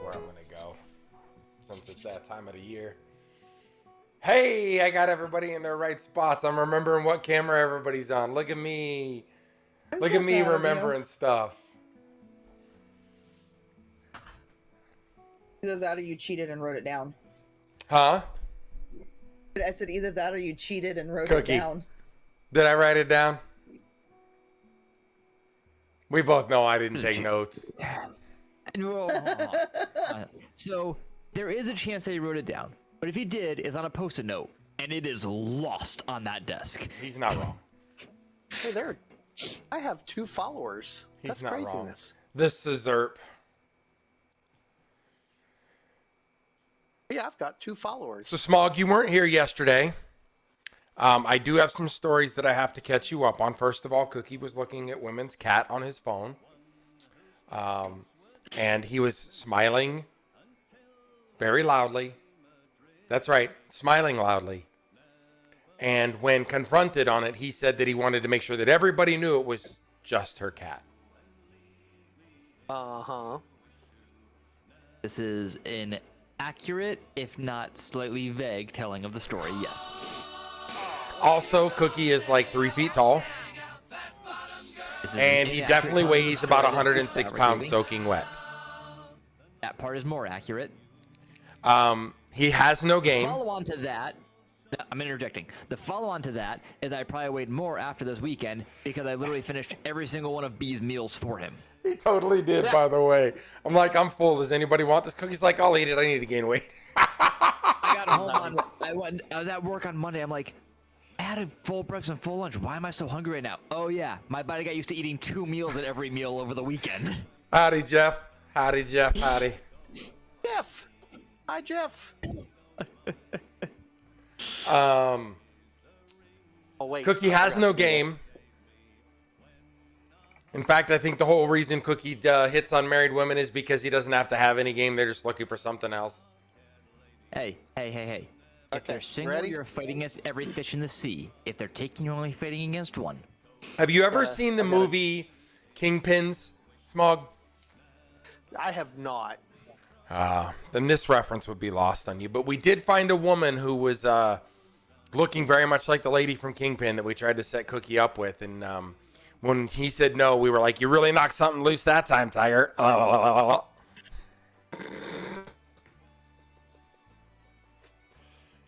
Where I'm gonna go, since it's that time of the year. Hey, I got everybody in their right spots. I'm remembering what camera everybody's on. Look at me. Look at me remembering stuff. Either that or you cheated and wrote it down. Huh? I said either that or you cheated and wrote Cookie. it down. Did I write it down? We both know I didn't take notes. Hold on. So there is a chance that he wrote it down, but if he did, it's on a post-it note, and it is lost on that desk. He's not wrong. Hey, there. I have 2 followers. He's That's not craziness. wrong. This is Zerp. Yeah, I've got 2 followers. So Smog, you weren't here yesterday. I do have some stories that I have to catch you up on. First of all, Cookie was looking at Women's Cat on his phone. And he was smiling very loudly. That's right, smiling loudly. And when confronted on it, he said that he wanted to make sure that everybody knew it was just her cat. Uh-huh. This is an accurate, if not slightly vague, telling of the story, yes. Also, Cookie is like 3 feet tall. And he definitely weighs about 106 pounds soaking wet. That part is more accurate. He has no game. Follow on to that. I'm interjecting. The follow on to that is that I probably weighed more after this weekend because I literally finished every single one of B's meals for him. He totally did, by the way. I'm like, I'm full. Does anybody want this? Cookie's like, I'll eat it. I need to gain weight. I got home on. I was at work on Monday. I'm like, I had a full breakfast and full lunch. Why am I so hungry right now? Oh yeah, my body got used to eating 2 meals at every meal over the weekend. Howdy, Jeff. Howdy, Jeff. Howdy. Jeff. Hi, Jeff. Oh, wait. Cookie has no game. In fact, I think the whole reason Cookie hits on married women is because he doesn't have to have any game. They're just looking for something else. Hey. If they're single, ready? you're fighting against every fish in the sea. If they're taking, you're only fighting against one. Have you ever seen the movie Kingpins, Smog? I have not. Then this reference would be lost on you. But we did find a woman who was looking very much like the lady from Kingpin that we tried to set Cookie up with. And when he said no, we were like, you really knocked something loose that time, Tiger.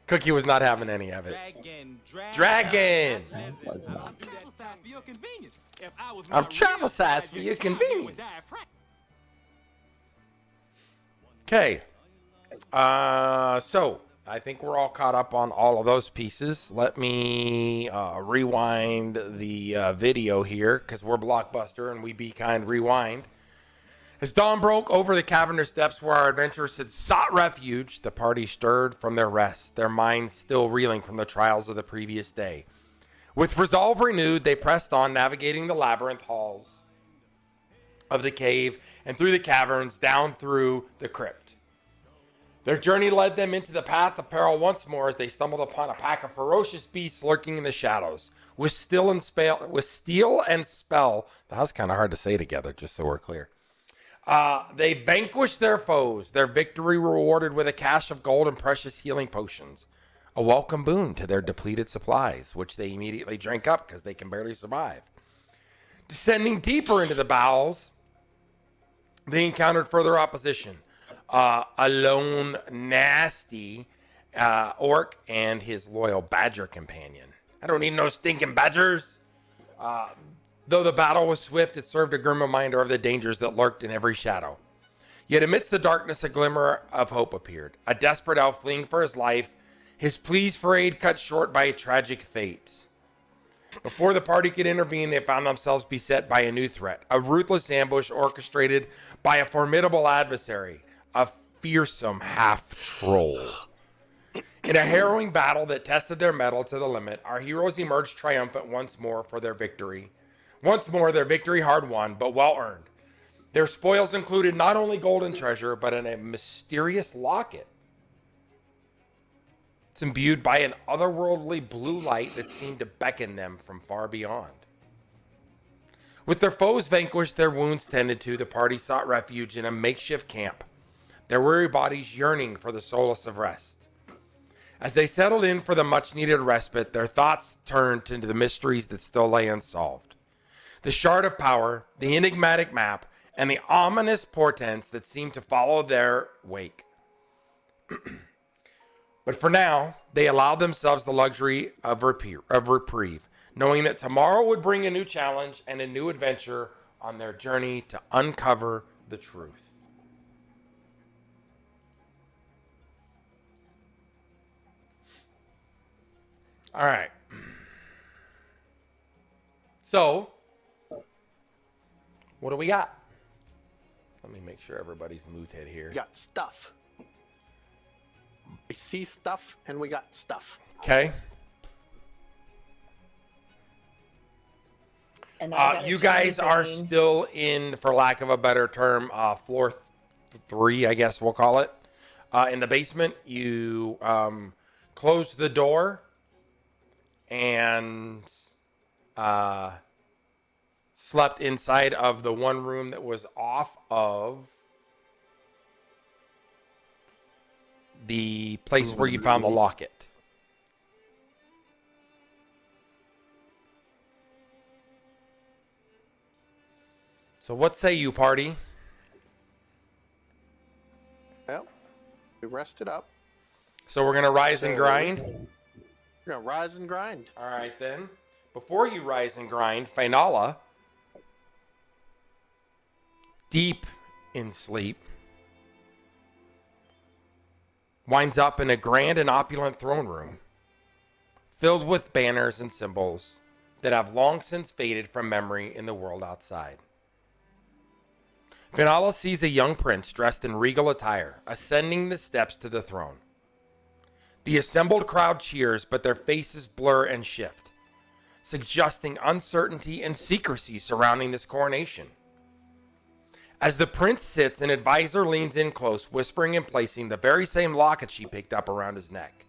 Cookie was not having any of it. Dragon! Was not. I'm travel size for your convenience. Okay. So I think we're all caught up on all of those pieces. Let me rewind the video here because we're Blockbuster and we be kind rewind. As dawn broke over the cavernous depths where our adventurers had sought refuge, the party stirred from their rest, their minds still reeling from the trials of the previous day. With resolve renewed, they pressed on, navigating the labyrinth halls of the cave and through the caverns, down through the crypt. Their journey led them into the path of peril once more as they stumbled upon a pack of ferocious beasts lurking in the shadows. With steel and spell, that was kind of hard to say together, just so we're clear. They vanquished their foes, their victory rewarded with a cache of gold and precious healing potions. A welcome boon to their depleted supplies, which they immediately drank up because they can barely survive. Descending deeper into the bowels, they encountered further opposition. A lone, nasty orc and his loyal badger companion. I don't need no stinking badgers. Though the battle was swift, it served a grim reminder of the dangers that lurked in every shadow. Yet amidst the darkness, a glimmer of hope appeared. A desperate elf fleeing for his life, his pleas for aid cut short by a tragic fate. Before the party could intervene, they found themselves beset by a new threat. A ruthless ambush orchestrated by a formidable adversary. A fearsome half-troll. In a harrowing battle that tested their mettle to the limit, our heroes emerged triumphant once more for their victory. Once more, their victory hard won, but well earned. Their spoils included not only gold and treasure, but a mysterious locket. It's imbued by an otherworldly blue light that seemed to beckon them from far beyond. With their foes vanquished, their wounds tended to, the party sought refuge in a makeshift camp, their weary bodies yearning for the solace of rest. As they settled in for the much-needed respite, their thoughts turned to the mysteries that still lay unsolved. The shard of power, the enigmatic map, and the ominous portents that seemed to follow their wake. But for now, they allowed themselves the luxury of reprieve, knowing that tomorrow would bring a new challenge and a new adventure on their journey to uncover the truth. All right. So, what do we got? Let me make sure everybody's muted here. We got stuff. We see stuff and we got stuff. Okay. And I got a You shiny guys are thing. still in, for lack of a better term, floor 3, I guess we'll call it. In the basement, you closed the door and slept inside of the one room that was off of the place where you found the locket. So what say you, party? Well, we rested up. So we're going to rise and grind? We're going to rise and grind. All right, then. Before you rise and grind, Faenala, deep in sleep, winds up in a grand and opulent throne room filled with banners and symbols that have long since faded from memory in the world outside. Faenala sees a young prince dressed in regal attire ascending the steps to the throne. The assembled crowd cheers, but their faces blur and shift, suggesting uncertainty and secrecy surrounding this coronation. As the prince sits, an advisor leans in close, whispering and placing the very same locket she picked up around his neck.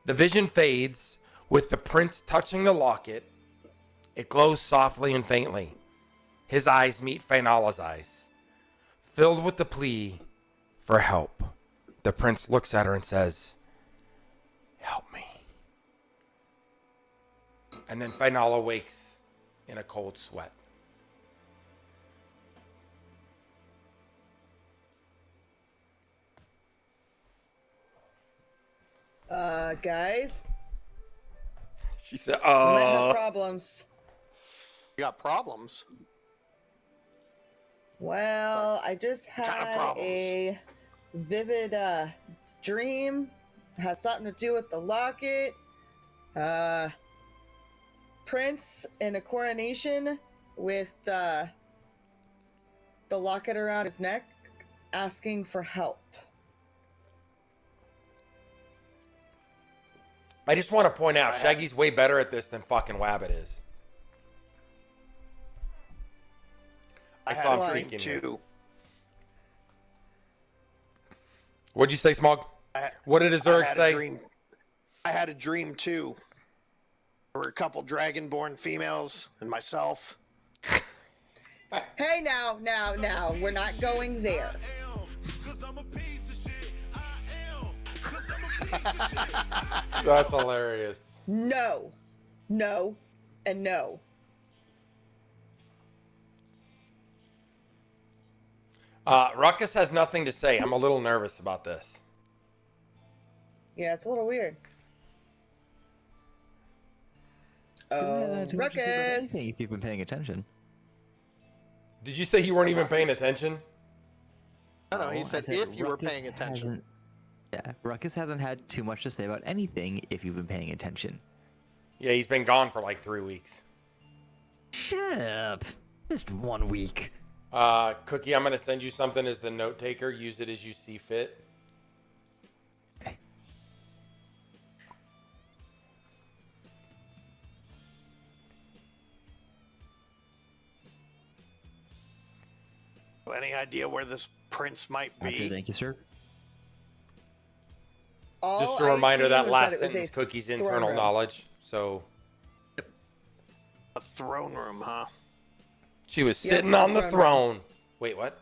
The vision fades, with the prince touching the locket. It glows softly and faintly. His eyes meet Faenala's eyes, filled with the plea for help. The prince looks at her and says, "Help me." And then Faenala wakes in a cold sweat. Guys, She said, we might have problems. We got problems. Well, I just Kind of had problems. a vivid dream. Has something to do with the locket. Prince in a coronation with the locket around his neck, asking for help. I just want to point out, Shaggy's way better at this than fucking Wabbit is. I saw him dream freaking too. What'd you say, Smog? What did Azurk say? I had a dream too. There were a couple dragonborn females and myself. Hey, now, we're not going there. That's hilarious. No, and no. Ruckus has nothing to say. I'm a little nervous about this. Yeah, it's a little weird. Oh, Ruckus! If you've been paying attention. Did you say you weren't even paying attention? No, he said if you were paying attention. Yeah, Ruckus hasn't had too much to say about anything if you've been paying attention. Yeah, he's been gone for like 3 weeks. Shut up. Just 1 week. Cookie, I'm going to send you something as the note taker. Use it as you see fit. Okay. Any idea where this prince might be? Okay, thank you, sir. Just a reminder that last sentence, Cookie's internal knowledge. So, a throne room, huh? She was sitting on the throne. Wait, what?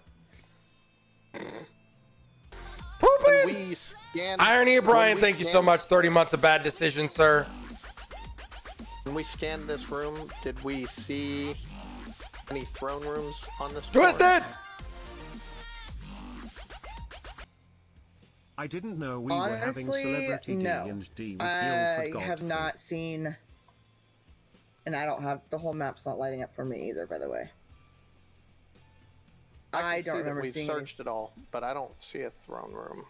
Pooping! We scanned, Irony O'Brien, thank you so much. 30 months of bad decisions, sir. When we scanned this room, did we see any throne rooms on this floor? Twisted! I didn't know we were having celebrity D&D with I have not seen, and I don't have, the whole map's not lighting up for me either, by the way. I don't remember seeing it. We've searched it all, but I don't see a throne room.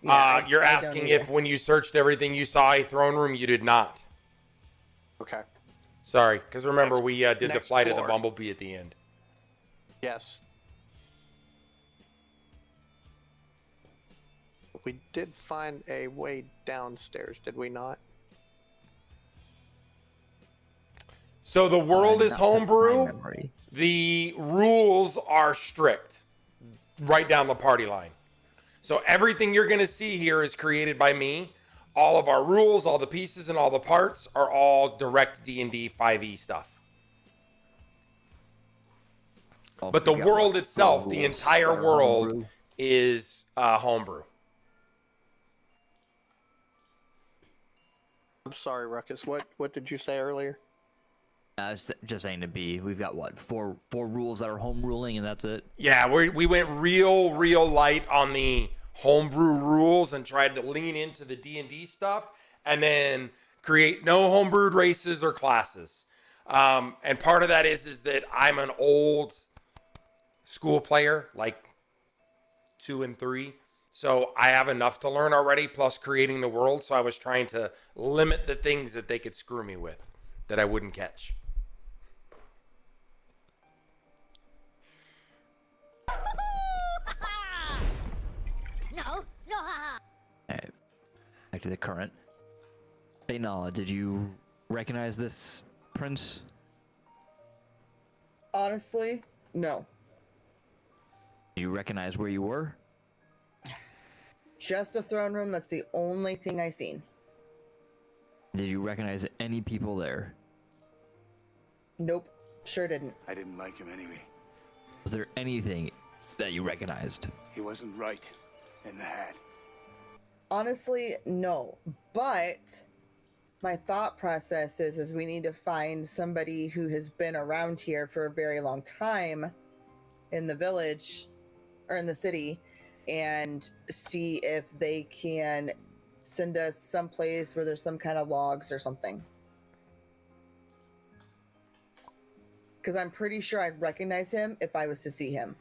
Yeah, you're asking if when you searched everything you saw a throne room, you did not. Okay. Sorry, because remember we did the flight of the Bumblebee at the end. Yes. We did find a way downstairs, did we not? So the world is homebrew. The rules are strict, right down the party line. So everything you're going to see here is created by me. All of our rules, all the pieces, and all the parts are all direct D&D 5e stuff. But the world itself, the entire world, is homebrew. I'm sorry, Ruckus. What did you say earlier? I was just saying we've got what, four rules that are home ruling, and that's it. Yeah, we went real light on the homebrew rules and tried to lean into the D&D stuff, and then create no homebrewed races or classes. And part of that is that I'm an old school player, like 2 and 3. So I have enough to learn already, plus creating the world. So I was trying to limit the things that they could screw me with that I wouldn't catch. All right, back to the current. Faenala, did you recognize this prince? Honestly, no. Do you recognize where you were? Just a throne room. That's the only thing I seen. Did you recognize any people there? Nope. Sure didn't. I didn't like him anyway. Was there anything that you recognized? He wasn't right in the hat. Honestly, no. But my thought process is we need to find somebody who has been around here for a very long time in the village or in the city and see if they can send us someplace where there's some kind of logs or something. Because I'm pretty sure I'd recognize him if I was to see him.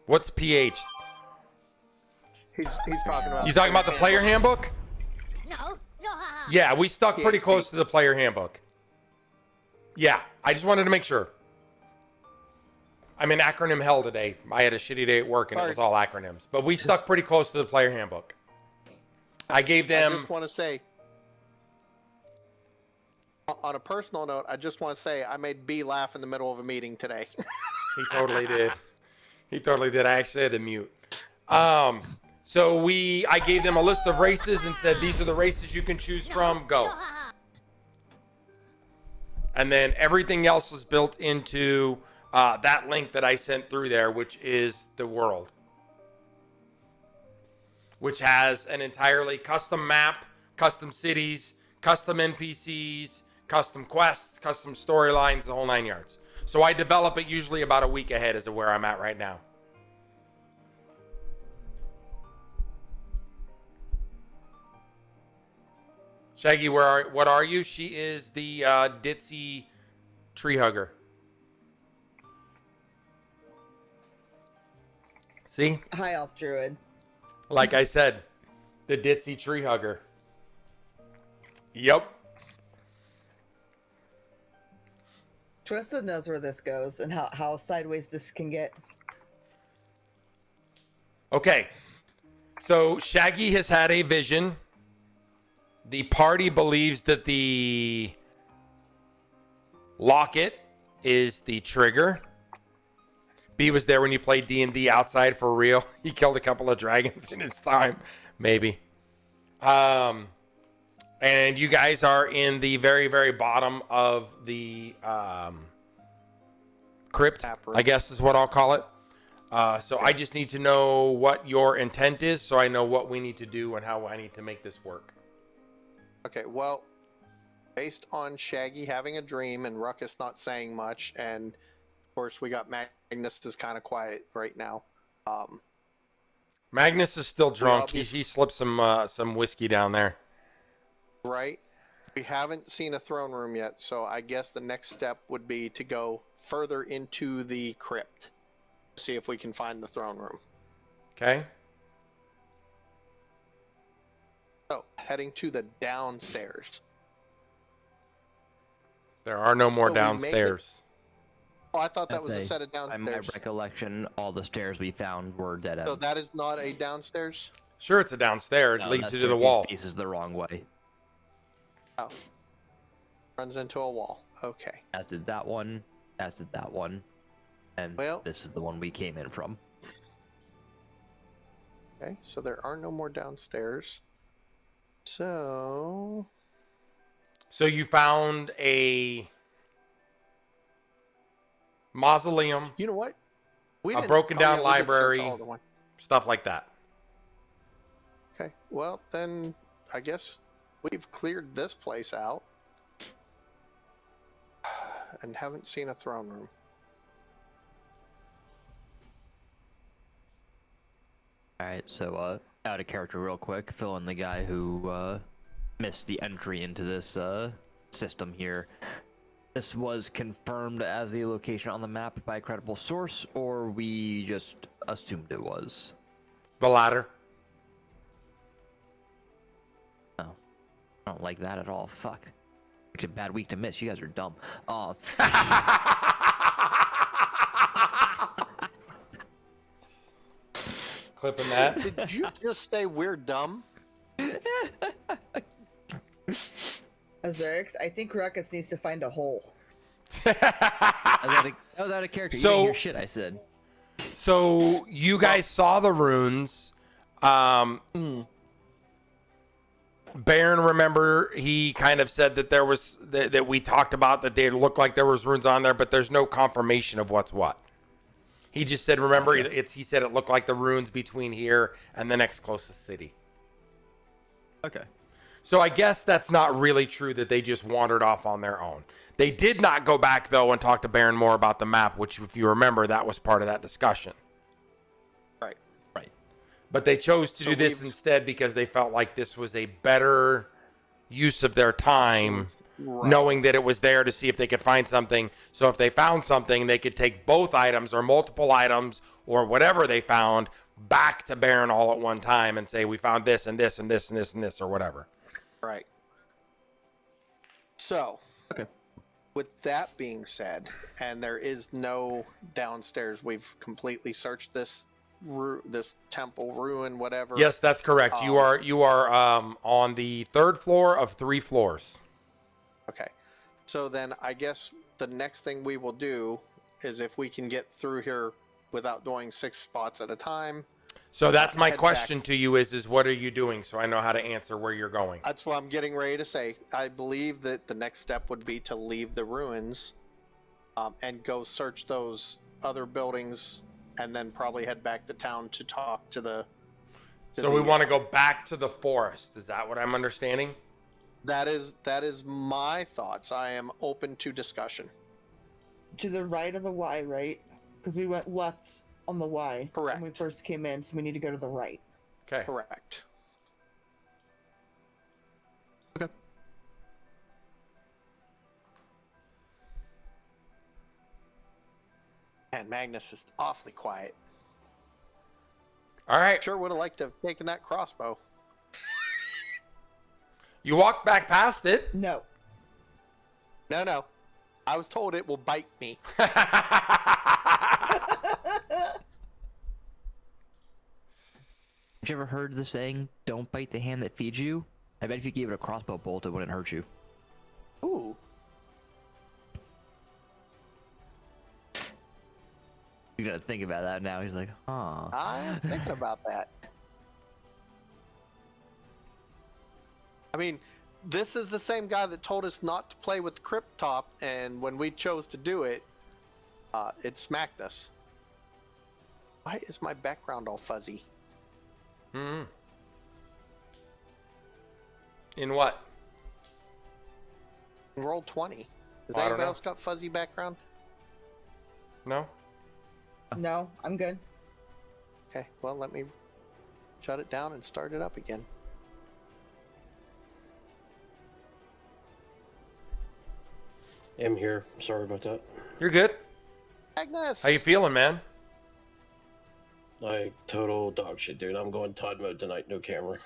What's PH? He's talking about. You talking about the player handbook? Yeah, we stuck pretty close to the player handbook. Yeah, I just wanted to make sure. I'm in acronym hell today. I had a shitty day at work and it was all acronyms. But we stuck pretty close to the player handbook. I gave them... I just want to say, on a personal note, I just want to say I made B laugh in the middle of a meeting today. He totally did. He totally did. I actually had to mute. So I gave them a list of races and said, these are the races you can choose from. Go. And then everything else is built into that link that I sent through there, which is the world. Which has an entirely custom map, custom cities, custom NPCs, custom quests, custom storylines, the whole 9 yards. So I develop it usually about a week ahead as of where I'm at right now. Shaggy, what are you? She is the ditzy tree hugger. See? High elf druid. Like I said, the ditzy tree hugger. Yep. Twisted knows where this goes and how sideways this can get. Okay. So Shaggy has had a vision. The party believes that the locket is the trigger. B was there when you played D&D outside for real. He killed a couple of dragons in his time. Maybe. And you guys are in the very, very bottom of the crypt, I guess is what I'll call it. So I just need to know what your intent is so I know what we need to do and how I need to make this work. Okay, well, based on Shaggy having a dream and Ruckus not saying much, and of course we got Magnus is kind of quiet right now. Magnus is still drunk. He slipped some whiskey down there. Right. We haven't seen a throne room yet, so I guess the next step would be to go further into the crypt. See if we can find the throne room. Okay. So, heading to the downstairs. There are no more downstairs. Oh, I thought that was a set of By downstairs. my recollection, all the stairs we found were dead end. So that is not a downstairs? Sure, it's a downstairs. It No, leads that you to the wall. piece is the wrong way. Oh. Runs into a wall. Okay. As did that one. As did that one. And this is the one we came in from. Okay, so there are no more downstairs. So you found a mausoleum. You know what? A broken down library. All stuff like that. Okay, well then I guess we've cleared this place out. And haven't seen a throne room. Alright, so out of character real quick, fill in the guy who missed the entry into this system here. This was confirmed as the location on the map by a credible source, or we just assumed it was? The latter. Oh. I don't like that at all. Fuck. It's a bad week to miss. You guys are dumb. Clipping that. Did you just say we're dumb? Azurix, I think Ruckus needs to find a hole. I was out of character. You didn't hear shit I said. So you guys saw the runes. Baron, remember, he kind of said that there was that we talked about that they looked like there was runes on there, but there's no confirmation of what's what. He just said, remember, he said it looked like the runes between here and the next closest city. Okay. So I guess that's not really true that they just wandered off on their own. They did not go back, though, and talk to Baron more about the map, which, if you remember, that was part of that discussion. Right. Right. But they chose to do this instead because they felt like this was a better use of their time, knowing that it was there to see if they could find something. So if they found something, they could take both items or multiple items or whatever they found back to Baron all at one time and say, we found this and this and this and this and this or whatever. Right. So, Okay. with that being said, and there is no downstairs, we've completely searched this this temple, ruin, whatever. Yes, that's correct. You are on the 3rd floor of 3 floors. Okay. So then I guess the next thing we will do is if we can get through here without doing 6 spots at a time. So that's my head question back. to you is what are you doing so I know how to answer where you're going? That's what I'm getting ready to say. I believe that the next step would be to leave the ruins and go search those other buildings and then probably head back to town to talk to the... So we want to go back to the forest. Is that what I'm understanding? That is my thoughts. I am open to discussion. To the right of the Y, right? Because we went left on the Y Correct. when we first came in, so we need to go to the right. Okay. Correct. Okay. And Magnus is awfully quiet. All right. Sure would have liked to have taken that crossbow. You walked back past it. No. No. I was told it will bite me. Have you ever heard the saying, don't bite the hand that feeds you? I bet if you gave it a crossbow bolt, it wouldn't hurt you. Ooh. He's gonna think about that now. He's like, huh. I'm thinking about that. I mean, this is the same guy that told us not to play with the crypt top, and when we chose to do it, it smacked us. Why is my background all fuzzy? Hmm. In what? Roll 20. Has I don't anybody know. else got fuzzy background? No? No, I'm good. Okay, well, let me shut it down and start it up again. I'm here. Sorry about that. You're good. Magnus! How you feeling, man? Like, total dog shit, dude. I'm going Todd mode tonight, no camera.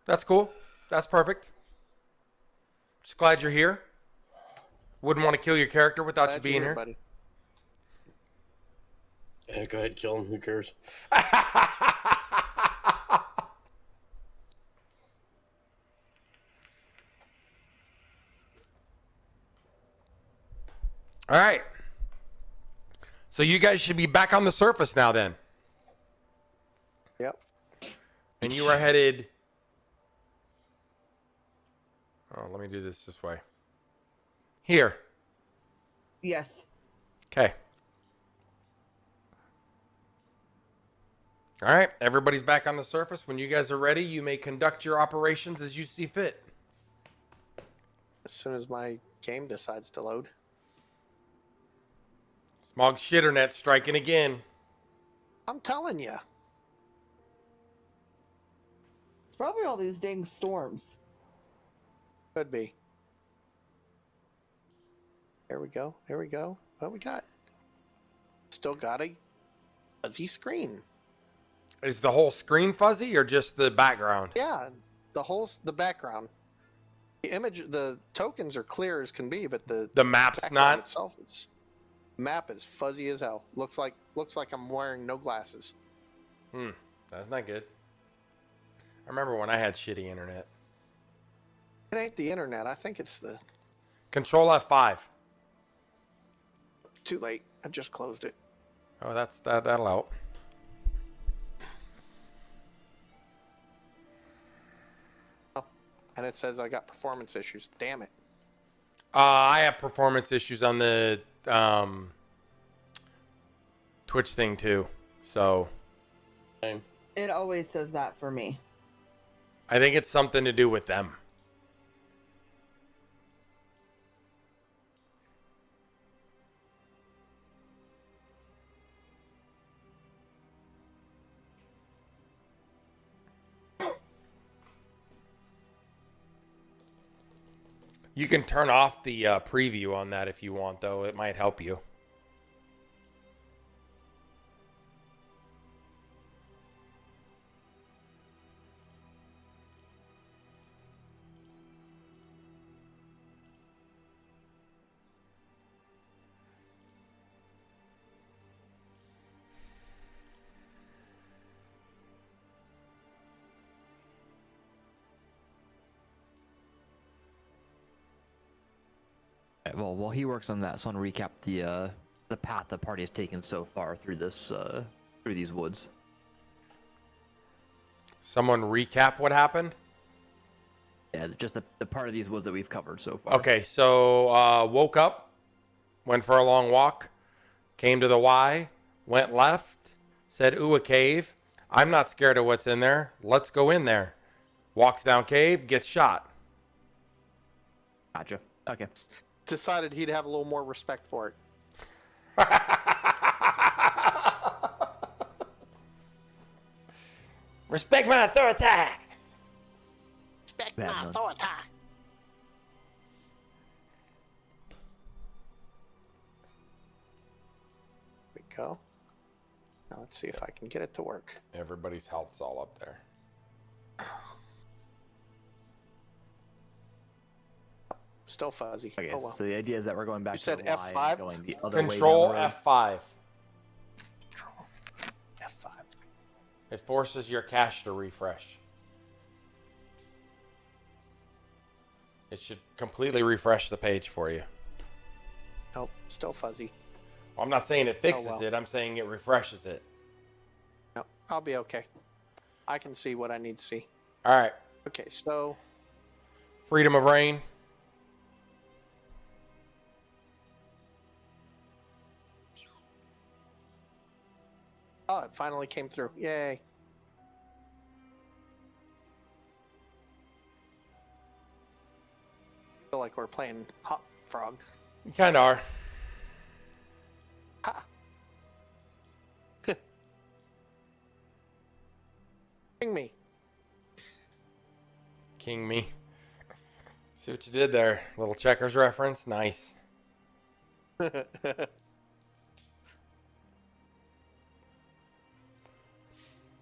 That's cool. That's perfect. Just glad you're here. Wouldn't want to kill your character without Glad you being you're here. buddy. Yeah, go ahead, kill him. Who cares? All right. So you guys should be back on the surface now then. Yep. And you are headed... Oh, let me do this way. Here. Yes. Okay. All right. Everybody's back on the surface. When you guys are ready, you may conduct your operations as you see fit. As soon as my game decides to load. Smog Shitternet striking again. I'm telling you. It's probably all these dang storms. Could be. There we go. There we go. What we got? Still got a fuzzy screen. Is the whole screen fuzzy or just the background? Yeah, the background. The image, the tokens are clear as can be, but the map's background not. itself is map is fuzzy as hell. Looks like I'm wearing no glasses. That's not good. I remember when I had shitty internet. It ain't the internet. I think it's the Control F5. too late. I just closed it. Oh, that'll help. Oh, and it says I got performance issues. Damn it. I have performance issues on the Twitch thing too. So Same. It always says that for me. I think it's something to do with them. You can turn off the preview on that if you want, though. It might help you. Alright, well, while he works on that, so I want to recap the path the party has taken so far through this through these woods. Someone recap what happened? Yeah, just the part of these woods that we've covered so far. Okay, so woke up, went for a long walk, came to the Y, went left, said, ooh, a cave. I'm not scared of what's in there. Let's go in there. Walks down cave, gets shot. Gotcha. Okay. Decided he'd have a little more respect for it. Respect my authority. Respect Bad my one. authority. There we go. Now let's see if I can get it to work. Everybody's health's all up there. Still fuzzy. Okay, Oh well. so the idea is that we're going back You to said the Y F5? and going the other way Control down the road. F5. Control F5. It forces your cache to refresh. It should completely refresh the page for you. Nope, still fuzzy. Well, I'm not saying it fixes well. it. I'm saying it refreshes it. No, I'll be okay. I can see what I need to see. All right. Okay, so Freedom of reign. oh, it finally came through. Yay. Feel like we're playing Hot Frog. You kind of are. Ha. King me. King me. See what you did there. Little checkers reference. Nice.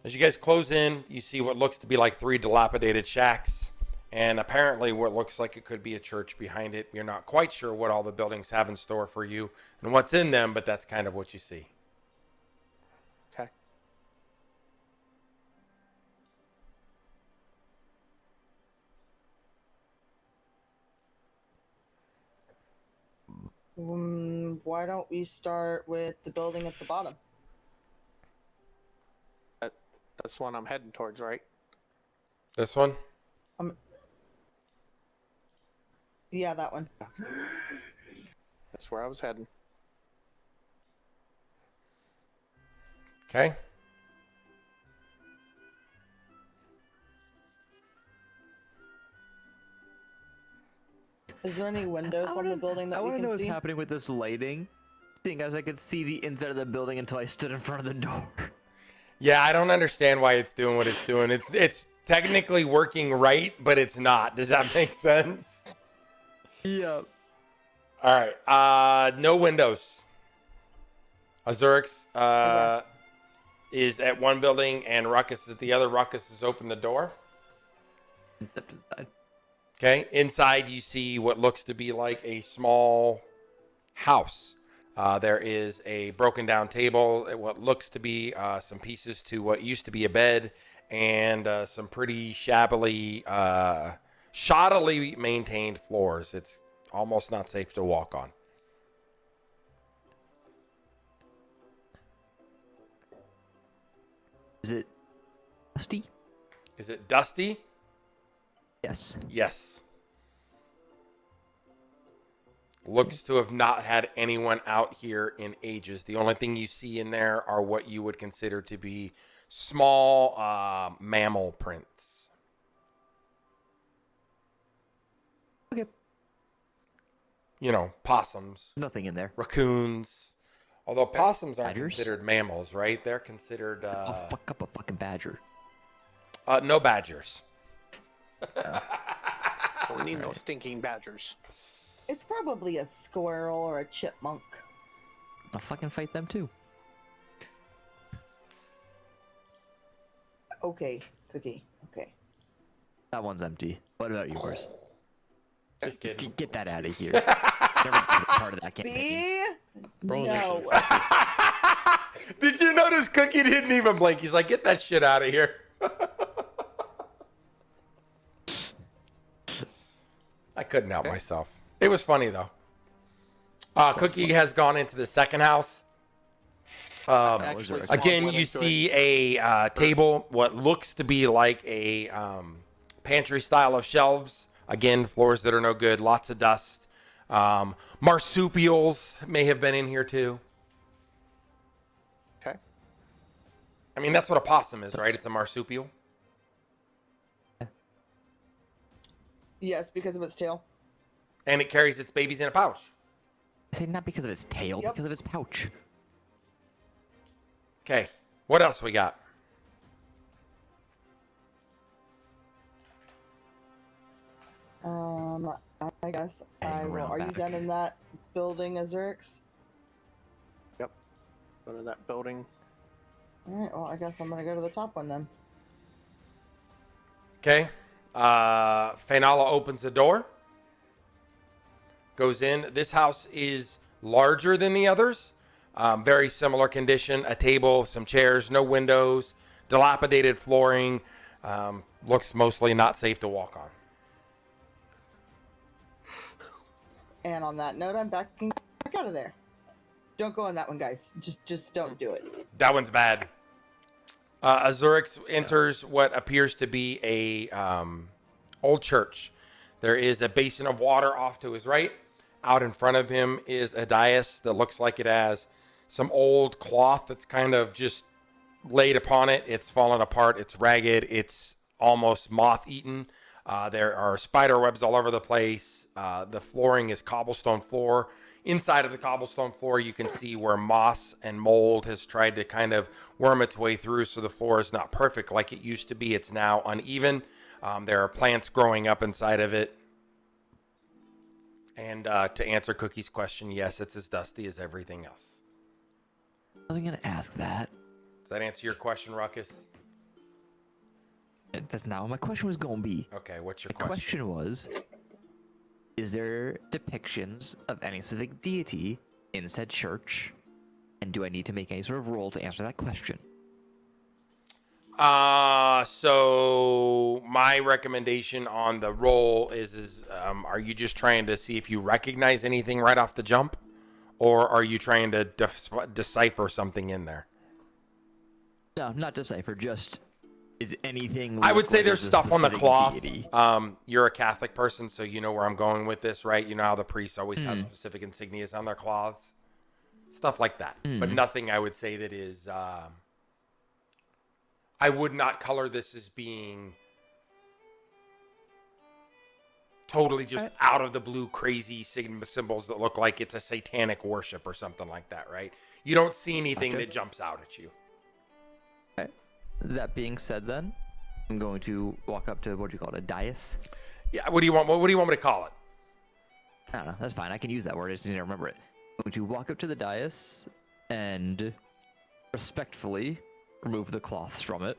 As you guys close in, you see what looks to be like 3 dilapidated shacks, and apparently what looks like it could be a church behind it. You're not quite sure what all the buildings have in store for you and what's in them, but that's kind of what you see. Okay. Why don't we start with the building at the bottom? That's the one I'm heading towards, right? This one? Yeah, that one. That's where I was heading. Okay. Is there any windows on the building that I we want to can know what's see? happening with this lighting. Seeing as I could see the inside of the building until I stood in front of the door. Yeah, I don't understand why it's doing what it's doing. It's technically working right, but it's not. Does that make sense? Yep. All right. No windows. Azurix is at one building and Ruckus is the other. Ruckus has opened the door. Step to the side. Okay. Inside, you see what looks to be like a small house. There is a broken down table, what looks to be some pieces to what used to be a bed, and some pretty shoddily maintained floors. It's almost not safe to walk on. Is it dusty? Is it dusty? Yes. Yes. Looks to have not had anyone out here in ages. The only thing you see in there are what you would consider to be small mammal prints. Okay. You know, possums, Nothing in there. raccoons. Although possums aren't Badgers? considered mammals, right? They're considered I'll fuck up a fucking badger. no badgers. Don't need no stinking badgers. It's probably a squirrel or a chipmunk. I'll fucking fight them too. Okay, Cookie. Okay. That one's empty. What about yours? Just kidding. Get that out of here. Never been part of that campaign. B? Bro, No. Did you notice Cookie didn't even blink? He's like, get that shit out of here. I couldn't help myself. It was funny though. Cookie has gone into the second house. Actually, Again, went you into it. see a table, what looks to be like a pantry style of shelves. Again, floors that are no good, lots of dust. Marsupials may have been in here too. Okay. I mean, that's what a possum is, right? It's a marsupial. Yes, because of its tail. And it carries its babies in a pouch. I say not because of its tail, Yep. because of its pouch. Okay, what else we got? I guess Hang I will. around Are you back. done in that building, Azurix? Yep. Go to that building. All right. Well, I guess I'm gonna go to the top one then. Okay. Faenala opens the door. Goes in. This house is larger than the others. Very similar condition. A table, some chairs, no windows, dilapidated flooring. Looks mostly not safe to walk on. And on that note, I'm backing back out of there. Don't go on that one, guys. Just don't do it. That one's bad. Azurix enters what appears to be a old church. There is a basin of water off to his right. Out in front of him is a dais that looks like it has some old cloth that's kind of just laid upon it. It's fallen apart. It's ragged. It's almost moth-eaten. There are spider webs all over the place. The flooring is cobblestone floor. Inside of the cobblestone floor, you can see where moss and mold has tried to kind of worm its way through, so the floor is not perfect like it used to be. It's now uneven. There are plants growing up inside of it. And to answer Cookie's question, yes, it's as dusty as everything else. I wasn't gonna ask that. Does that answer your question, Ruckus? That's not what my question was gonna be. Okay, what's your The question was, is there depictions of any specific deity in said church? And do I need to make any sort of roll to answer that question? So my recommendation on the roll is are you just trying to see if you recognize anything right off the jump? Or are you trying to decipher something in there? No, not decipher, just is anything... I would look say like there's a stuff on the specific cloth. deity? You're a Catholic person, so you know where I'm going with this, right? You know how the priests always have specific insignias on their cloths? Stuff like that. But nothing I would say that is... I would not color this as being totally just out of the blue, crazy symbols that look like it's a satanic worship or something like that, right? You don't see anything Gotcha. that jumps out at you. Okay. That being said, then I'm going to walk up to what do you call it, a dais? Yeah, what do you want? What do you want me to call it? I don't know. That's fine. I can use that word. I just need to remember it. I'm going to walk up to the dais and respectfully remove the cloths from it.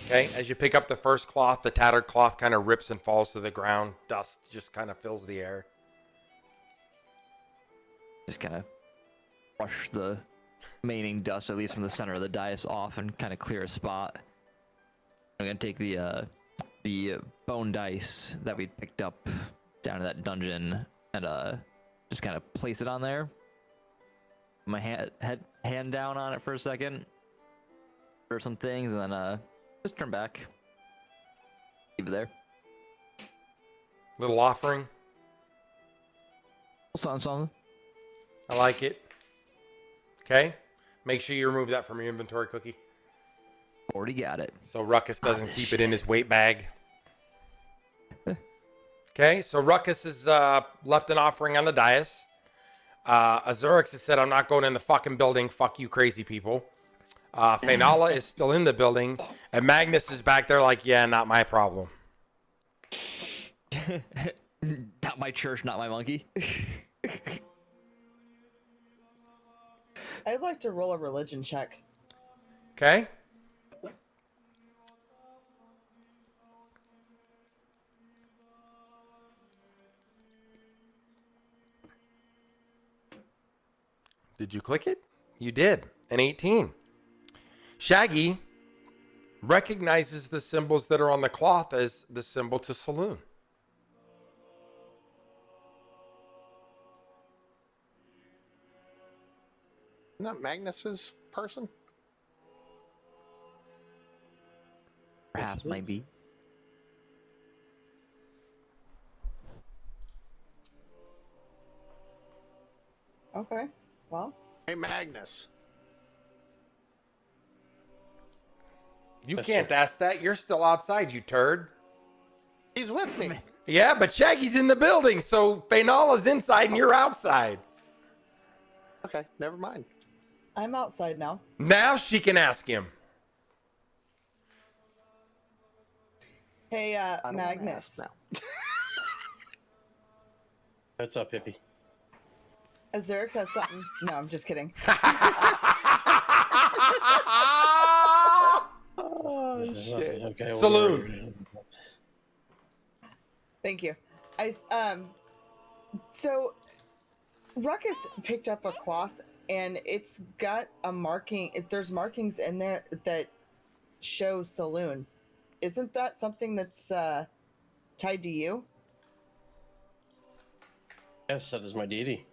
Okay, as you pick up the first cloth, the tattered cloth kind of rips and falls to the ground. Dust just kind of fills the air. Just kind of brush the remaining dust, at least from the center of the dais, off and kind of clear a spot. I'm going to take the bone dice that we picked up down in that dungeon and just kind of place it on there. My hand down on it for a second. For some things, and then just turn back. Leave it there. Little offering. Something. I like it. Okay. Make sure you remove that from your inventory, Cookie. Already got it. So Ruckus doesn't keep it in his weight bag. Okay, so Ruckus has left an offering on the dais. Azurix has said, I'm not going in the fucking building. Fuck you crazy people. Faenala is still in the building. And Magnus is back there like, yeah, not my problem. Not my church, not my monkey. I'd like to roll a religion check. Okay. Did you click it? You did. An 18. Shaggy recognizes the symbols that are on the cloth as the symbol to saloon. Isn't that Magnus's person? Perhaps, maybe. Okay. Well, Hey, Magnus. You Yes, can't sir. ask that. You're still outside, you turd. He's with me. Yeah, but Shaggy's in the building, so Faenala's inside and you're outside. Okay, never mind. I'm outside now. Now she can ask him. Hey, I don't wanna Magnus. ask now. What's up, hippie? Azurix has something. No, I'm just kidding. Oh, shit. Okay, Saloon. Thank you. So Ruckus picked up a cloth and it's got a marking. There's markings in there that show saloon. Isn't that something that's tied to you? Yes, that is my deity.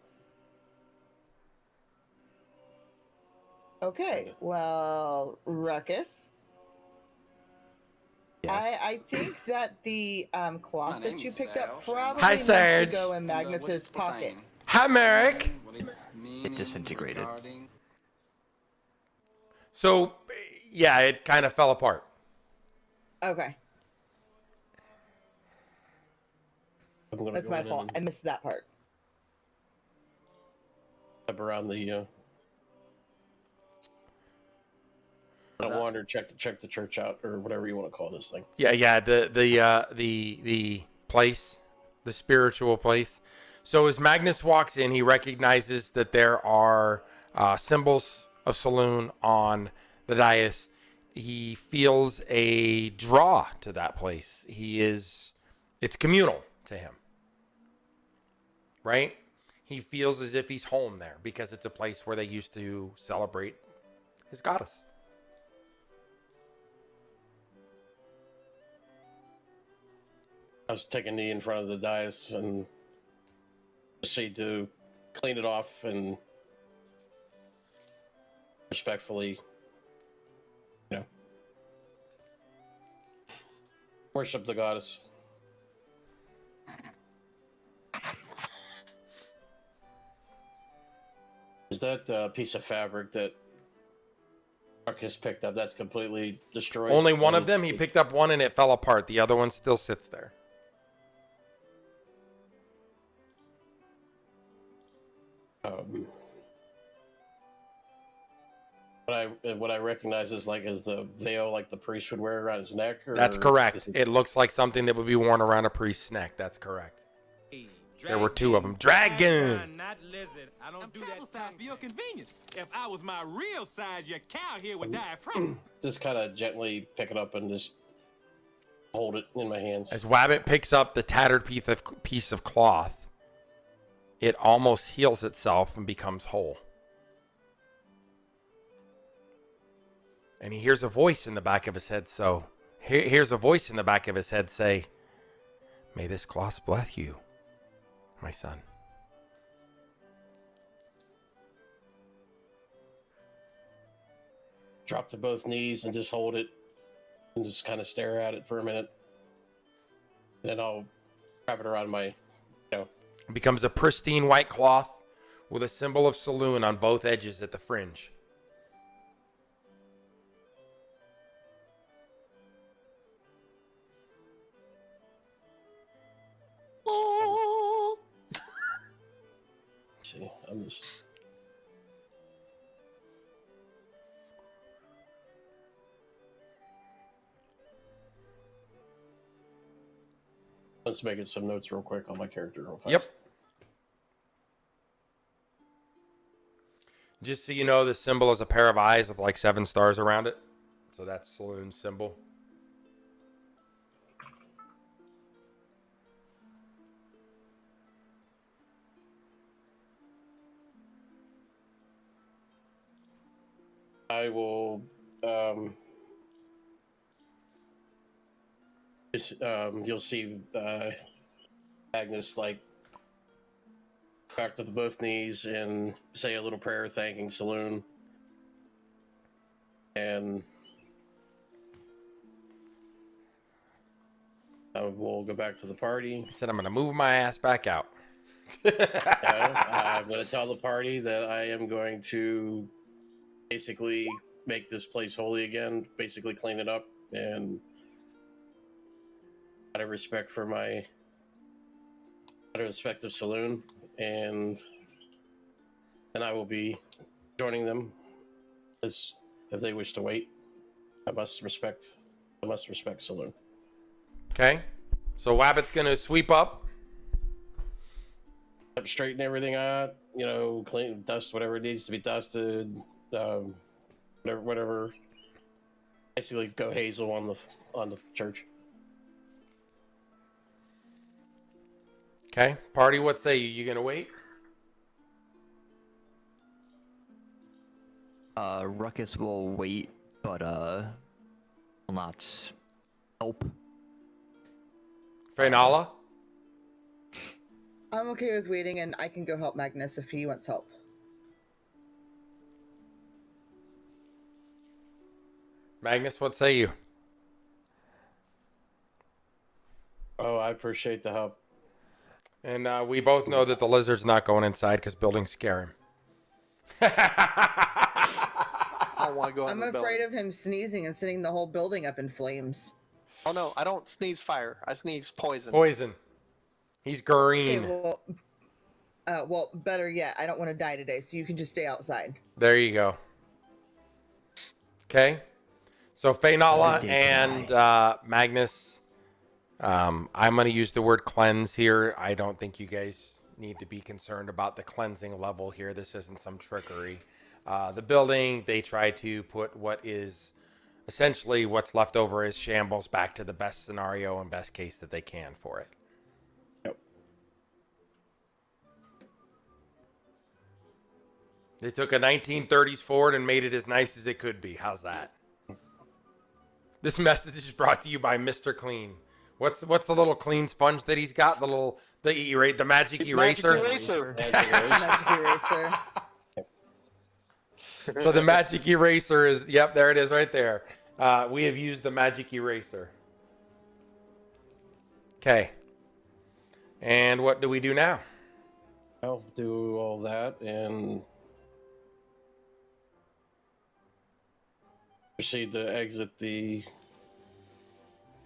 Okay. Well, Ruckus. Yes. I think that the cloth My that name you is picked up Serge. probably Hi, needs to Serge. go in And, what Magnus's is pocket. pertaining? Hi, Merrick. What it's meaning disintegrated. regarding- So, yeah, it kind of fell apart. Okay, I'm gonna that's go my in fault. I and missed that part. step around the. I wander, check the church out, or whatever you want to call this thing. Yeah, the place, the spiritual place. So as Magnus walks in, he recognizes that there are symbols of saloon on the dais. He feels a draw to that place. It's communal to him, right? He feels as if he's home there because it's a place where they used to celebrate his goddess. I was taking a knee in front of the dais and proceed to clean it off and respectfully, worship the goddess. Is that piece of fabric that Marcus picked up? That's completely destroyed. Only one and of them. He it's- picked up one and it fell apart. The other one still sits there. What I recognize is the veil like the priest would wear around his neck. Or That's correct. is It looks like something that would be worn around a priest's neck. That's correct. There were two of them. Dragon! Not lizard. I don't do that size for your convenience. If I was my real size, your cow here would die from. just kind of gently pick it up and just hold it in my hands. As Wabbit picks up the tattered piece of cloth, it almost heals itself and becomes whole. And he hears a voice in the back of his head. So here's a voice in the back of his head say, "May this cloth bless you, my son." Drop to both knees and just hold it and just kind of stare at it for a minute. Then I'll wrap it around my, It becomes a pristine white cloth with a symbol of saloon on both edges at the fringe. see, I'm just. Let's make it some notes real quick on my character real fast. Yep. Just so you know, the symbol is a pair of eyes with like 7 stars around it. So that's saloon symbol. I will you'll see Agnes like back to the both knees and say a little prayer thanking Saloon. And we'll go back to the party. I said I'm going to move my ass back out. I'm going to tell the party that I am going to basically make this place holy again, basically clean it up, and out of respect for my out of respect of Saloon, and then I will be joining them as if they wish to wait. I must respect Saloon. Okay. So Wabbit's going to sweep up. Straighten everything out, clean, dust whatever needs to be dusted, whatever. Basically, go Hazel on the church. Okay. Party, what say you? You going to wait? Ruckus will wait, but will not help. Faenala? I'm okay with waiting, and I can go help Magnus if he wants help. Magnus, what say you? Oh, I appreciate the help. And we both know that the lizard's not going inside because buildings scare him. I don't want to go in I'm the building. afraid of him sneezing and setting the whole building up in flames. Oh no, I don't sneeze fire. I sneeze poison. Poison. He's green. Okay, well, better yet, I don't want to die today, so you can just stay outside. There you go. Okay. So Faenala and Magnus, I'm going to use the word cleanse here. I don't think you guys need to be concerned about the cleansing level here. This isn't some trickery. The building, they try to put what is essentially what's left over as shambles back to the best scenario and best case that they can for it. Yep. They took a 1930s Ford and made it as nice as it could be. How's that? This message is brought to you by Mr. Clean. What's the little clean sponge that he's got? The magic eraser. Magic eraser. So the magic eraser is, yep, there it is right there. We have used the magic eraser. Okay. And what do we do now? I'll do all that and proceed to exit the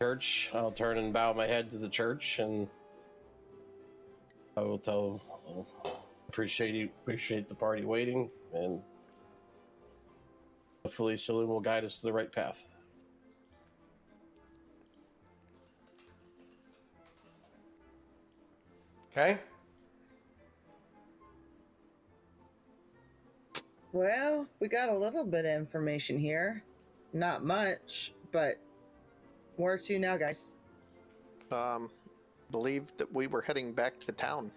church. I'll turn and bow my head to the church, and I will tell appreciate the party waiting, and hopefully Saloon will guide us to the right path. Okay. Well, we got a little bit of information here. Not much, but where to now, guys? Believe that we were heading back to town.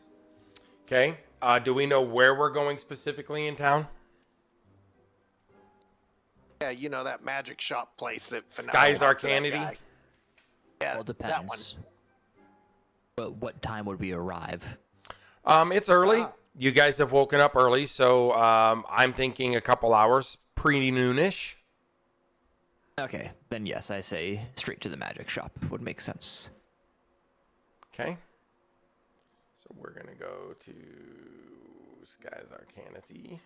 Okay. Do we know where we're going specifically in town? Yeah, that magic shop place that Faenala Sky's talked to that Arcanity? guy. Yeah, Well, it that one. depends. But what time would we arrive? It's early. You guys have woken up early, so I'm thinking a couple hours, pre-noonish. Okay, then yes, I say straight to the magic shop would make sense. Okay. So we're going to go to Sky's Arcanity.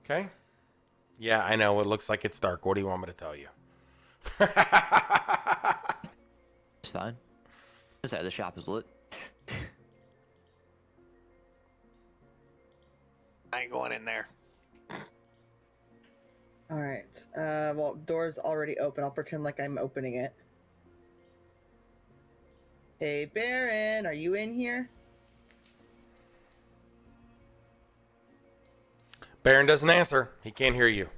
Okay. Yeah, I know. It looks like it's dark. What do you want me to tell you? It's fine. Inside the shop is lit. I ain't going in there. All right. Well, door's already open. I'll pretend like I'm opening it. Hey, Baron, are you in here? Baron doesn't answer. He can't hear you.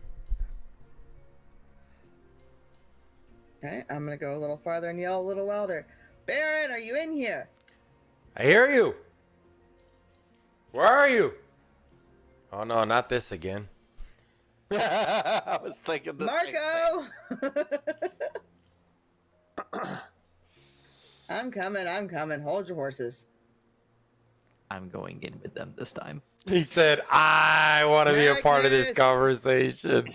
Okay, I'm gonna go a little farther and yell a little louder. Baron, are you in here? I hear you. Where are you? Oh, no, not this again. I was thinking the same thing. Marco! I'm coming. Hold your horses. I'm going in with them this time. He said, I want to be a part of this Magnus! conversation.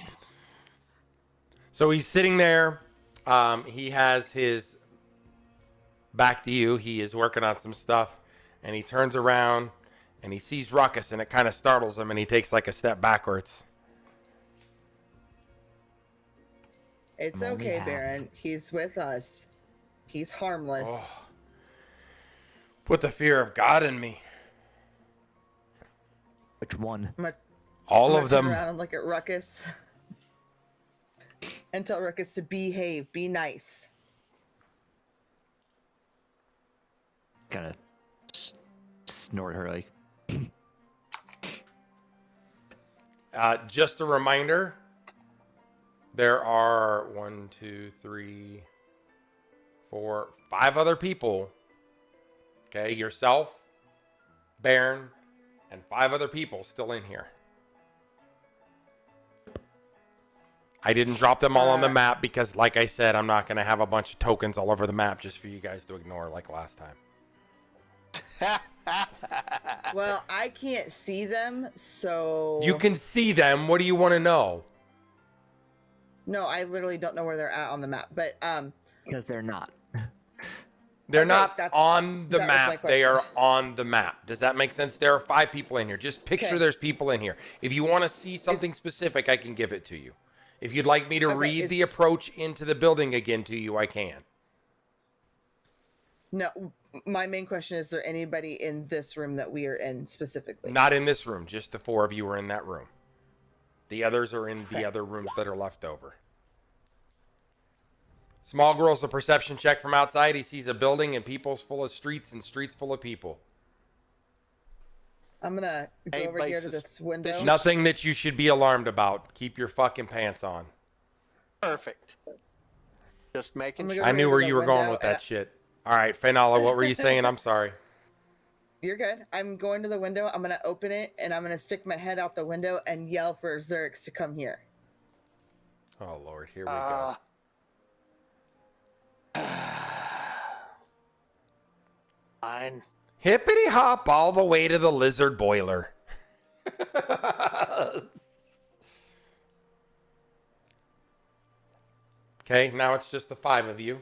So he's sitting there. He has his back to you. He is working on some stuff. And he turns around and he sees Ruckus, and it kind of startles him, and he takes like a step backwards. It's I'm only okay, half. Baron. He's with us. He's harmless. Oh. Put the fear of God in me. Which one? I'm gonna, All I'm of gonna them. turn around and look at Ruckus. And tell Ruckus to behave. Be nice. Kind of snort her like. Just a reminder, there are 5 other people. Okay, yourself, Baron, and 5 other people still in here. I didn't drop them all on the map because, like I said, I'm not going to have a bunch of tokens all over the map just for you guys to ignore like last time. Well, I can't see them, so... You can see them. What do you want to know? No, I literally don't know where they're at on the map, but, Because they're not. They're Okay, not that's- on the that was my map. They are question. on the map. Does that make sense? There are 5 people in here. Just picture Okay. there's people in here. If you want to see something specific, I can give it to you. If you'd like me to Okay, read the it's- approach into the building again to you, I can. No, my main question is there anybody in this room that we are in specifically? Not in this room. Just the 4 of you are in that room. The others are in the Okay. other rooms that are left over. Small girl's a perception check from outside. He sees a building and people's full of streets and streets full of people. I'm gonna go Hey, over here to basis. this window. Nothing that you should be alarmed about. Keep your fucking pants on. Perfect. Just making I'm gonna sure. go I knew over where to you the were going window with and that shit. All right, Faenala, what were you saying? I'm sorry. You're good. I'm going to the window. I'm gonna open it and I'm gonna stick my head out the window and yell for Zerix to come here. Oh, Lord, here we go. Fine. Hippity hop all the way to the lizard boiler. Okay, now it's just the 5 of you.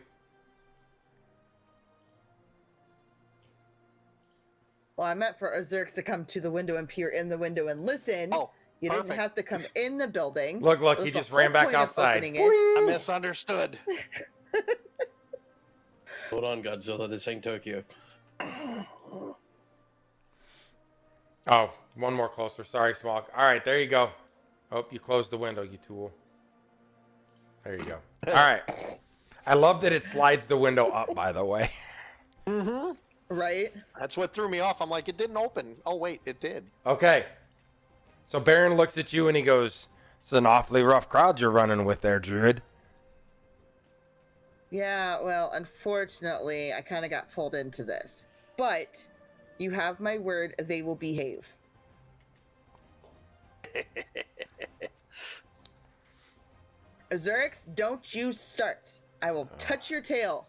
Well, I meant for Zerix to come to the window and peer in the window and listen. Oh, You perfect. didn't have to come in the building. Look, That he was the just ran whole back point of outside. opening it. I misunderstood. Hold on, Godzilla. This ain't Tokyo. Oh, one more closer. Sorry, Smog. All right, there you go. Oh, you closed the window, you tool. There you go. All right. I love that it slides the window up, by the way. Mm-hmm. Right? That's what threw me off. I'm like, it didn't open. Oh, wait, it did. Okay. So Baron looks at you and he goes, "It's an awfully rough crowd you're running with there, Druid." Yeah, well, unfortunately, I kind of got pulled into this. But you have my word, they will behave. Zerix, don't you start. I will touch your tail.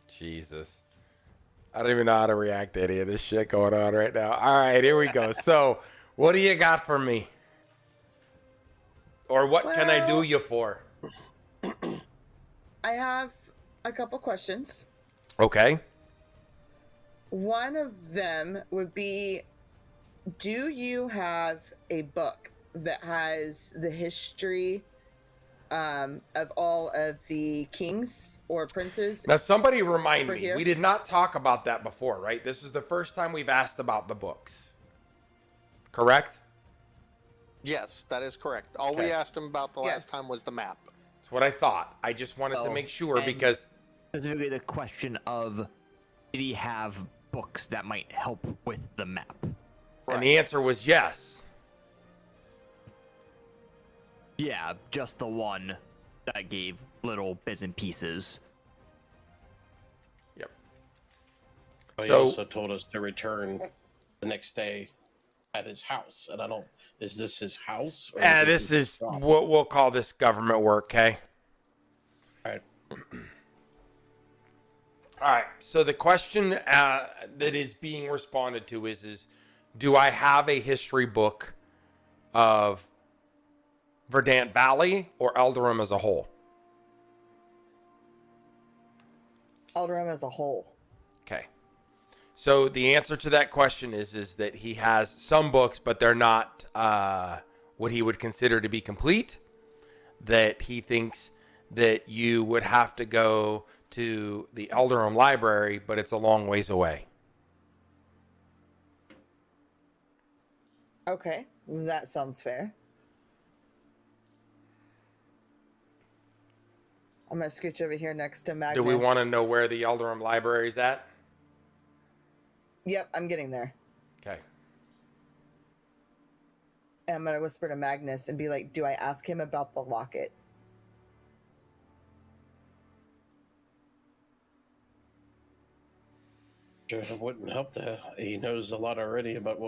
Jesus. I don't even know how to react to any of this shit going on right now. All right, here we go. So, what do you got for me? Or what can I do Well- you for? I have a couple questions. Okay. One of them would be, do you have a book that has the history of all of the kings or princes? Now, somebody remind Over me. here? We did not talk about that before, right? This is the first time we've asked about the books. Correct? Yes, that is correct. All Okay. we asked him about the Yes. last time was the map. That's what I thought. I just wanted to Oh, make sure and- because Specifically, the question of did he have books that might help with the map? and the answer was yes. Yeah, just the one that gave little bits and pieces. Yep. But So- he also told us to return the next day at his house, and I don't. Is this his house? Or This is what we'll call this government work, okay? All right. All right. So the question that is being responded to is do I have a history book of Verdant Valley or Eldarum as a whole? Eldarum as a whole. Okay. So the answer to that question is that he has some books, but they're not what he would consider to be complete. That he thinks that you would have to go to the Eldarum library, but it's a long ways away. Okay, that sounds fair. I'm gonna scooch over here next to Magnus. Do we want to know where the Eldarum library is at? Yep, I'm getting there. Okay. And I'm gonna whisper to Magnus and be like, do I ask him about the locket? Sure, it wouldn't help that he knows a lot already about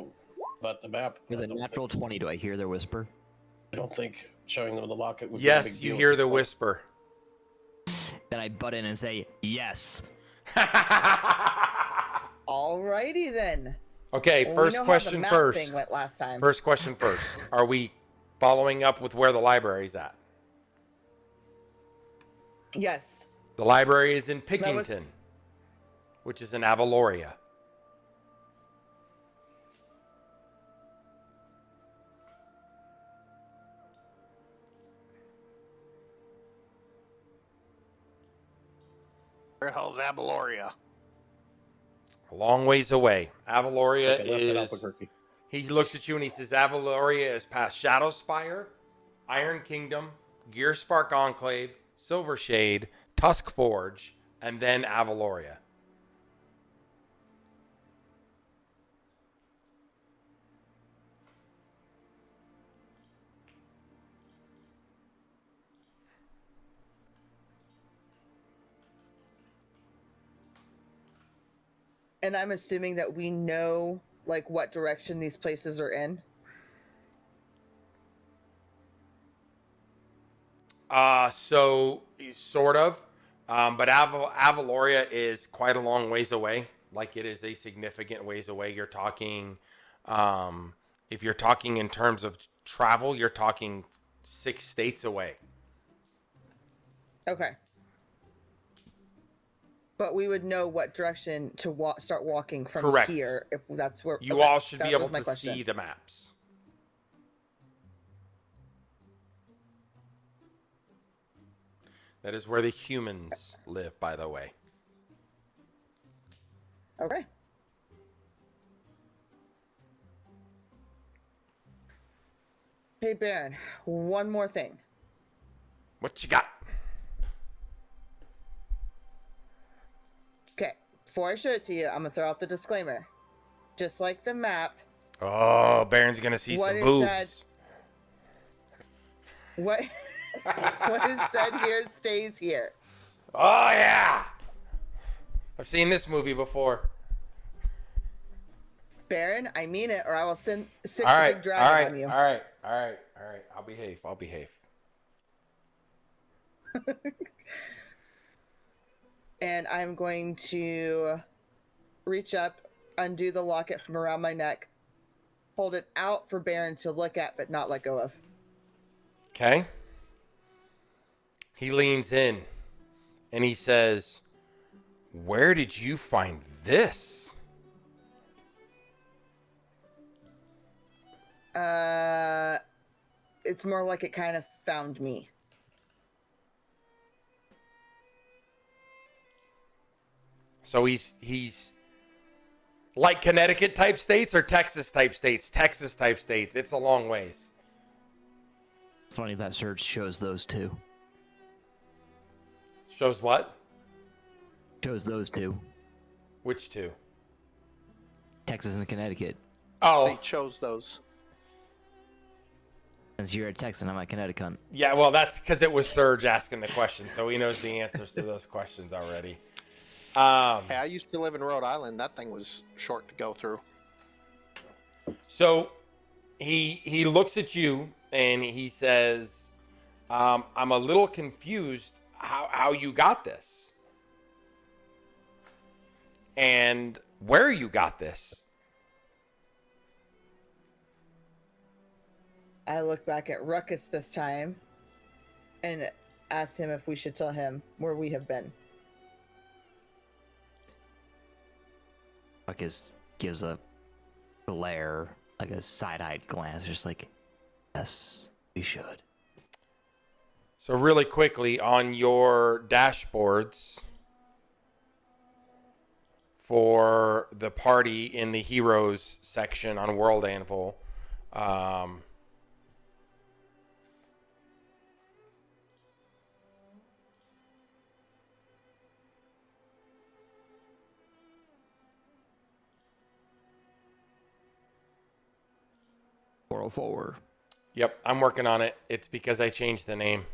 the map. With a natural 20, do I hear their whisper? I don't think showing them the locket would Yes, be a big you deal hear at this the point. whisper. Then I butt in and say, yes. Alrighty then. Okay, Well, first we know question how the map first. thing went last time. First question first. Are we following up with where the library's at? Yes. The library is in That was- Pickington, which is in Avaloria. Where the hell's Abaloria? A long ways away. Avaloria Like I left at is... Albuquerque. He looks at you and he says, Avaloria is past Shadowspire, Iron Kingdom, Gearspark Enclave, Silver Shade, Tusk Forge, and then Avaloria. And I'm assuming that we know, like, what direction these places are in. So sort of, but Avaloria is quite a long ways away. Like it is a significant ways away. You're talking, if you're talking in terms of travel, you're talking 6 states away. Okay. But we would know what direction to start walking from Correct. here if that's where You okay, all should be that able was my to question. see the maps. That is where the humans live, by the way. Okay. Hey Baron, one more thing. What you got? Okay, before I show it to you, I'm gonna throw out the disclaimer. Just like the map, Oh, Baron's gonna see What some is boobs. that? what what is said here stays here. Oh yeah, I've seen this movie before. Baron, I mean it, or I will sick the All right, big dragon on you. all right. I'll behave. And I'm going to reach up, undo the locket from around my neck, hold it out for Baron to look at but not let go of. Okay. He leans in and he says, "Where did you find this?" It's more like it kind of found me. So he's like Connecticut type states or Texas type states? Texas type states. It's a long ways. Funny that search shows those two. Shows what? Shows those two. Which two? Texas and Connecticut. They Oh, chose those. Since you're a Texan, I'm a Connecticut. yeah. Well, that's because it was Serge asking the question, so he knows the answers to those questions already. Hey, I used to live in Rhode Island. That thing was short to go through. So he looks at you and he says, I'm a little confused how you got this and where you got this. I look back at Ruckus this time and ask him if we should tell him where we have been. Ruckus gives a glare, like a side-eyed glance, just like, yes, we should. So really quickly on your dashboards for the party in the heroes section on World Anvil, 404. Yep, I'm working on it. It's because I changed the name.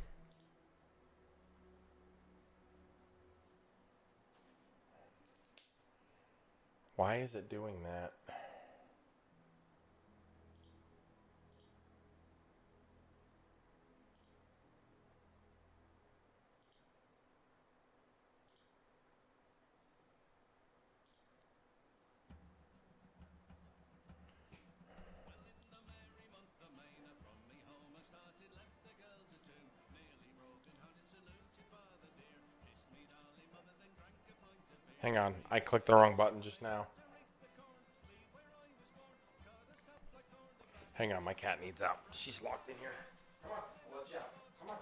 Why is it doing that? Hang on, I clicked the wrong button just now. Hang on, my cat needs out. She's locked in here. Come on, I'll let you out. Come on.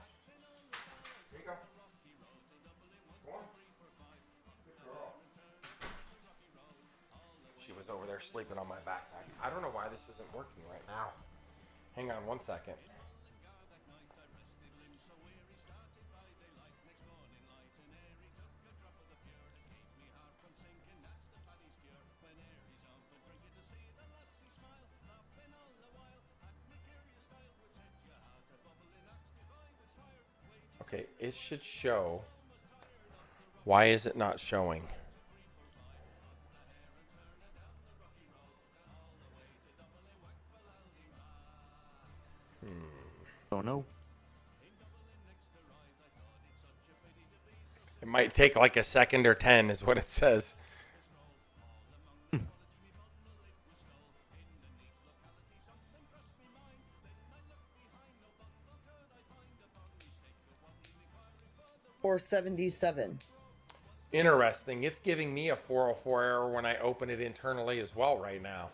Here you go. Go on. Good girl. She was over there sleeping on my backpack. I don't know why this isn't working right now. Hang on 1 second. Okay, it should show. Why is it not showing? Don't know. It might take like a second or 10 is what it says. Or 77. Interesting. It's giving me a 404 error when I open it internally as well right now.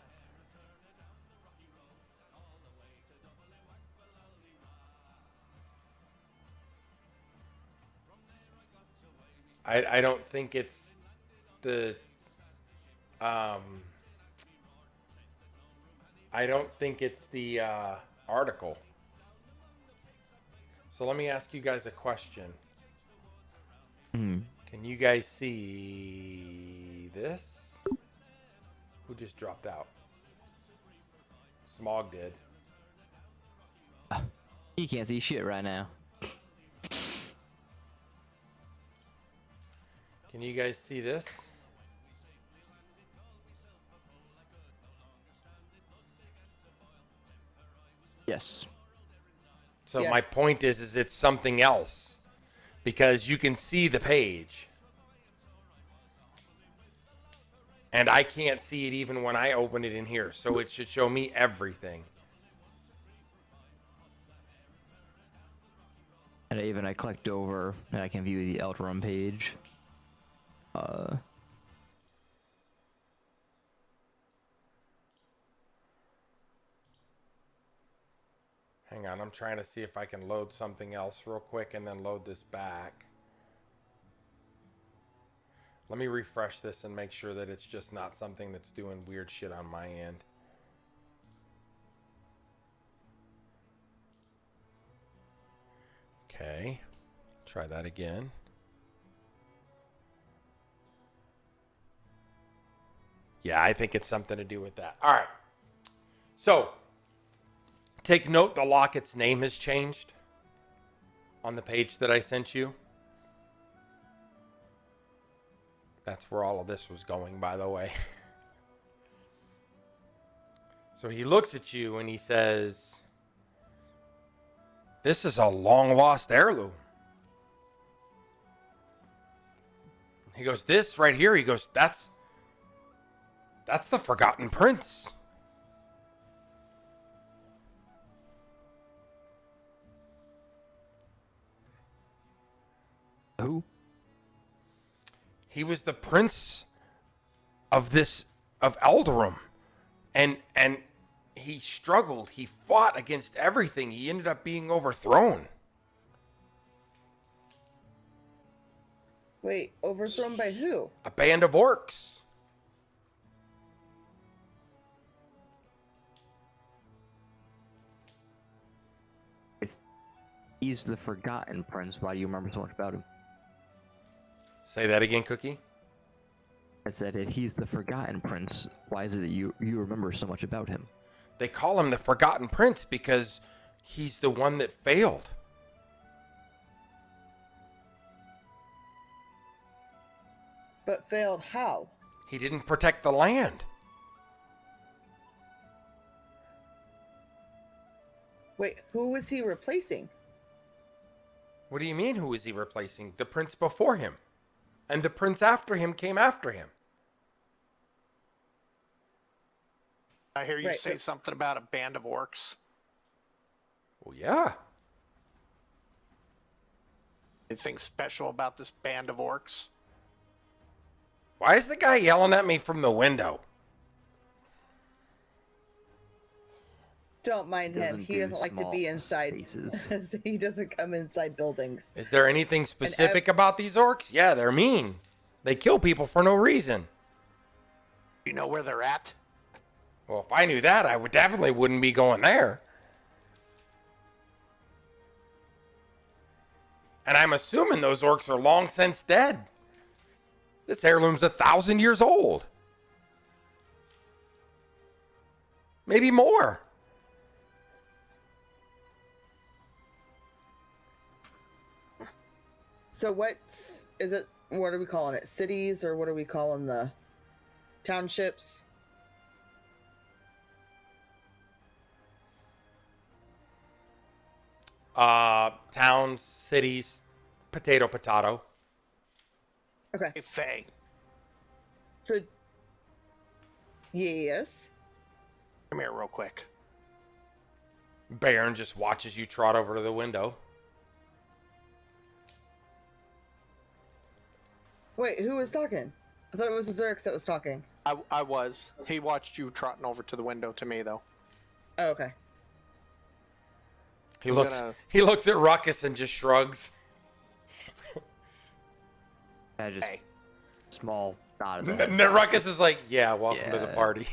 I don't think it's the I don't think it's the article. So let me ask you guys a question. Can you guys see this? Who just dropped out? Smog did. You can't see shit right now. Can you guys see this? Yes. So Yes. my point is it's something else because you can see the page and I can't see it even when I open it in here. So it should show me everything. And I clicked over and I can view the Eldrum page. Hang on, I'm trying to see if I can load something else real quick and then load this back. Let me refresh this and make sure that it's just not something that's doing weird shit on my end. Okay, try that again. Yeah, I think it's something to do with that. All right. So, take note the locket's name has changed on the page that I sent you. That's where all of this was going, by the way. So he looks at you and he says, "This is a long-lost heirloom." He goes, "This right here," he goes, that's the Forgotten Prince." Who? He was the prince of Eldarum. And he struggled. He fought against everything. He ended up being overthrown. Wait, overthrown by who? A band of orcs. If he's the Forgotten Prince, why do you remember so much about him? Say that again, Cookie. I said, if he's the Forgotten Prince, why is it that you remember so much about him? They call him the Forgotten Prince because he's the one that failed. But failed how? He didn't protect the land. Wait, who was he replacing? What do you mean, who is he replacing? The prince before him. And the prince after him came after him. I hear you Right, say something about a band of orcs. Well, yeah. Anything special about this band of orcs? Why is the guy yelling at me from the window? Don't mind him. Doesn't He do doesn't like to small be inside. spaces. He doesn't come inside buildings. Is there anything specific about these orcs? Yeah, they're mean. They kill people for no reason. You know where they're at? Well, if I knew that, I would definitely wouldn't be going there. And I'm assuming those orcs are long since dead. This heirloom's 1,000 years old. Maybe more. So what's is it? What are we calling it? Cities, or what are we calling the townships? Towns, cities, potato. Okay. Hey, Faye. So yes. Come here real quick. Baron just watches you trot over to the window. Wait, who was talking? I thought it was Zerix that was talking. I was. He watched you trotting over to the window to me, though. Oh, okay. He looks at Ruckus and just shrugs. I just Hey. small nod of the head. And then Ruckus is like, "Yeah, welcome to the Yeah. party."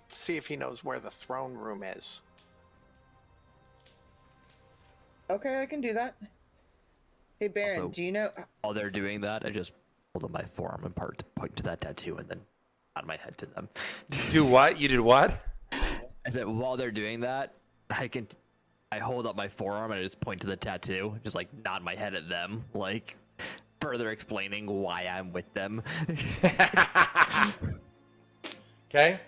See if he knows where the throne room is. Okay, I can do that. Hey Baron, Also- do you know? While they're doing that, I just hold up my forearm and point to that tattoo and then nod my head to them. Do what? You did what? I said, while they're doing that, I hold up my forearm and I just point to the tattoo, just like nod my head at them, like further explaining why I'm with them. Okay.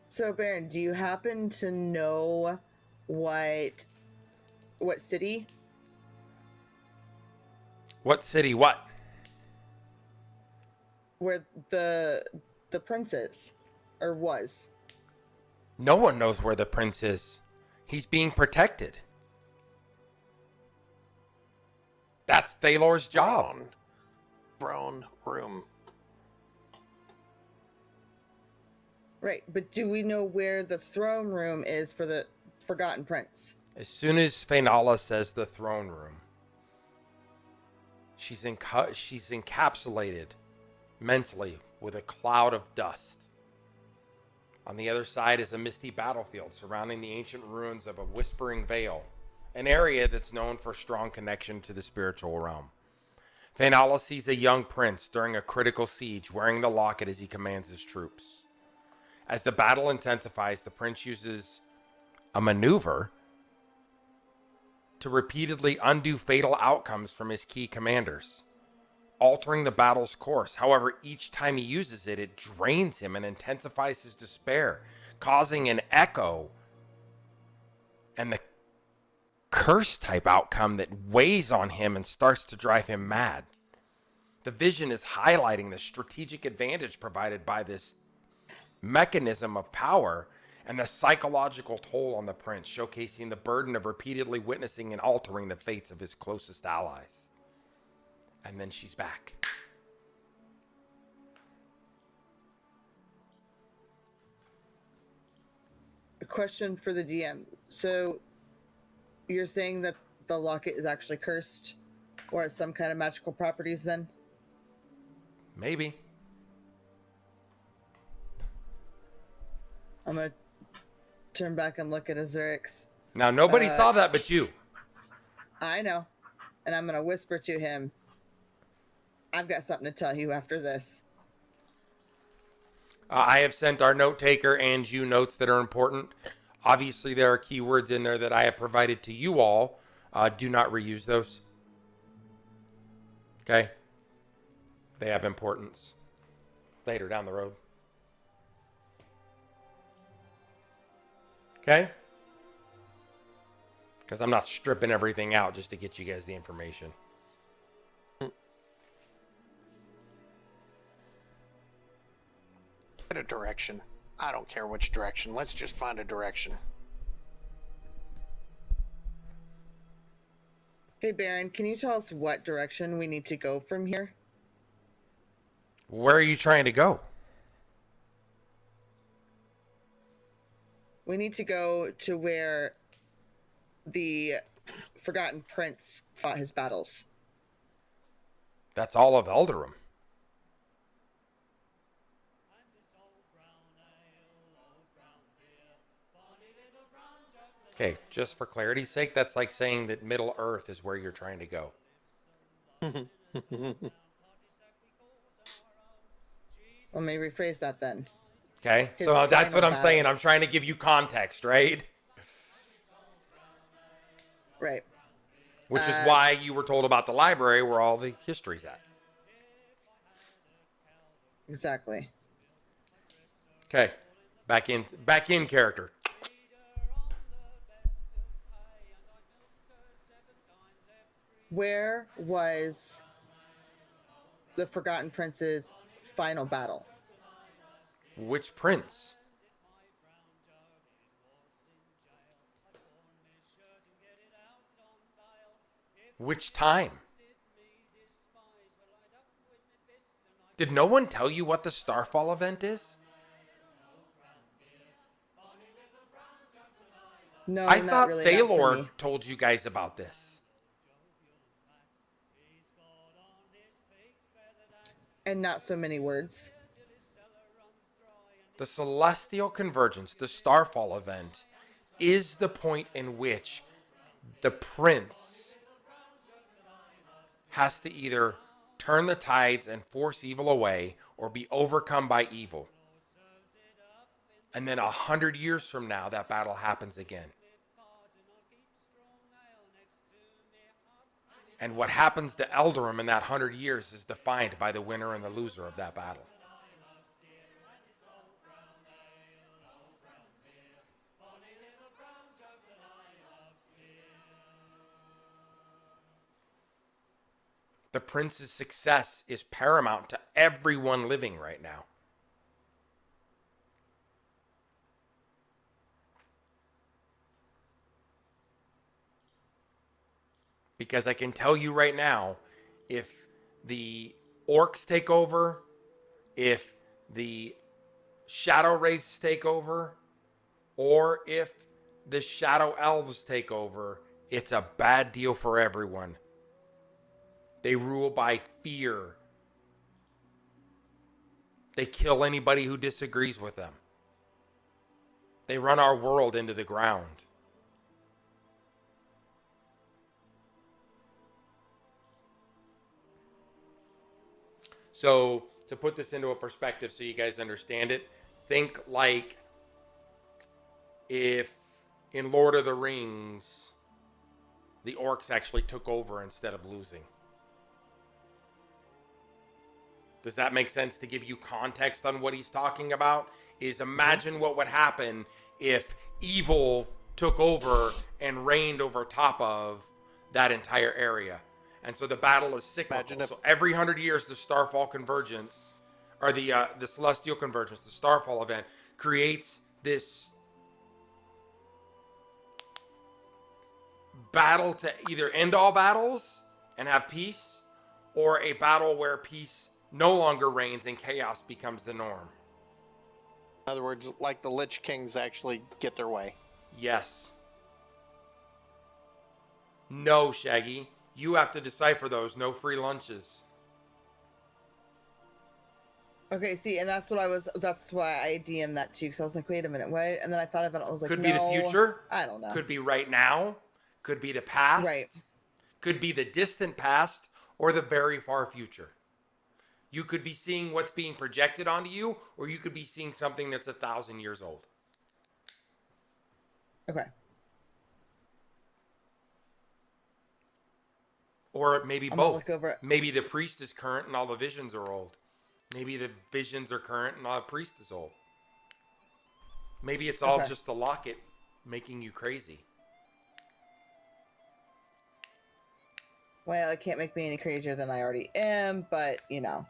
So Baron, do you happen to know what city? What city? What? Where the prince is, or was? No one knows where the prince is. He's being protected. That's Thalor's job. Throne room. Right, but do we know where the throne room is for the Forgotten Prince? As soon as Faenala says the throne room, she's encapsulated mentally with a cloud of dust. On the other side is a misty battlefield surrounding the ancient ruins of a whispering vale, an area that's known for strong connection to the spiritual realm. Faenala sees a young prince during a critical siege wearing the locket as he commands his troops. As the battle intensifies, the prince uses a maneuver to repeatedly undo fatal outcomes from his key commanders. altering the battle's course. However, each time he uses it, it drains him and intensifies his despair, causing an echo and the curse type outcome that weighs on him and starts to drive him mad. The vision is highlighting the strategic advantage provided by this mechanism of power and the psychological toll on the prince, showcasing the burden of repeatedly witnessing and altering the fates of his closest allies. And then she's back. A question for the DM. So, you're saying that the locket is actually cursed or has some kind of magical properties then? Maybe. I'm going to turn back and look at Azurix. Now, nobody saw that but you. I know. And I'm going to whisper to him, I've got something to tell you after this. I have sent our note taker and you notes that are important. Obviously, there are keywords in there that I have provided to you all. Do not reuse those. Okay? They have importance later down the road. Okay? Because I'm not stripping everything out just to get you guys the information. Get a direction. I don't care which direction. Let's just find a direction. Hey, Baron, can you tell us what direction we need to go from here? Where are you trying to go? We need to go to where the Forgotten Prince fought his battles. That's all of Eldarum. Okay, just for clarity's sake, that's like saying that Middle Earth is where you're trying to go. Let me rephrase that then. Okay, His so that's what final I'm saying. battle. I'm trying to give you context, right? Right. Which is why you were told about the library where all the history's at. Exactly. Okay, back in character. Where was the Forgotten Prince's final battle? Which prince? Which time? Did no one tell you what the Starfall event is? No, I not thought really. Not for Thalor me. told you guys about this. And not so many words. The Celestial Convergence, the Starfall event, is the point in which the prince has to either turn the tides and force evil away or be overcome by evil. And then 100 years from now, that battle happens again. And what happens to Eldarum in that 100 years is defined by the winner and the loser of that battle. The prince's success is paramount to everyone living right now. Because I can tell you right now, if the orcs take over, if the shadow wraiths take over, or if the shadow elves take over, it's a bad deal for everyone. They rule by fear. They kill anybody who disagrees with them. They run our world into the ground. So, to put this into a perspective so you guys understand it, think like if in Lord of the Rings, the orcs actually took over instead of losing. Does that make sense to give you context on what he's talking about? Is imagine what would happen if evil took over and reigned over top of that entire area. And so the battle is cyclical. So every 100 years, the Starfall convergence, or the celestial convergence, the Starfall event, creates this battle to either end all battles and have peace, or a battle where peace no longer reigns and chaos becomes the norm. In other words, like the Lich Kings actually get their way. Yes. No, Shaggy. You have to decipher those. No free lunches. Okay, see, and that's why I DM'd that too, because I was like, wait a minute, what? And then I thought about it, I was like, Could be the future. I don't know. Could be right now. Could be the past. Right. Could be the distant past or the very far future. You could be seeing what's being projected onto you, or you could be seeing something that's 1,000 years old. Okay. Or maybe I'm gonna both. look over it. Maybe the priest is current and all the visions are old. Maybe the visions are current and all the priest is old. Maybe it's all just the locket making you crazy. Well, it can't make me any crazier than I already am, but, you know.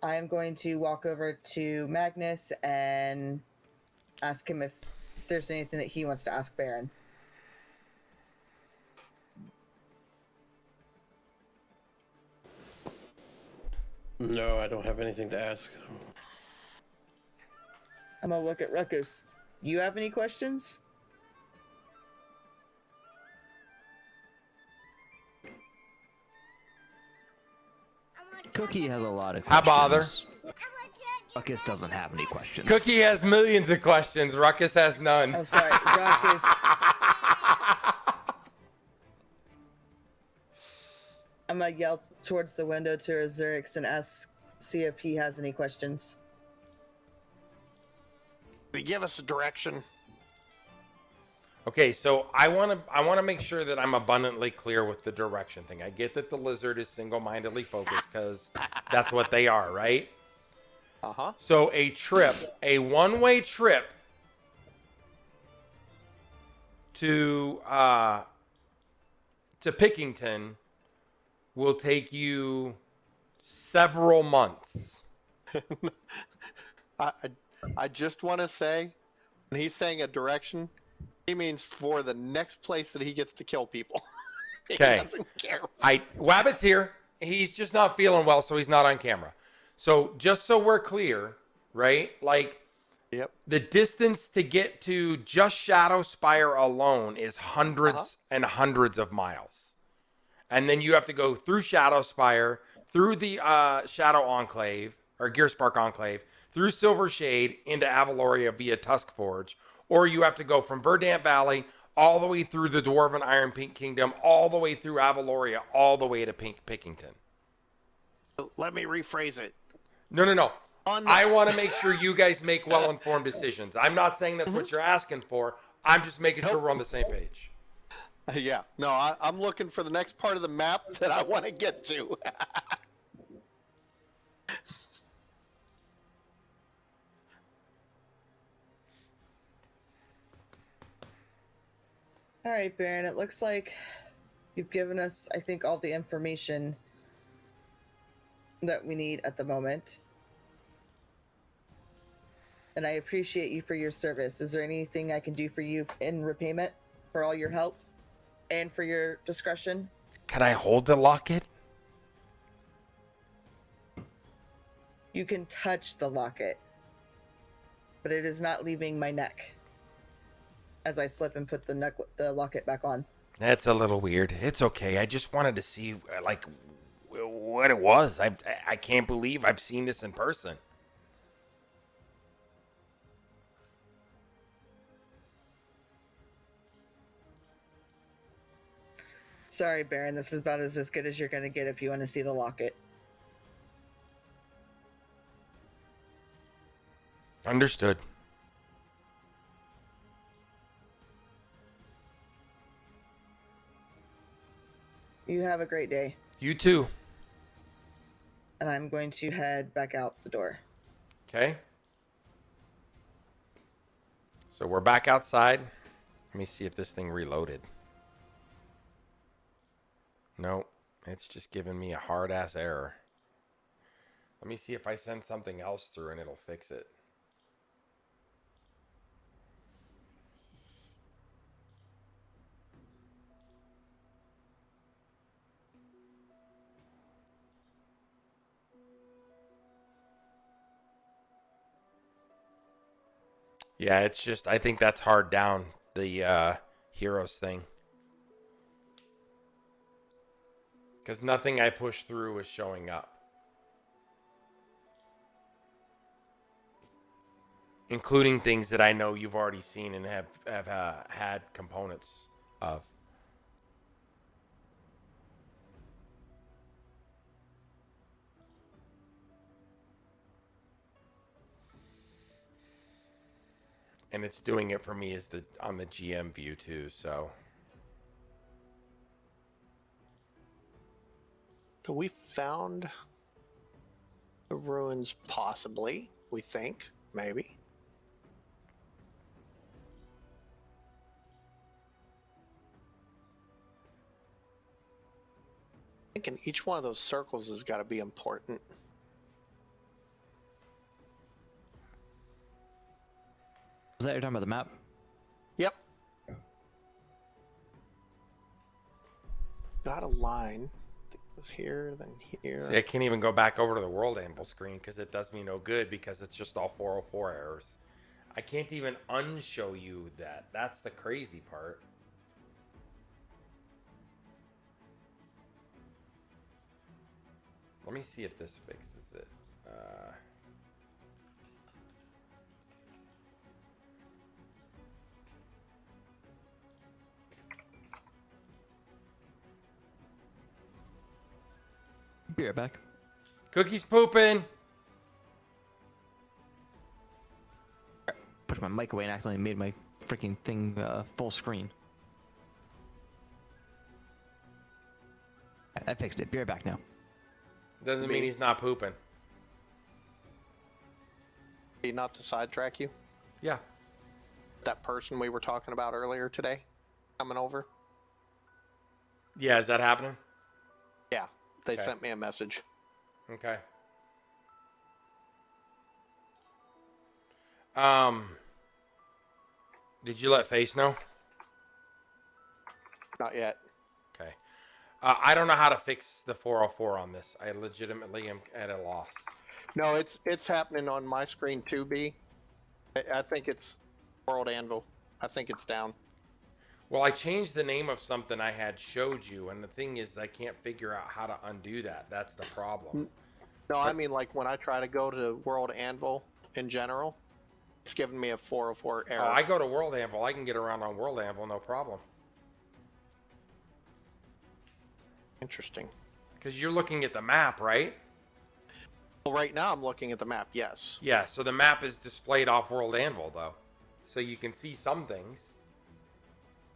I am going to walk over to Magnus and ask him if there's anything that he wants to ask Baron. No, I don't have anything to ask. I'm gonna look at Ruckus. You have any questions? Cookie has a lot of How questions. bother? Ruckus doesn't have any questions. Cookie has millions of questions. Ruckus has none. Oh, sorry, Ruckus. I'm gonna yell towards the window to Azurix and see if he has any questions. Give us a direction. Okay, so I want to make sure that I'm abundantly clear with the direction thing. I get that the lizard is single-mindedly focused because that's what they are, right? Uh-huh. So a one-way trip to Pickington will take you several months. I just want to say, when he's saying a direction, he means for the next place that he gets to kill people. Okay. He doesn't care. Wabbit's here. He's just not feeling well, so he's not on camera. So just so we're clear, right? Like, yep. The distance to get to just Shadow Spire alone is hundreds and hundreds of miles. And then you have to go through Shadow Spire, through the Shadow Enclave, or Gearspark Enclave, through Silver Shade into Avaloria via Tuskforge, or you have to go from Verdant Valley all the way through the Dwarven Iron Pink Kingdom, all the way through Avaloria, all the way to Pickington. Let me rephrase it. No. I want to make sure you guys make well-informed decisions. I'm not saying that's what you're asking for. I'm just making sure we're on the same page. Yeah. No, I'm looking for the next part of the map that I want to get to. All right, Baron, it looks like you've given us, I think, all the information that we need at the moment. And I appreciate you for your service. Is there anything I can do for you in repayment for all your help and for your discretion? Can I hold the locket? You can touch the locket, but it is not leaving my neck. As I slip and put the locket back on. That's a little weird. It's okay. I just wanted to see, like, what it was. I can't believe I've seen this in person. Sorry, Baron. This is about as good as you're going to get if you want to see the locket. Understood. You have a great day. You too. And I'm going to head back out the door. Okay. So we're back outside. Let me see if this thing reloaded. Nope. It's just giving me a hard-ass error. Let me see if I send something else through and it'll fix it. Yeah, it's just, I think that's hard down, the heroes thing. Because nothing I push through is showing up. Including things that I know you've already seen and have had components of. And it's doing it for me as on the GM view too, so. So we found the ruins, possibly. We think, maybe. Thinking each one of those circles has got to be important. Was that you're talking about the map? Yep. Got a line. It was here, then here. See, I can't even go back over to the World Anvil screen because it does me no good because it's just all 404 errors. I can't even unshow you that. That's the crazy part. Let me see if this fixes it. Be right back. Cookie's pooping. Pushed my mic away and accidentally made my freaking thing full screen. I fixed it. Be right back now. Doesn't mean he's not pooping. Not to sidetrack you. Yeah. That person we were talking about earlier today coming over. Yeah, is that happening? Yeah, they Okay. sent me a message. Okay. Did you let Face know? Not yet. Okay. I don't know how to fix the 404 on this. I legitimately am at a loss. No, it's happening on my screen too, B. I think it's World Anvil. I think it's down. Well, I changed the name of something I had showed you, and the thing is I can't figure out how to undo that. That's the problem. No, I mean like when I try to go to World Anvil in general, it's giving me a 404 error. Oh, I go to World Anvil. I can get around on World Anvil, no problem. Interesting. Because you're looking at the map, right? Well, right now I'm looking at the map, yes. Yeah, so the map is displayed off World Anvil, though. So you can see some things.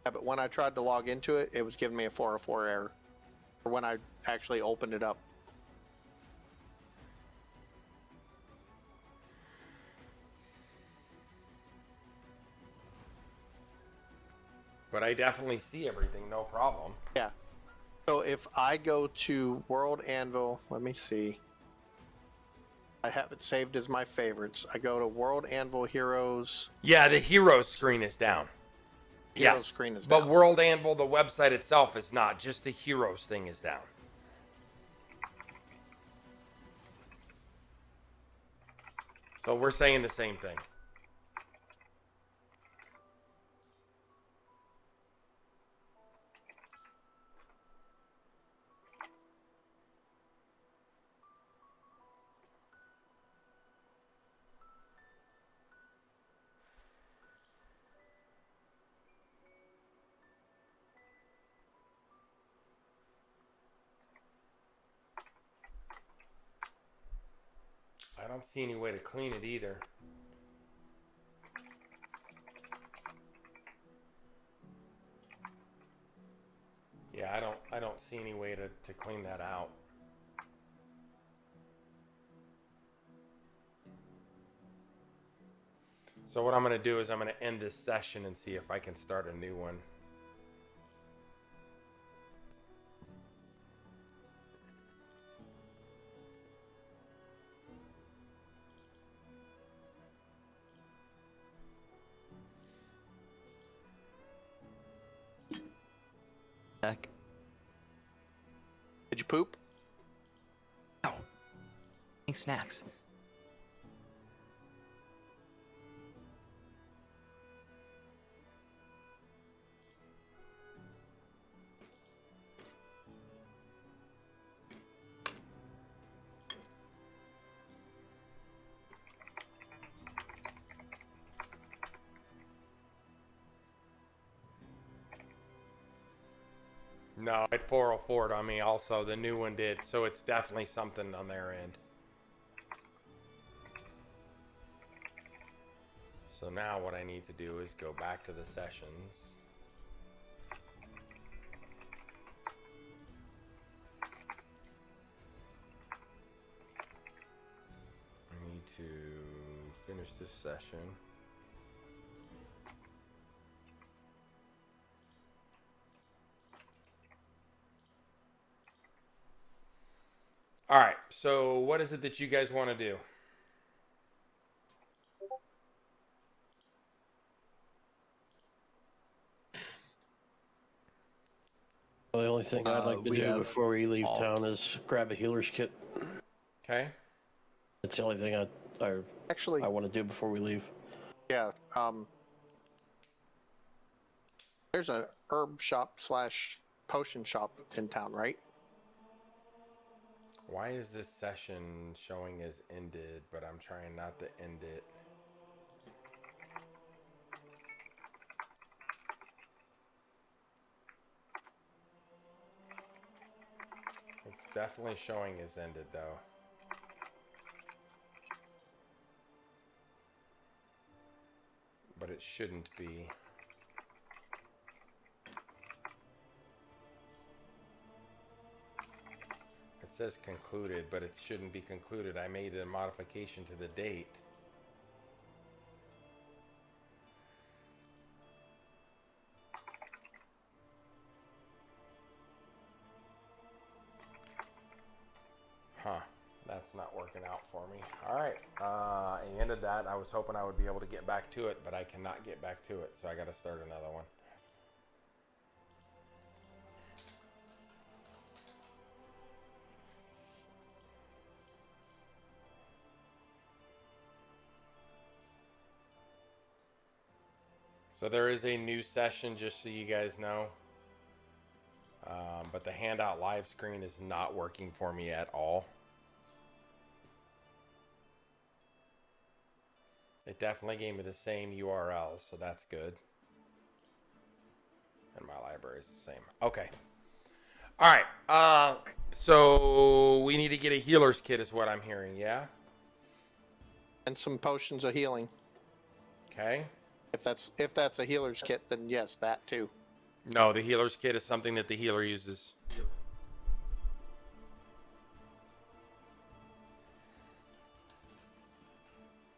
Yeah, but when I tried to log into it, it was giving me a 404 error. Or when I actually opened it up. But I definitely see everything, no problem. Yeah. So if I go to World Anvil, let me see. I have it saved as my favorites. I go to World Anvil Heroes. Yeah, the Heroes screen is down. Heroes Yes, screen is but down. World Anvil, the website itself, is not. Just the Heroes thing is down. So we're saying the same thing. I don't see any way to clean it either. Yeah, I don't see any way to clean that out. So what I'm going to do is I'm going to end this session and see if I can start a new one. Heck. Did you poop? Oh. Thanks, snacks. No, it 404'd on me also. The new one did. So it's definitely something on their end. So now what I need to do is go back to the sessions. I need to finish this session. All right, so what is it that you guys want to do? Well, the only thing I'd like to we do have before we leave all- town is grab a healer's kit. Okay. That's the only thing Actually, I want to do before we leave. yeah. There's a herb shop / potion shop in town, right? Why is this session showing as ended, but I'm trying not to end it? It's definitely showing as ended, though. But it shouldn't be. It says concluded, but it shouldn't be concluded. I made a modification to the date. Huh. That's not working out for me. Alright. I ended that. I was hoping I would be able to get back to it, but I cannot get back to it, so I gotta start another one. So there is a new session, just so you guys know. But the handout live screen is not working for me at all. It definitely gave me the same URL, so that's good. And my library is the same. Okay. All right. So we need to get a healer's kit is what I'm hearing, yeah? And some potions of healing. Okay. If that's a healer's kit, then yes, that too. No, the healer's kit is something that the healer uses.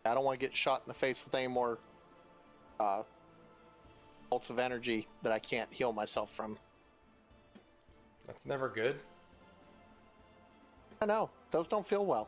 I don't want to get shot in the face with any more bolts of energy that I can't heal myself from. That's never good. I know. Those don't feel well.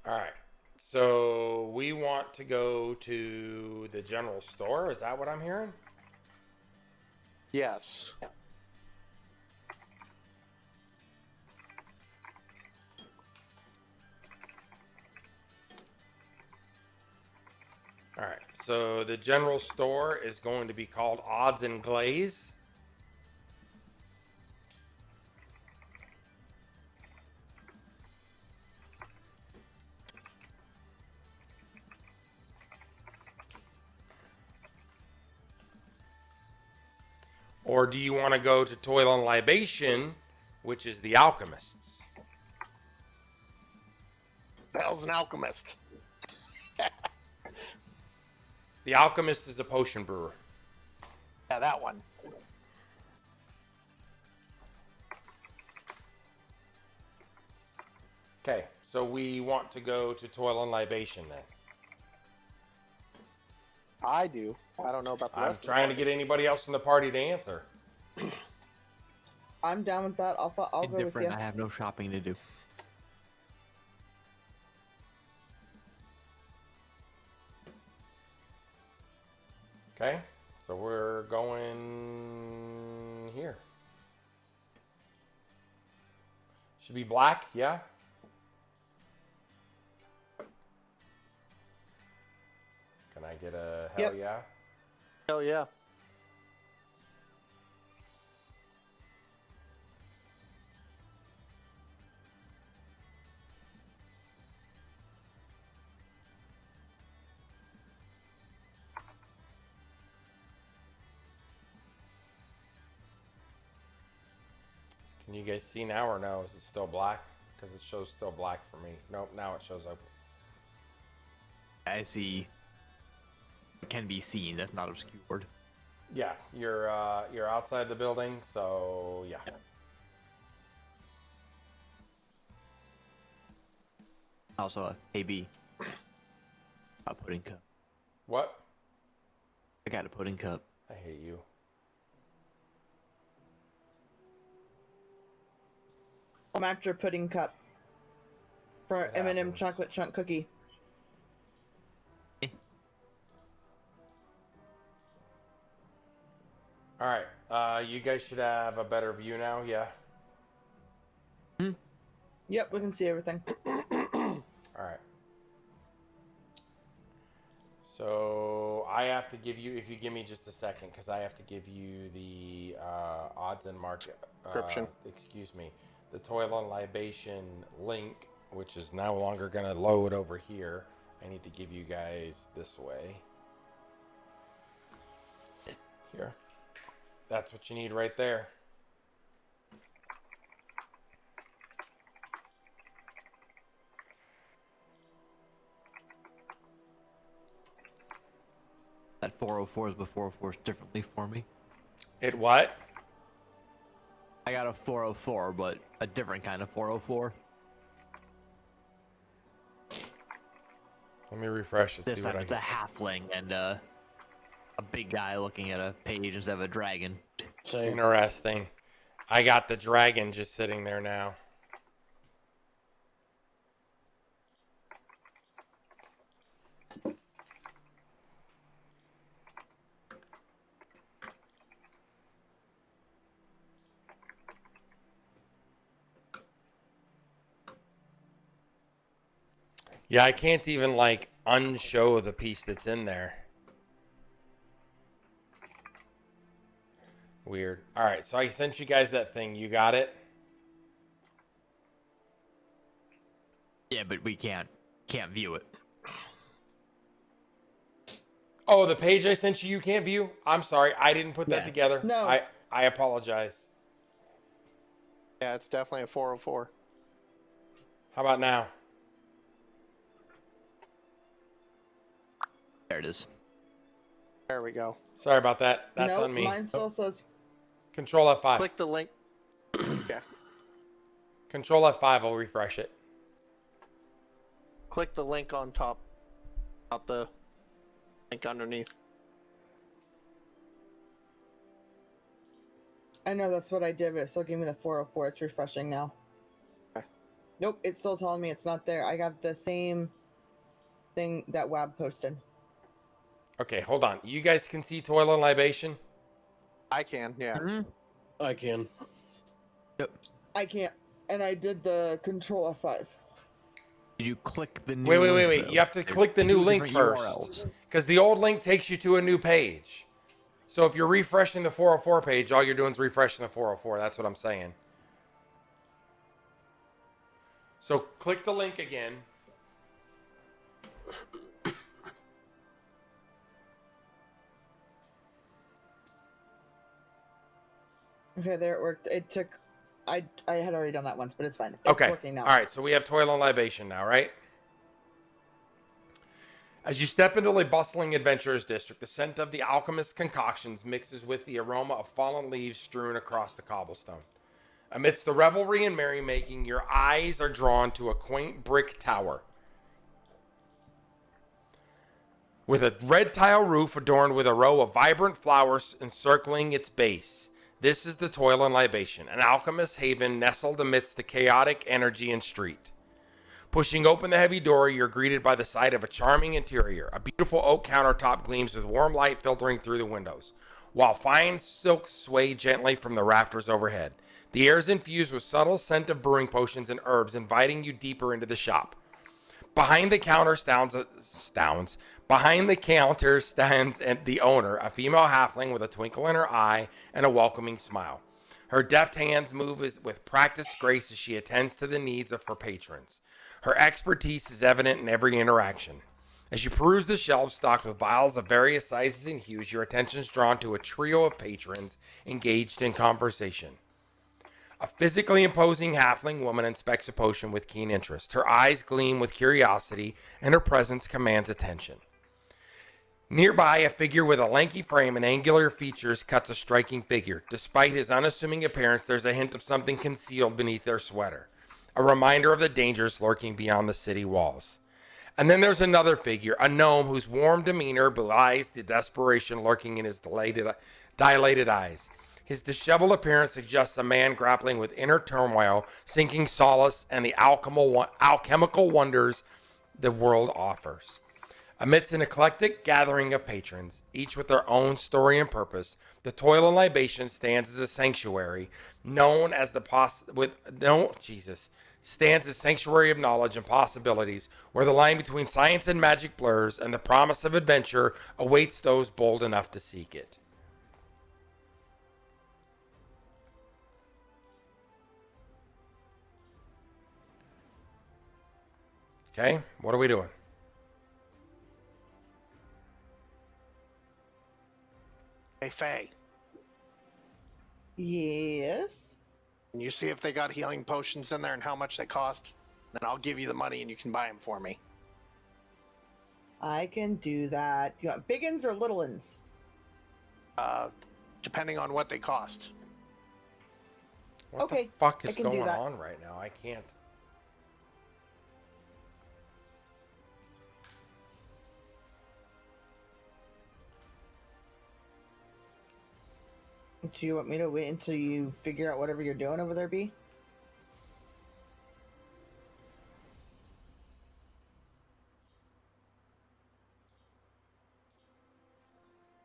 All right. So we want to go to the general store. Is that what I'm hearing? Yes. All right. So the general store is going to be called Odds and Glaze. Or do you want to go to Toil and Libation, which is the alchemists? The hell's an alchemist? The alchemist is a potion brewer. Yeah, that one. Okay, so we want to go to Toil and Libation then. I do. I don't know about the I'm rest. trying to get anybody else in the party to answer. I'm down with that. I'll go with you. I have no shopping to do. Okay, so we're going here. Should be black, yeah? Can I get a hell Yep. yeah? Hell yeah. Can you guys see now or no? Is it still black? Because it shows still black for me. Nope, now it shows open. I see. It can be seen. That's not obscured. Yeah, you're outside the building, so yeah. Also, a B. A pudding cup. What? I got a pudding cup. I hate you. I'm at your pudding cup for It M&M happens. chocolate chunk cookie. All right, you guys should have a better view now, yeah? Yep, we can see everything. All right. So I have to give you, if you give me just a second, because I have to give you the odds and market. Description. Excuse me. The Toil and Libation link, which is no longer going to load over here. I need to give you guys this way. Here. That's what you need right there. That 404 is before 404 differently for me. It what? I got a 404, but a different kind of 404. Let me refresh it. This see time what it's a halfling and a big guy looking at a page instead of a dragon. Same. Interesting. I got the dragon just sitting there now. Yeah, I can't even like unshow the piece that's in there. Weird. All right, so I sent you guys that thing. You got it? Yeah, but we can't view it. Oh, the page I sent you, you can't view? I'm sorry. I didn't put that Yeah. together. No. I apologize. Yeah, it's definitely a 404. How about now? There it is. There we go. Sorry about that. That's nope, on me. mine still says Control F5. Click the link. Yeah. Control F5 will refresh it. Click the link on top. Not the link underneath. I know that's what I did, but it still gave me the 404. It's refreshing now. Okay. Nope, it's still telling me it's not there. I got the same thing that Wab posted. Okay, hold on. You guys can see Toil and Libation? I can, yeah. Mm-hmm. I can. Yep. I can't. And I did the control F5. Did you click the new Wait. link, though? You have to They're click the new two link different first. URLs. Because the old link takes you to a new page. So if you're refreshing the 404 page, all you're doing is refreshing the 404. That's what I'm saying. So click the link again. Okay, there it worked. It took. I had already done that once, but it's fine. It's Okay. working now. All right. So we have toil and libation now, right? As you step into the bustling adventurers district, the scent of the alchemist's concoctions mixes with the aroma of fallen leaves strewn across the cobblestone. Amidst the revelry and merrymaking, your eyes are drawn to a quaint brick tower with a red tile roof adorned with a row of vibrant flowers encircling its base. This is the Toil and Libation, an alchemist's haven nestled amidst the chaotic energy and street. Pushing open the heavy door, you're greeted by the sight of a charming interior. A beautiful oak countertop gleams with warm light filtering through the windows, while fine silks sway gently from the rafters overhead. The air is infused with subtle scent of brewing potions and herbs, inviting you deeper into the shop. Behind the counter stands the owner, a female halfling with a twinkle in her eye and a welcoming smile. Her deft hands move with practiced grace as she attends to the needs of her patrons. Her expertise is evident in every interaction. As you peruse the shelves stocked with vials of various sizes and hues, your attention is drawn to a trio of patrons engaged in conversation. A physically imposing halfling woman inspects a potion with keen interest. Her eyes gleam with curiosity, and her presence commands attention. Nearby, a figure with a lanky frame and angular features cuts a striking figure. Despite his unassuming appearance, there's a hint of something concealed beneath their sweater, a reminder of the dangers lurking beyond the city walls. And then there's another figure, a gnome whose warm demeanor belies the desperation lurking in his dilated eyes. His disheveled appearance suggests a man grappling with inner turmoil, seeking solace and the alchemical wonders the world offers. Amidst an eclectic gathering of patrons, each with their own story and purpose, the Toil and Libation stands as a sanctuary, stands as sanctuary of knowledge and possibilities, where the line between science and magic blurs, and the promise of adventure awaits those bold enough to seek it. Okay, what are we doing? Hey, Faye, Yes. can you see if they got healing potions in there and how much they cost? Then I'll give you the money and you can buy them for me. I can do that. Do you want big uns or little uns? Depending on what they cost. What Okay, the fuck I is can do going that. on right now? I can't. Do you want me to wait until you figure out whatever you're doing over there, B?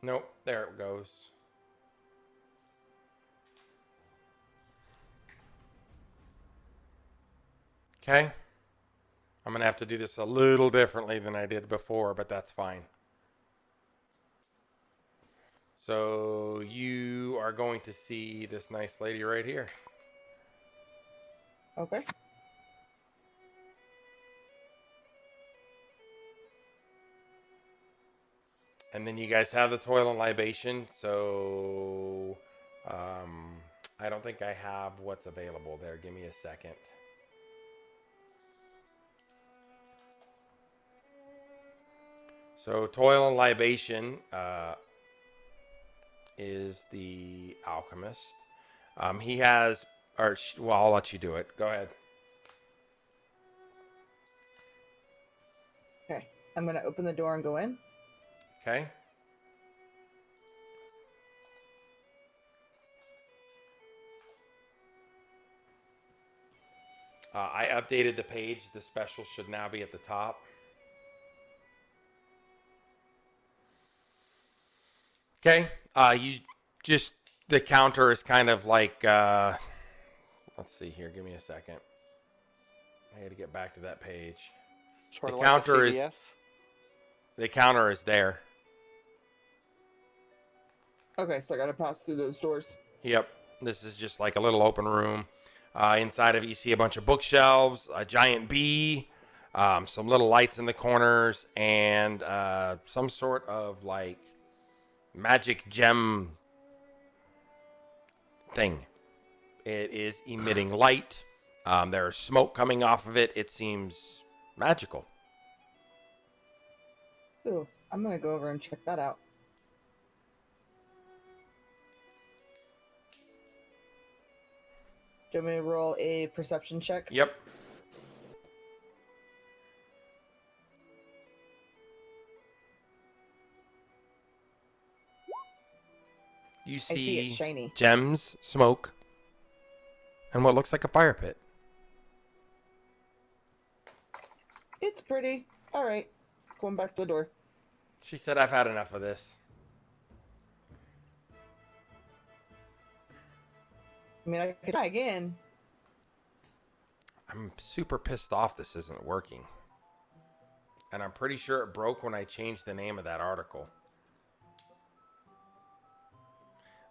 Nope, there it goes. Okay. I'm going to have to do this a little differently than I did before, but that's fine. So you are going to see this nice lady right here. Okay. And then you guys have the Toil and Libation, so I don't think I have what's available there. Give me a second. So Toil and Libation is the alchemist. He has, well, I'll let you do it. Go ahead. Okay. I'm going to open the door and go in. Okay. I updated the page. The special should now be at the top. Okay. You just, the counter is kind of like, let's see here. Give me a second. I got to get back to that page. Sort The of like a counter is- CVS. The counter is there. Okay, so I got to pass through those doors. Yep. This is just like a little open room. Inside of it, you see a bunch of bookshelves, a giant bee, some little lights in the corners, and some sort of like magic gem thing. It is emitting light. There's smoke coming off of it. It seems magical. Ooh, I'm gonna go over and check that out. Do you want me to roll a perception check? Yep. You I see it's see shiny. gems, smoke, and what looks like a fire pit. It's pretty. All right, going back to the door. She said, I've had enough of this. I mean, I could try again. I'm super pissed off this isn't working. And I'm pretty sure it broke when I changed the name of that article.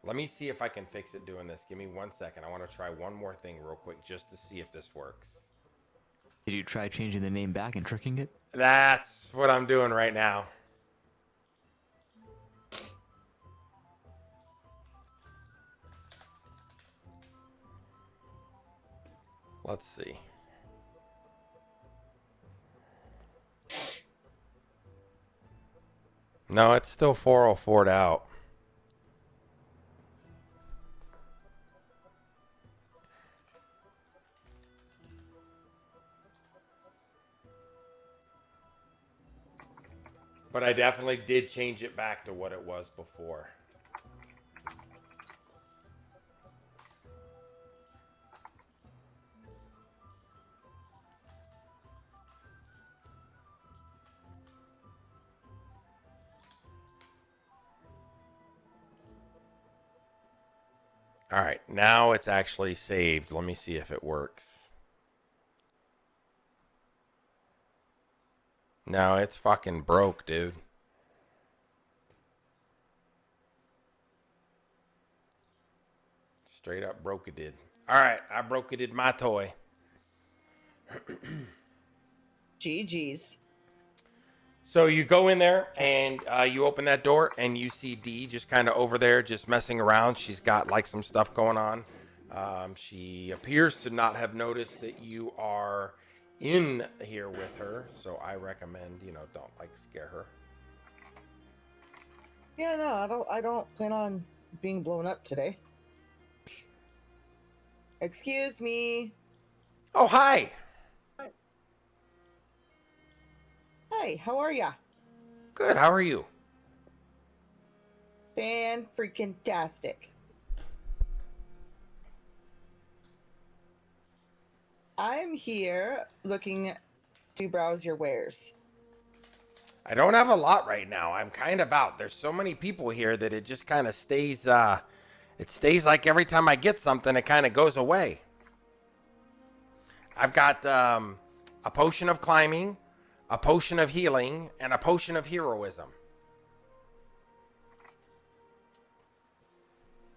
Let me see if I can fix it doing this. Give me 1 second. I want to try one more thing real quick just to see if this works. Did you try changing the name back and tricking it? That's what I'm doing right now. Let's see. No, it's still 404'd out. But I definitely did change it back to what it was before. All right, now it's actually saved. Let me see if it works. No, it's fucking broke, dude. Straight up broke it did. All right, I broke it did my toy. GG's. So you go in there and you open that door and you see Dee just kind of over there just messing around. She's got like some stuff going on. She appears to not have noticed that you are in here with her. So I recommend, don't like scare her. Yeah, no, I don't plan on being blown up today. Excuse me. Oh, hi. Hi, how are ya? Good. How are you? Fan-freaking-tastic. I'm here looking to browse your wares. I don't have a lot right now. I'm kind of out. There's so many people here that it just kind of stays, it stays like every time I get something, it kind of goes away. I've got a potion of climbing, a potion of healing, and a potion of heroism.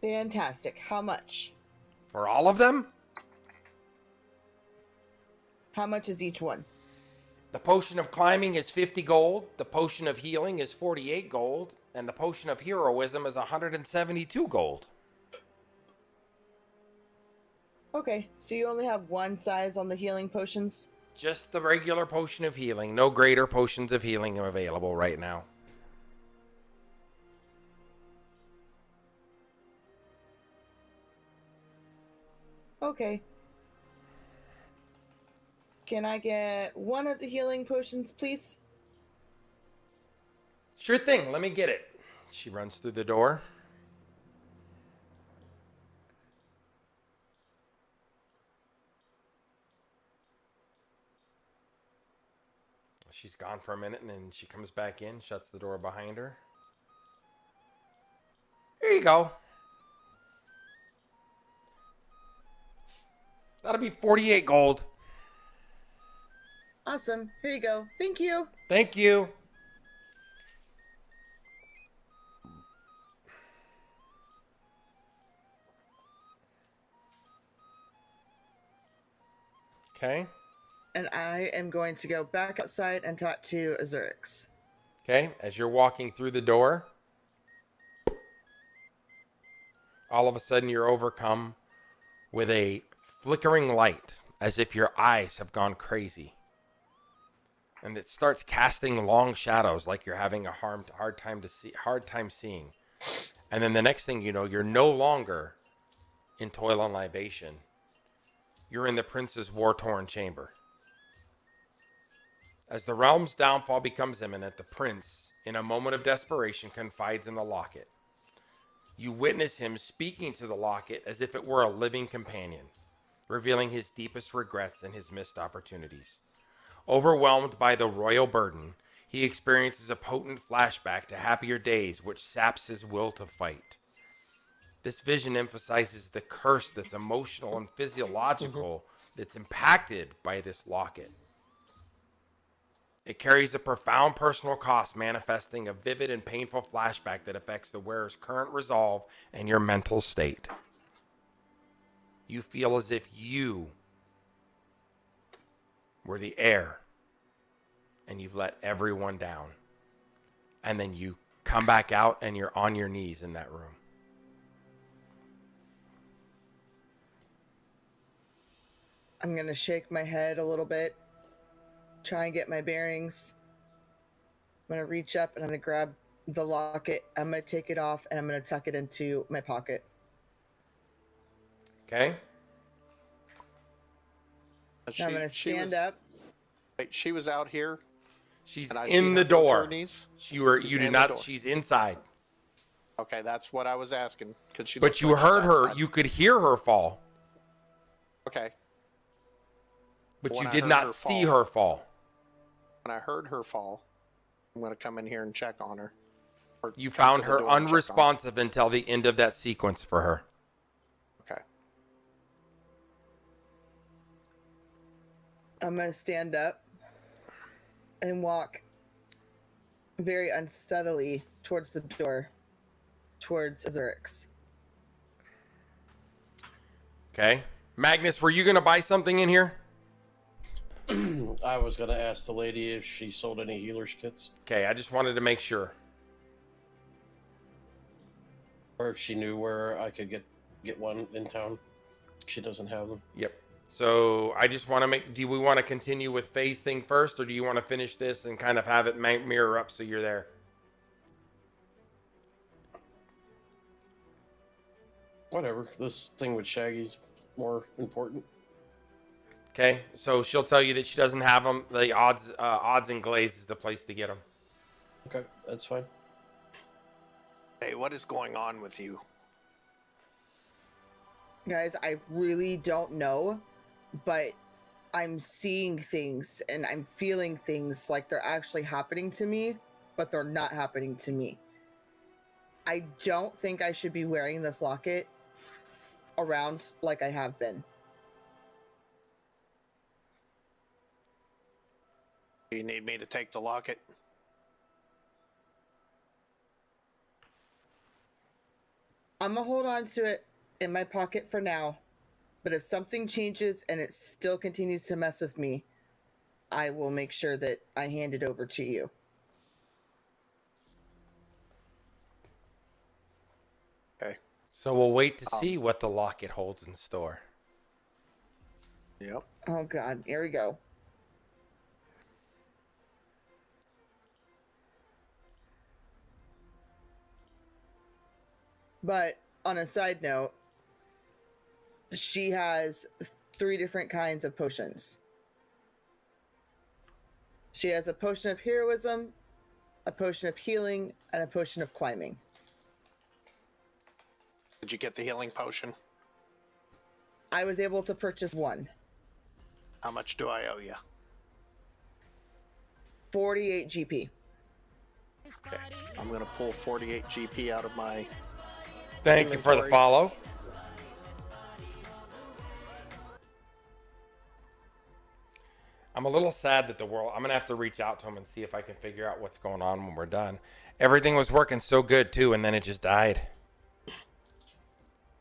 Fantastic. How much? For all of them? How much is each one? The potion of climbing is 50 gold, the potion of healing is 48 gold, and the potion of heroism is 172 gold. Okay, so you only have one size on the healing potions? Just the regular potion of healing. No greater potions of healing are available right now. Okay. Can I get one of the healing potions, please? Sure thing. Let me get it. She runs through the door. She's gone for a minute and then she comes back in, shuts the door behind her. Here you go. That'll be 48 gold. Awesome. Here you go. Thank you. Thank you. Okay. And I am going to go back outside and talk to Azurix. Okay. As you're walking through the door, all of a sudden you're overcome with a flickering light, as if your eyes have gone crazy. And it starts casting long shadows like you're having a hard time seeing. And then the next thing you know, you're no longer in toil and libation. You're in the prince's war-torn chamber. As the realm's downfall becomes imminent, the prince, in a moment of desperation, confides in the locket. You witness him speaking to the locket as if it were a living companion, revealing his deepest regrets and his missed opportunities. Overwhelmed by the royal burden, he experiences a potent flashback to happier days which saps his will to fight. This vision emphasizes the curse that's emotional and physiological that's impacted by this locket. It carries a profound personal cost, manifesting a vivid and painful flashback that affects the wearer's current resolve and your mental state. You feel as if you were the heir and you've let everyone down. And then you come back out and you're on your knees in that room. I'm going to shake my head a little bit. Try and get my bearings. I'm going to reach up and I'm going to grab the locket. I'm going to take it off and I'm going to tuck it into my pocket. Okay? Now I'm going to stand up. Wait, she was out here. She's and I in see the her door. her knees? You She's did in the not. door. She's inside. Okay, that's what I was asking. She But looks you like she's heard her. outside. You could hear her fall. Okay. But When you I did heard not her see fall. her fall. When I heard her fall, I'm going to come in here and check on her. Or You come found to the her door and check on her. unresponsive until the end of that sequence for her. Okay. I'm going to stand up and walk very unsteadily towards the door, towards Azurix. Okay? Magnus, were you going to buy something in here? I was gonna ask the lady if she sold any healer's kits, Okay, I just wanted to make sure. or if she knew where I could get one in town. She doesn't have them. Yep. So I just want to do we want to continue with Faye's thing first, or do you want to finish this and kind of have it mirror up so you're there? Whatever. This thing with Shaggy's more important. Okay, so she'll tell you that she doesn't have them. The odds and glaze is the place to get them. Okay, that's fine. Hey, what is going on with you? Guys, I really don't know, but I'm seeing things and I'm feeling things like they're actually happening to me, but they're not happening to me. I don't think I should be wearing this locket around like I have been. Do you need me to take the locket? I'm gonna hold on to it in my pocket for now, but if something changes and it still continues to mess with me, I will make sure that I hand it over to you. Okay. So we'll wait to see what the locket holds in store. Yep. Oh God, here we go. But on a side note, she has 3 different kinds of potions. She has a potion of heroism, a potion of healing, and a potion of climbing. Did you get the healing potion? I was able to purchase 1. How much do I owe you? 48 GP. Okay. I'm going to pull 48 GP out of my... Thank you for the inventory. follow. I'm a little sad that the world... I'm going to have to reach out to him and see if I can figure out what's going on when we're done. Everything was working so good, too, and then it just died.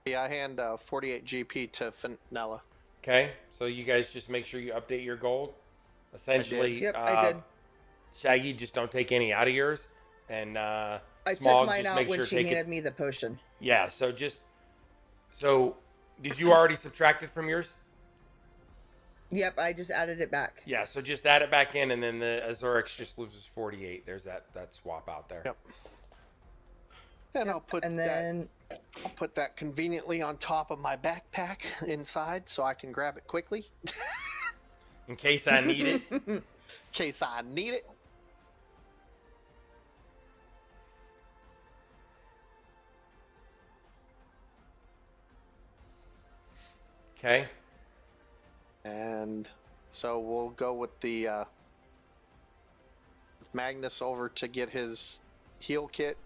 Yeah, I hand 48 GP to Faenala. Okay, so you guys just make sure you update your gold. Essentially, Yep, I did. Shaggy, just don't take any out of yours. And I Smog, took mine just out make when sure she take handed it. me the potion. Yeah, so Did you already subtract it from yours? Yep, I just added it back. Yeah, so just add it back in, and then the Azurix just loses 48. There's that swap out there. Yep. And I'll put that conveniently on top of my backpack inside so I can grab it quickly. In case I need it. In case I need it. Okay. And so we'll go with the Magnus over to get his heal kit.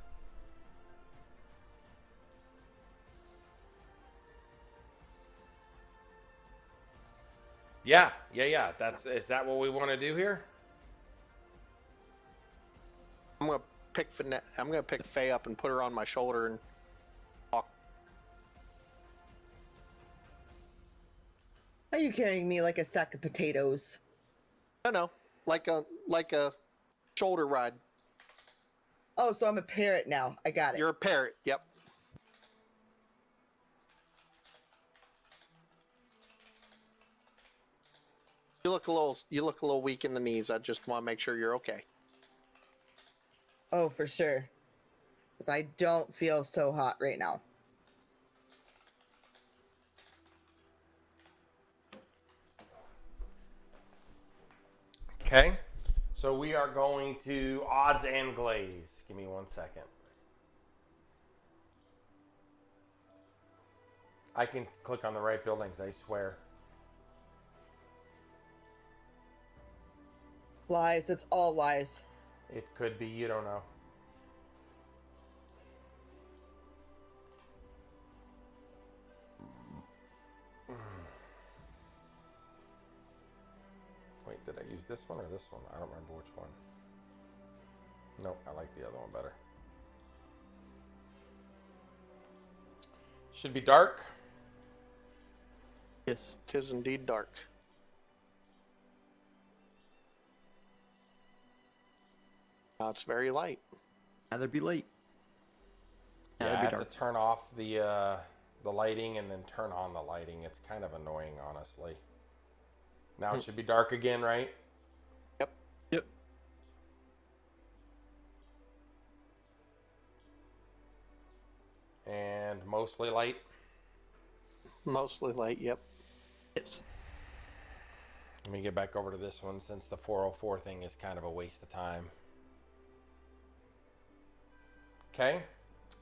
Yeah. Is that what we want to do here? I'm gonna pick Faye up and put her on my shoulder and walk. Are you carrying me like a sack of potatoes? No, like a shoulder ride. Oh, so I'm a parrot now. I got it. You're a parrot. Yep. You look a little weak in the knees. I just want to make sure you're okay. Oh, for sure. Because I don't feel so hot right now. Okay. So we are going to odds and glaze. Give me 1 second. I can click on the right buildings, I swear. Lies. It's all lies. It could be, you don't know. Wait, did I use this one or this one? I don't remember which one. Nope, I like the other one better. Should be dark. Yes. 'Tis indeed dark. Now it's very light. Either be late. Yeah, I Either be have dark. to turn off the lighting and then turn on the lighting. It's kind of annoying, honestly. Now it should be dark again, right? Yep. Yep. And mostly light. Mostly light. Yep. Yes. Let me get back over to this one since the 404 thing is kind of a waste of time. Okay.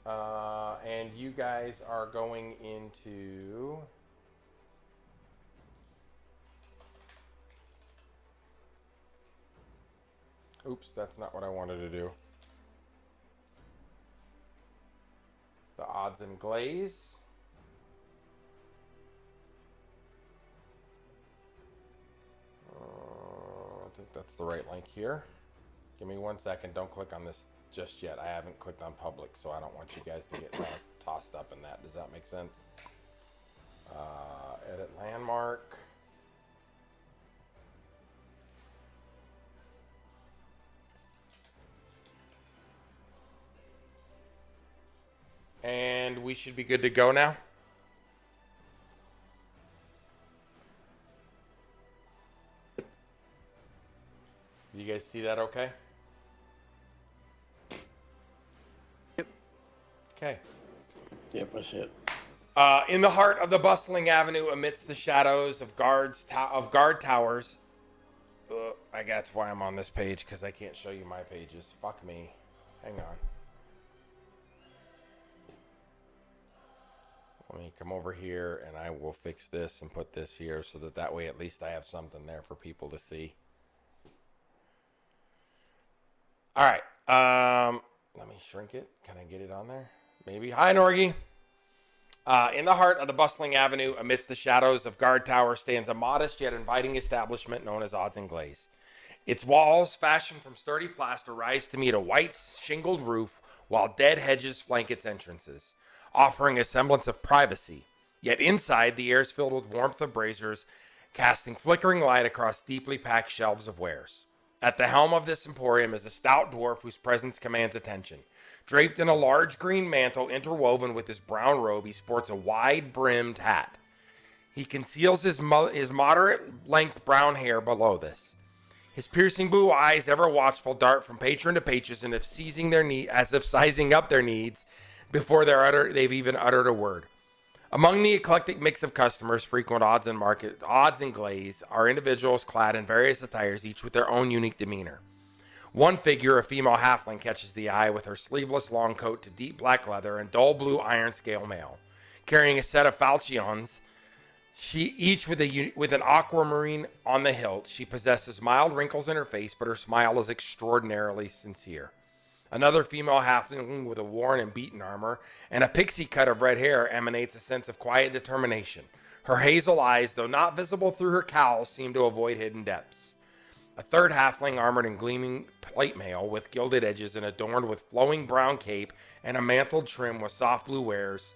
And you guys are going into... Oops, that's not what I wanted to do. The odds and glaze. I think that's the right link here. Give me 1 second. Don't click on this just yet. I haven't clicked on public, so I don't want you guys to get tossed up in that. Does that make sense? Edit landmark. And we should be good to go now. You guys see that okay? Yep. Okay. Yep, I see it. In the heart of the bustling avenue, amidst the shadows of guard towers. That's why I'm on this page, because I can't show you my pages. Fuck me. Hang on. Let me come over here, and I will fix this and put this here so that way at least I have something there for people to see. All right. Let me shrink it. Can I get it on there? Maybe. Hi, Norgie. In the heart of the bustling avenue, amidst the shadows of guard tower, stands a modest yet inviting establishment known as Odds and Glaze. Its walls, fashioned from sturdy plaster, rise to meet a white shingled roof, while dead hedges flank its entrances, offering a semblance of privacy. Yet inside, the air is filled with warmth of braziers, casting flickering light across deeply packed shelves of wares. At the helm of this emporium is a stout dwarf whose presence commands attention. Draped in a large green mantle interwoven with his brown robe, he sports a wide-brimmed hat. He conceals his moderate-length brown hair below this. His piercing blue eyes, ever watchful, dart from patron to patron as if sizing up their needs before they've even uttered a word. Among the eclectic mix of customers frequent odds and glaze are individuals clad in various attires, each with their own unique demeanor. One figure, a female halfling, catches the eye with her sleeveless long coat to deep black leather and dull blue iron scale mail, carrying a set of falchions, each with an aquamarine on the hilt. She possesses mild wrinkles in her face, but her smile is extraordinarily sincere. Another female halfling with a worn and beaten armor and a pixie cut of red hair emanates a sense of quiet determination. Her hazel eyes, though not visible through her cowl, seem to avoid hidden depths. A third halfling armored in gleaming plate mail with gilded edges and adorned with flowing brown cape and a mantle trim with soft blue waves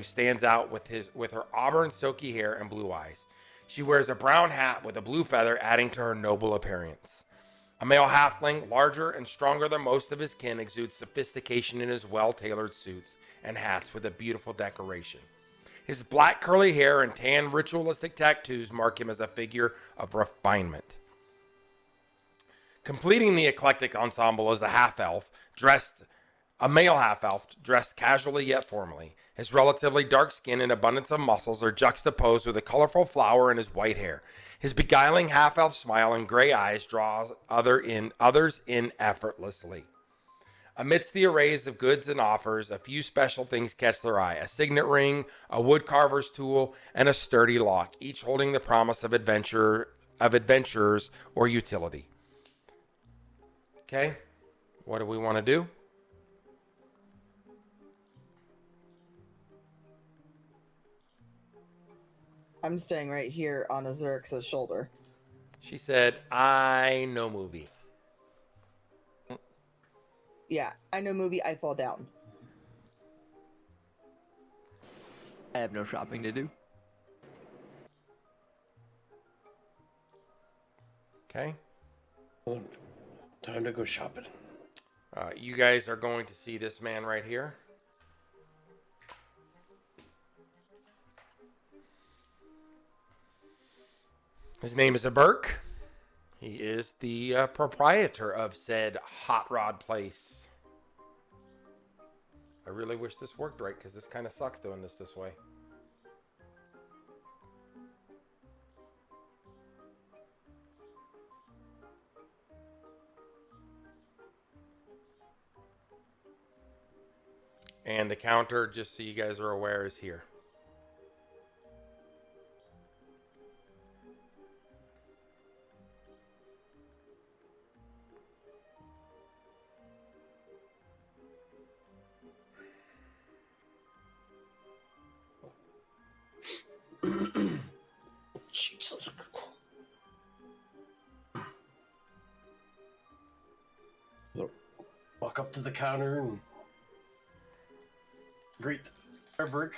stands out with her auburn silky hair and blue eyes. She wears a brown hat with a blue feather, adding to her noble appearance. A male halfling, larger and stronger than most of his kin, exudes sophistication in his well-tailored suits and hats with a beautiful decoration. His black curly hair and tan ritualistic tattoos mark him as a figure of refinement. Completing the eclectic ensemble is a male half-elf dressed casually yet formally. His relatively dark skin and abundance of muscles are juxtaposed with a colorful flower in his white hair. His beguiling half-elf smile and gray eyes draws others in effortlessly. Amidst the arrays of goods and offers, a few special things catch their eye: a signet ring, a woodcarver's tool, and a sturdy lock, each holding the promise of adventures or utility. Okay, what do we want to do? I'm staying right here on Azurix's shoulder. She said, I know movie. Yeah, I know movie, I fall down. I have no shopping to do. Okay. Time to go shopping. You guys are going to see this man right here. His name is Burke. He is the proprietor of said hot rod place. I really wish this worked right, because this kind of sucks doing this way. And the counter, just so you guys are aware, is here. Jesus. Walk up to the counter and greet Arberg.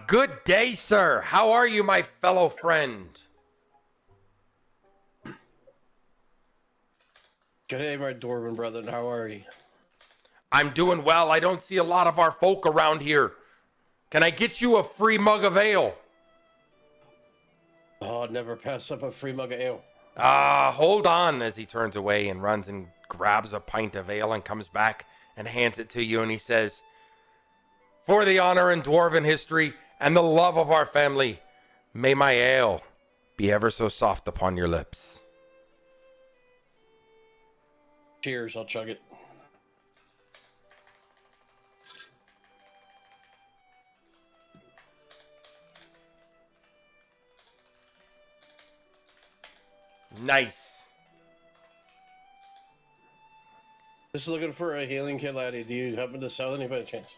Good day, sir. How are you, my fellow friend? Good day, my dwarven brethren. How are you? I'm doing well. I don't see a lot of our folk around here. Can I get you a free mug of ale? Oh, I'd never pass up a free mug of ale. Hold on, as he turns away and runs and grabs a pint of ale and comes back and hands it to you, and he says, "For the honor in dwarven history and the love of our family, may my ale be ever so soft upon your lips." Cheers, I'll chug it. Nice. Just looking for a healing kit, laddie. Do you happen to sell any by chance?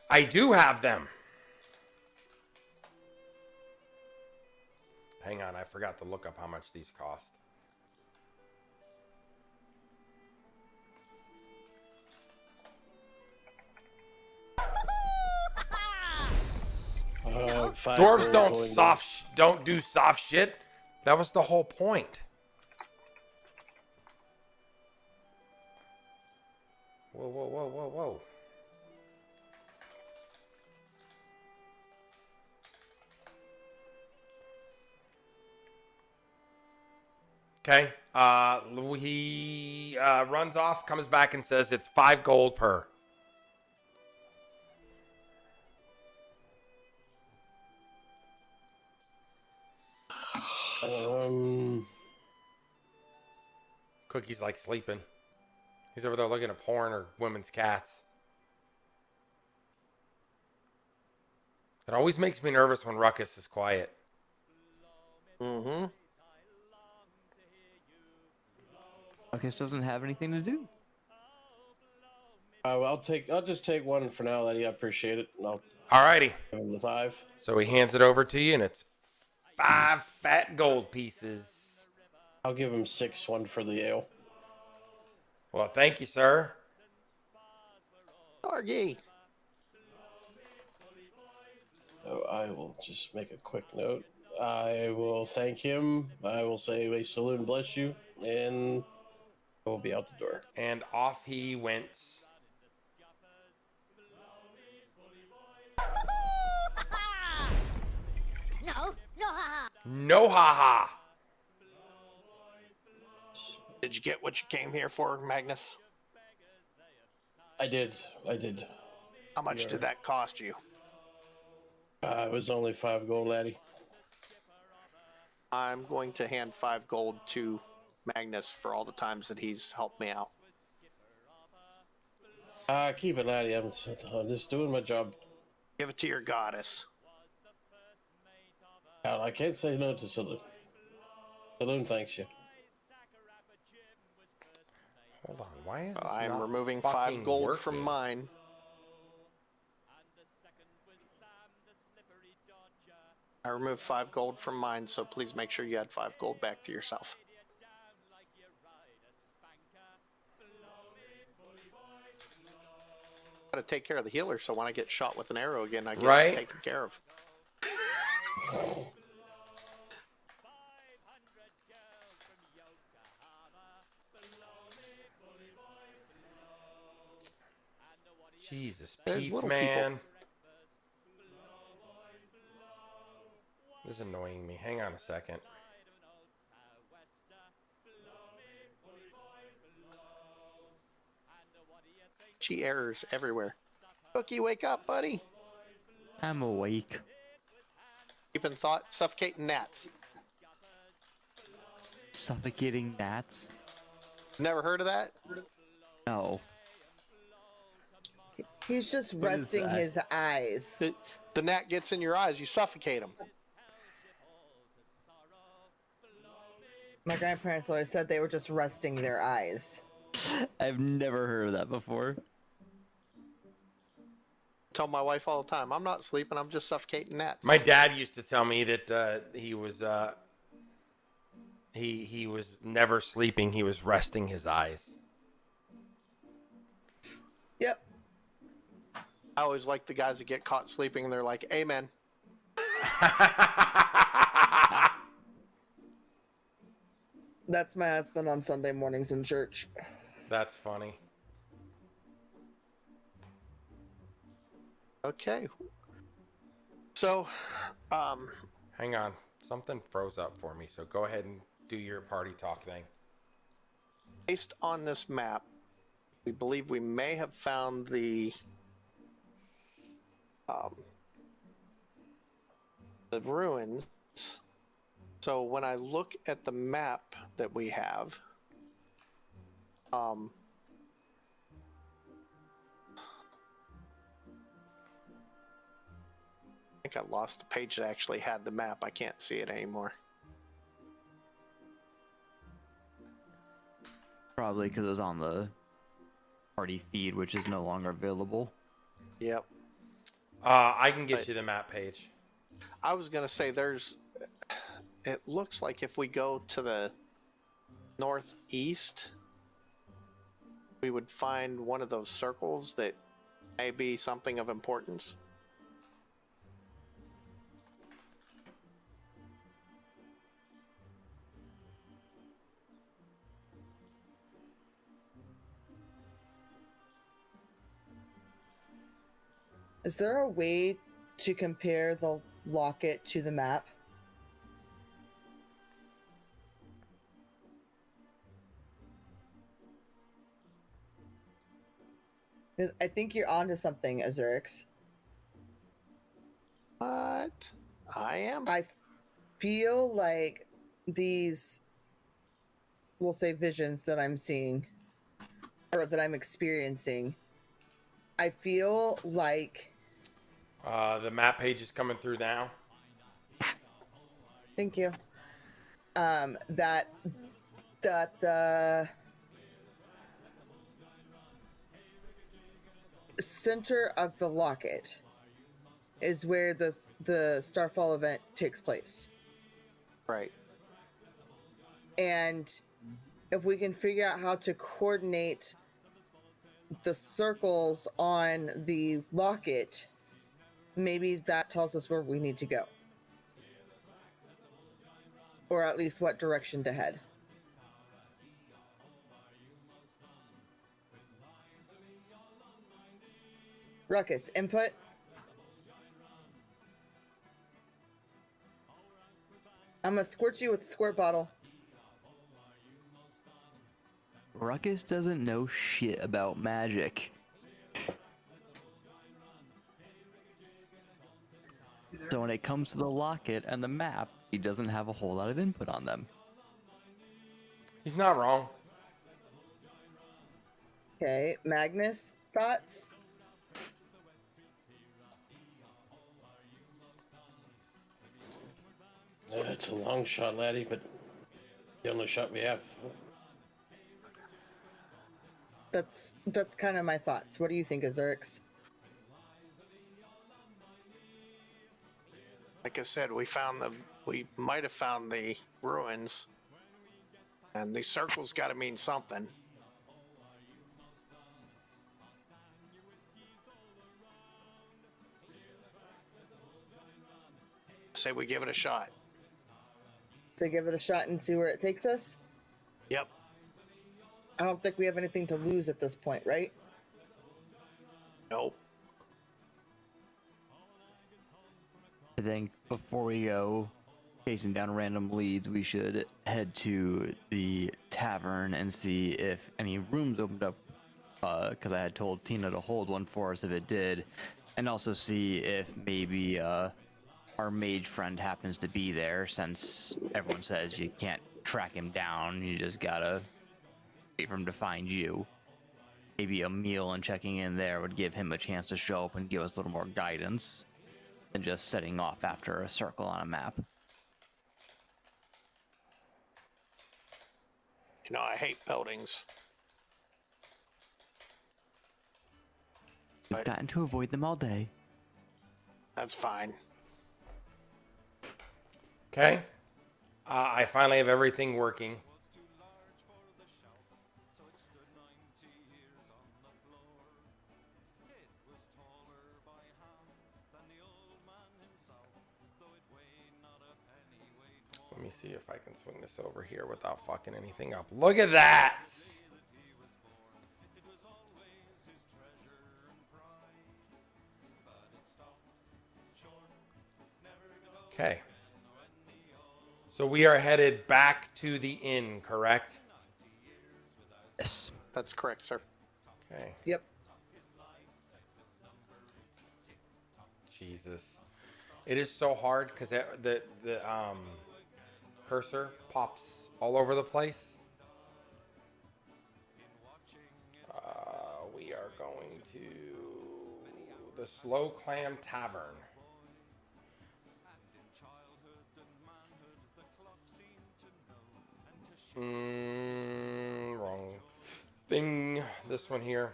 I do have them. Hang on, I forgot to look up how much these cost. 5 Dwarves gold going don't do soft shit. That was the whole point. Whoa, whoa, whoa, whoa, whoa. Okay. He runs off, comes back, and says it's 5 gold per. Cookie's like sleeping. He's over there looking at porn or women's cats. It always makes me nervous when Ruckus is quiet. Mm-hmm. Ruckus doesn't have anything to do. I'll just take one for now, Letty. I appreciate it. And I'll Alrighty. give him the 5. So he hands it over to you, and it's 5 fat gold pieces. I'll give him 6, 1 for the ale. Well, thank you, sir. Argy. So I will just make a quick note. I will thank him. I will say, may Saloon bless you, and I will be out the door. And off he went. No haha. Did you get what you came here for, Magnus? I did. How much did that cost you? It was only 5 gold, laddie. I'm going to hand 5 gold to Magnus for all the times that he's helped me out. Keep it, laddie. I'm just doing my job. Give it to your goddess. I can't say no to Saloon. Saloon thanks you. Hold on. Why is this I'm not removing fucking 5 gold working? from mine. I removed 5 gold from mine, so please make sure you add 5 gold back to yourself. Gotta take care of the healer, so when I get shot with an arrow again, I get Right. taken care of. Jesus, There's Pete, little man. This is annoying me. Hang on a second. Gee, errors everywhere. Cookie, wake up, buddy. I'm awake. Keeping thought, suffocating gnats. Suffocating gnats? Never heard of that? No. He's just What is resting that? his eyes. The gnat gets in your eyes, you suffocate them. My grandparents always said they were just resting their eyes. I've never heard of that before. Tell my wife all the time, I'm not sleeping, I'm just suffocating gnats. My dad used to tell me that he was he was never sleeping. He was resting his eyes. Yep. I always like the guys that get caught sleeping and they're like, amen. That's my husband on Sunday mornings in church. That's funny. Okay. So, Hang on. Something froze up for me, so go ahead and do your party talk thing. based on this map, we believe we may have found the ruins. So when I look at the map that we have, I think I lost the page that actually had the map. I can't see it anymore. Probably because it was on the party feed, which is no longer available. Yep. I can get you the map page. I was going to say it looks like if we go to the northeast, we would find one of those circles that may be something of importance. Is there a way to compare the locket to the map? I think you're onto something, Azurix. What? I am? I feel like these, we'll say, visions that I'm seeing or that I'm experiencing, I feel like. The map page is coming through now. Thank you. That the center of the locket is where the Starfall event takes place. Right. And if we can figure out how to coordinate the circles on the locket, maybe that tells us where we need to go. Or at least what direction to head. Ruckus, input? I'm gonna squirt you with the squirt bottle. Ruckus doesn't know shit about magic. So when it comes to the locket and the map, he doesn't have a whole lot of input on them. He's not wrong. Okay, Magnus, thoughts? It's a long shot, laddie, but the only shot we have. That's kind of my thoughts. What do you think, Azurix? Like I said, we might have found the ruins, and the circle's got to mean something. Say we give it a shot. To give it a shot and see where it takes us? Yep. I don't think we have anything to lose at this point, right? Nope. I think before we go chasing down random leads, we should head to the tavern and see if any rooms opened up, because I had told Tina to hold one for us if it did, and also see if maybe our mage friend happens to be there, since everyone says you can't track him down, you just gotta wait for him to find you. Maybe a meal and checking in there would give him a chance to show up and give us a little more guidance than just setting off after a circle on a map. You know, I hate buildings. We've gotten to avoid them all day. That's fine. Okay. I finally have everything working. Let me see if I can swing this over here without fucking anything up. Look at that! Okay. So we are headed back to the inn, correct? Yes. That's correct, sir. Okay. Yep. Jesus. It is so hard because the cursor pops all over the place. We are going to the Slow Clam Tavern. Wrong thing. This one here.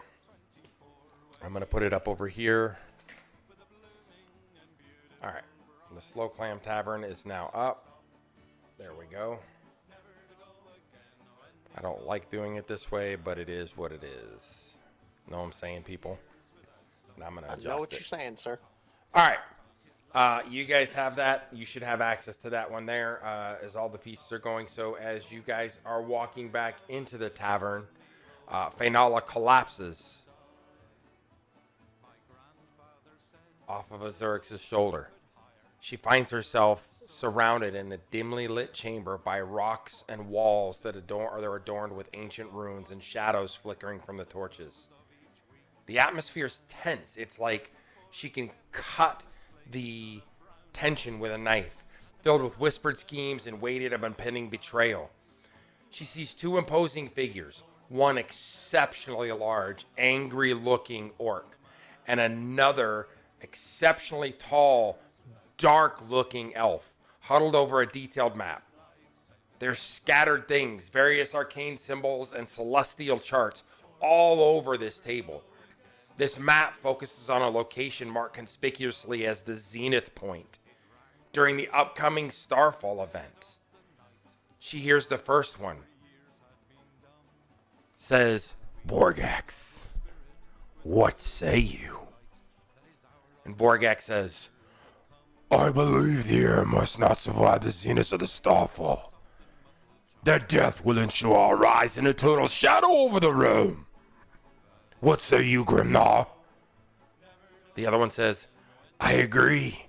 I'm going to put it up over here. All right. The Slow Clam Tavern is now up. There we go. I don't like doing it this way, but it is what it is. Know what I'm saying, people? And I'm going to adjust it. I know what you're saying, sir. All right. You guys have that. You should have access to that one there as all the pieces are going. So as you guys are walking back into the tavern, Faenala collapses. off of Azurix's shoulder. She finds herself surrounded in a dimly lit chamber by rocks and walls that are adorned with ancient runes and shadows flickering from the torches. The atmosphere's tense. It's like she can cut the tension with a knife, filled with whispered schemes and weighted of impending betrayal. She sees two imposing figures, one exceptionally large, angry-looking orc, and another exceptionally tall, dark-looking elf, huddled over a detailed map. There's scattered things, various arcane symbols and celestial charts all over this table. This map focuses on a location marked conspicuously as the Zenith Point during the upcoming Starfall event. She hears the first one. Says, Borgax, what say you? And Borgax says, I believe the air must not survive the zenith of the Starfall. Their death will ensure our rise in eternal shadow over the realm. What say you, Grimnar? The other one says, I agree.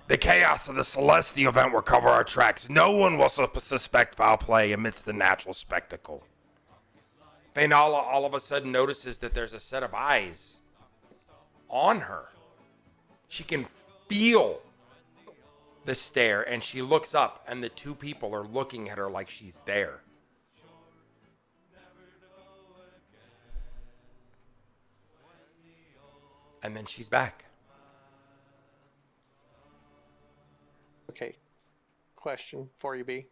The chaos of the Celestial event will cover our tracks. No one will suspect foul play amidst the natural spectacle. Faenala all of a sudden notices that there's a set of eyes on her. She can feel the stare, and she looks up, and the two people are looking at her like she's there. And then she's back. Okay. Question for you, B.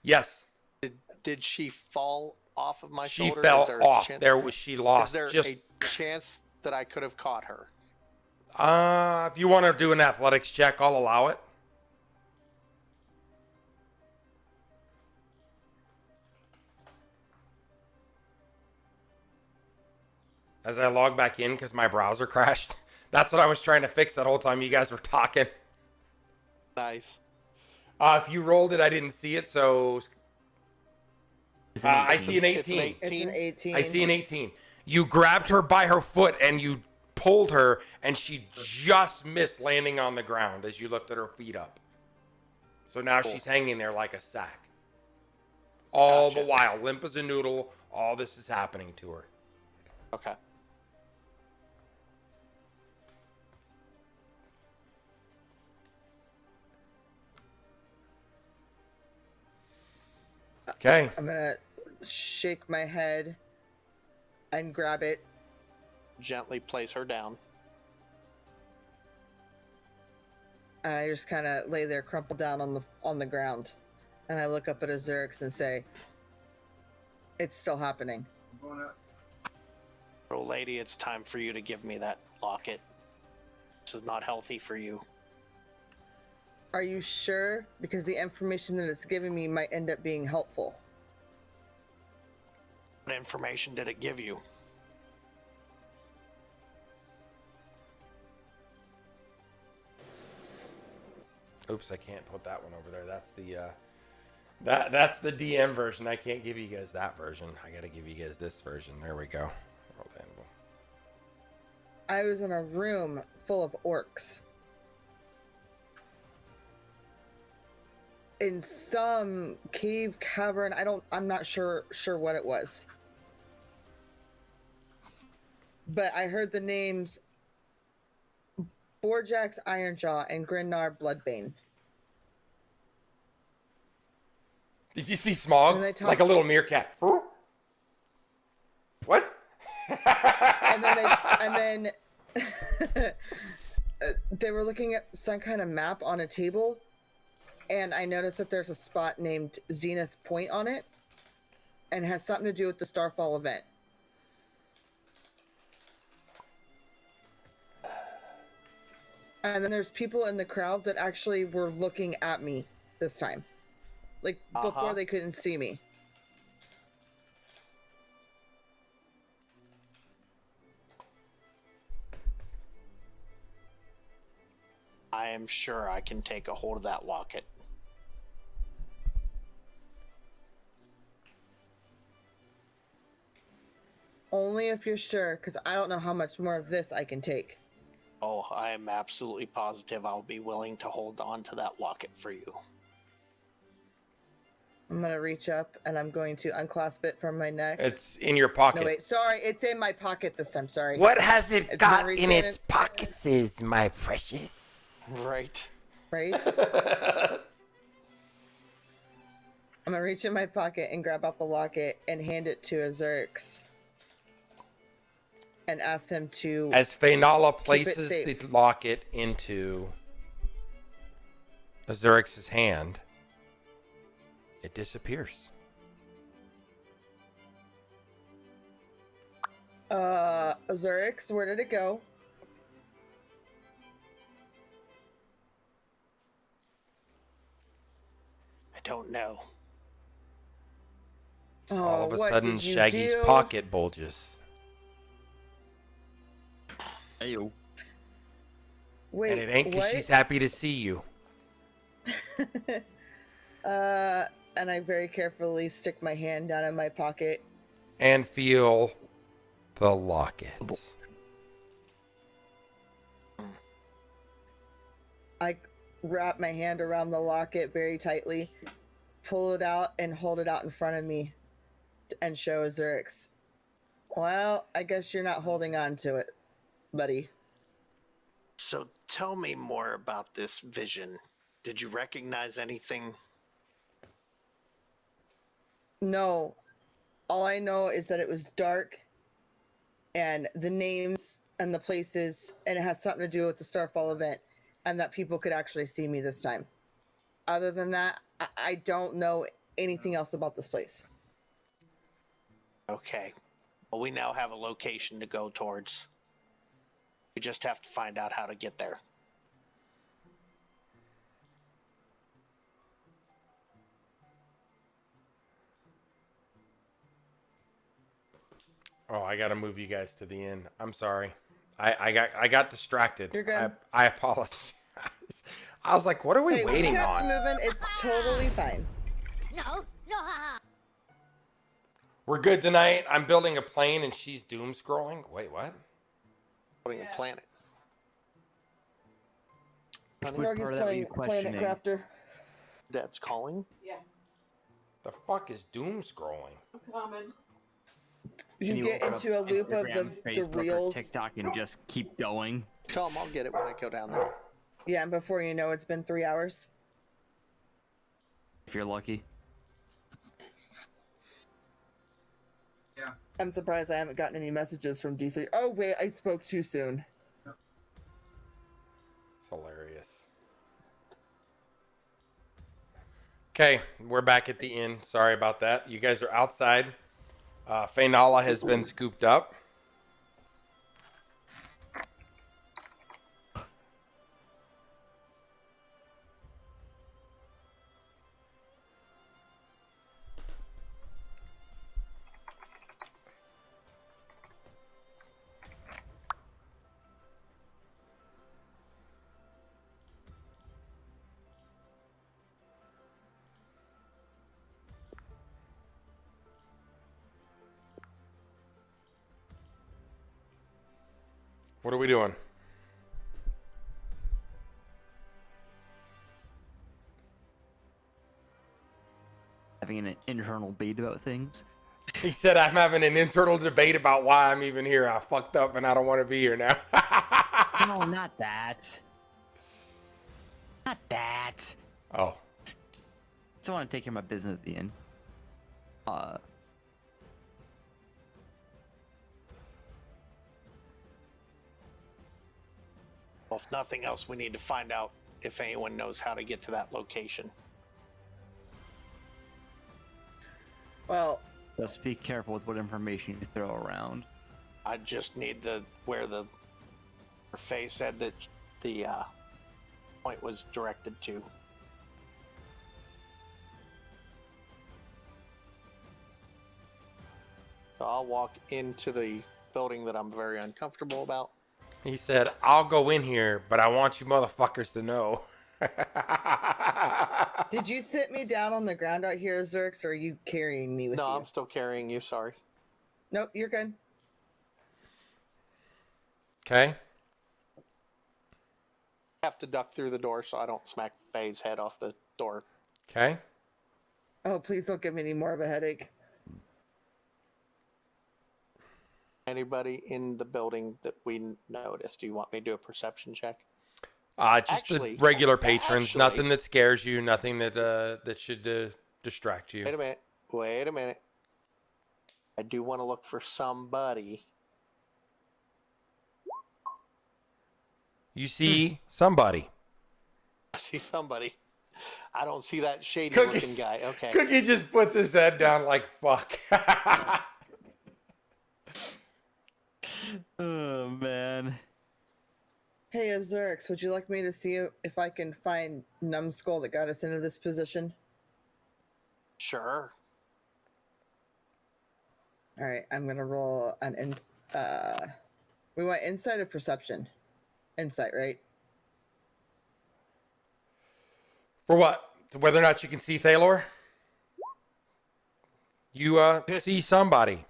Yes. Did she fall off of my She shoulder? fell Is there a off. chance- She lost. Is there just a chance that I could have caught her? if you want to do an athletics check, I'll allow it. As I log back in because my browser crashed. That's what I was trying to fix that whole time you guys were talking. Nice. If you rolled it, I didn't see it, so I see an 18. It's an 18. It's an 18. I see an 18. You grabbed her by her foot and you pulled her, and she just missed landing on the ground as you lifted her feet up. So now she's hanging there like a sack. All the while, limp as a noodle, all this is happening to her. Okay. Okay. I'm gonna shake my head and grab it. Gently place her down. And I just kind of lay there, crumpled down on the ground, and I look up at Azurix and say, "It's still happening." Oh, lady, it's time for you to give me that locket. This is not healthy for you. Are you sure? Because the information that it's giving me might end up being helpful. What information did it give you? Oops, I can't put that one over there. That's the that's the DM version. I can't give you guys that version. I gotta give you guys this version. There we go. I was in a room full of orcs. In some cave cavern. I'm not sure what it was. But I heard the names Borjax Ironjaw and Grinnar Bloodbane. Did you see Smog? Like a little meerkat. What? and then they were looking at some kind of map on a table, and I noticed that there's a spot named Zenith Point on it, and it has something to do with the Starfall event. And then there's people in the crowd that actually were looking at me this time. Like, before they couldn't see me. I am sure I can take a hold of that locket. Only if you're sure, because I don't know how much more of this I can take. Oh, I am absolutely positive I'll be willing to hold on to that locket for you. I'm gonna reach up and I'm going to unclasp it from my neck. It's in your pocket. No, wait, sorry, it's in my pocket this time. Sorry. What has it It's got been in reaching its pockets, is my precious? Right. Right? I'm gonna reach in my pocket and grab out the locket and hand it to Azurix and ask him to. As Faenala Keep it places safe. the locket into Azurix's hand, it disappears. Azurix, where did it go? I don't know. Oh, All of a what sudden, did you Shaggy's do? pocket bulges. Ayo. Wait, And it ain't because what? she's happy to see you. And I very carefully stick my hand down in my pocket. And feel the locket. I wrap my hand around the locket very tightly, pull it out, and hold it out in front of me and show Azurix. Well, I guess you're not holding on to it, buddy. So tell me more about this vision. Did you recognize anything? No. All I know is that it was dark and the names and the places, and it has something to do with the Starfall event, and that people could actually see me this time. Other than that, I don't know anything else about this place. Okay. Well, we now have a location to go towards. We just have to find out how to get there. Oh, I gotta move you guys to the inn. I'm sorry. I got distracted. You're good. I apologize. I was like, what are we Hey, we waiting kept on? moving. It's totally fine. We're good tonight. I'm building a plane and she's doom scrolling. Wait, what? Putting a planet. Which Norgie's part of that were you playing Planet questioning? Crafter. That's calling. The fuck is doom scrolling? You Can get open up into a loop of Instagram, the Facebook, or reels. TikTok, and just keep going. Come, I'll get it when I go down there. Yeah, and before you know, it's been 3 hours. If you're lucky. I'm surprised I haven't gotten any messages from D3. Oh, wait, I spoke too soon. It's hilarious. Okay, we're back at the inn. Sorry about that. You guys are outside. Faenala has been scooped up. What are we doing? Having an internal debate about things. He said, I'm having an internal debate about why I'm even here. I fucked up and I don't want to be here now. No, not that. Not that. Oh. Just want to take care of my business at the end. Well, if nothing else, we need to find out if anyone knows how to get to that location. Well, Just be careful with what information you throw around. I just need where Faye said that the point was directed to. So I'll walk into the building that I'm very uncomfortable about. He said, I'll go in here, but I want you motherfuckers to know. did you sit me down on the ground out here, Zerx, or are you carrying me with No, you? I'm still carrying you, sorry. Nope, you're good. Okay. have to duck through the door so I don't smack Faye's head off the door. Okay. Oh, please don't give me any more of a headache. Anybody in the building that we noticed? Do you want me to do a perception check? Just Actually- the regular patrons. actually- Nothing that scares you. Nothing that should distract you. Wait a minute. Wait a minute. I do want to look for somebody. You see somebody. I see somebody. I don't see that shady Cookie- looking guy. Okay. Cookie just puts his head down like fuck. Oh man. Hey, Azurix, would you like me to see if I can find Numbskull that got us into this position? Sure. All right, I'm gonna roll an we want insight or perception? Insight, right? For what? So whether or not you can see Thalor? You see somebody.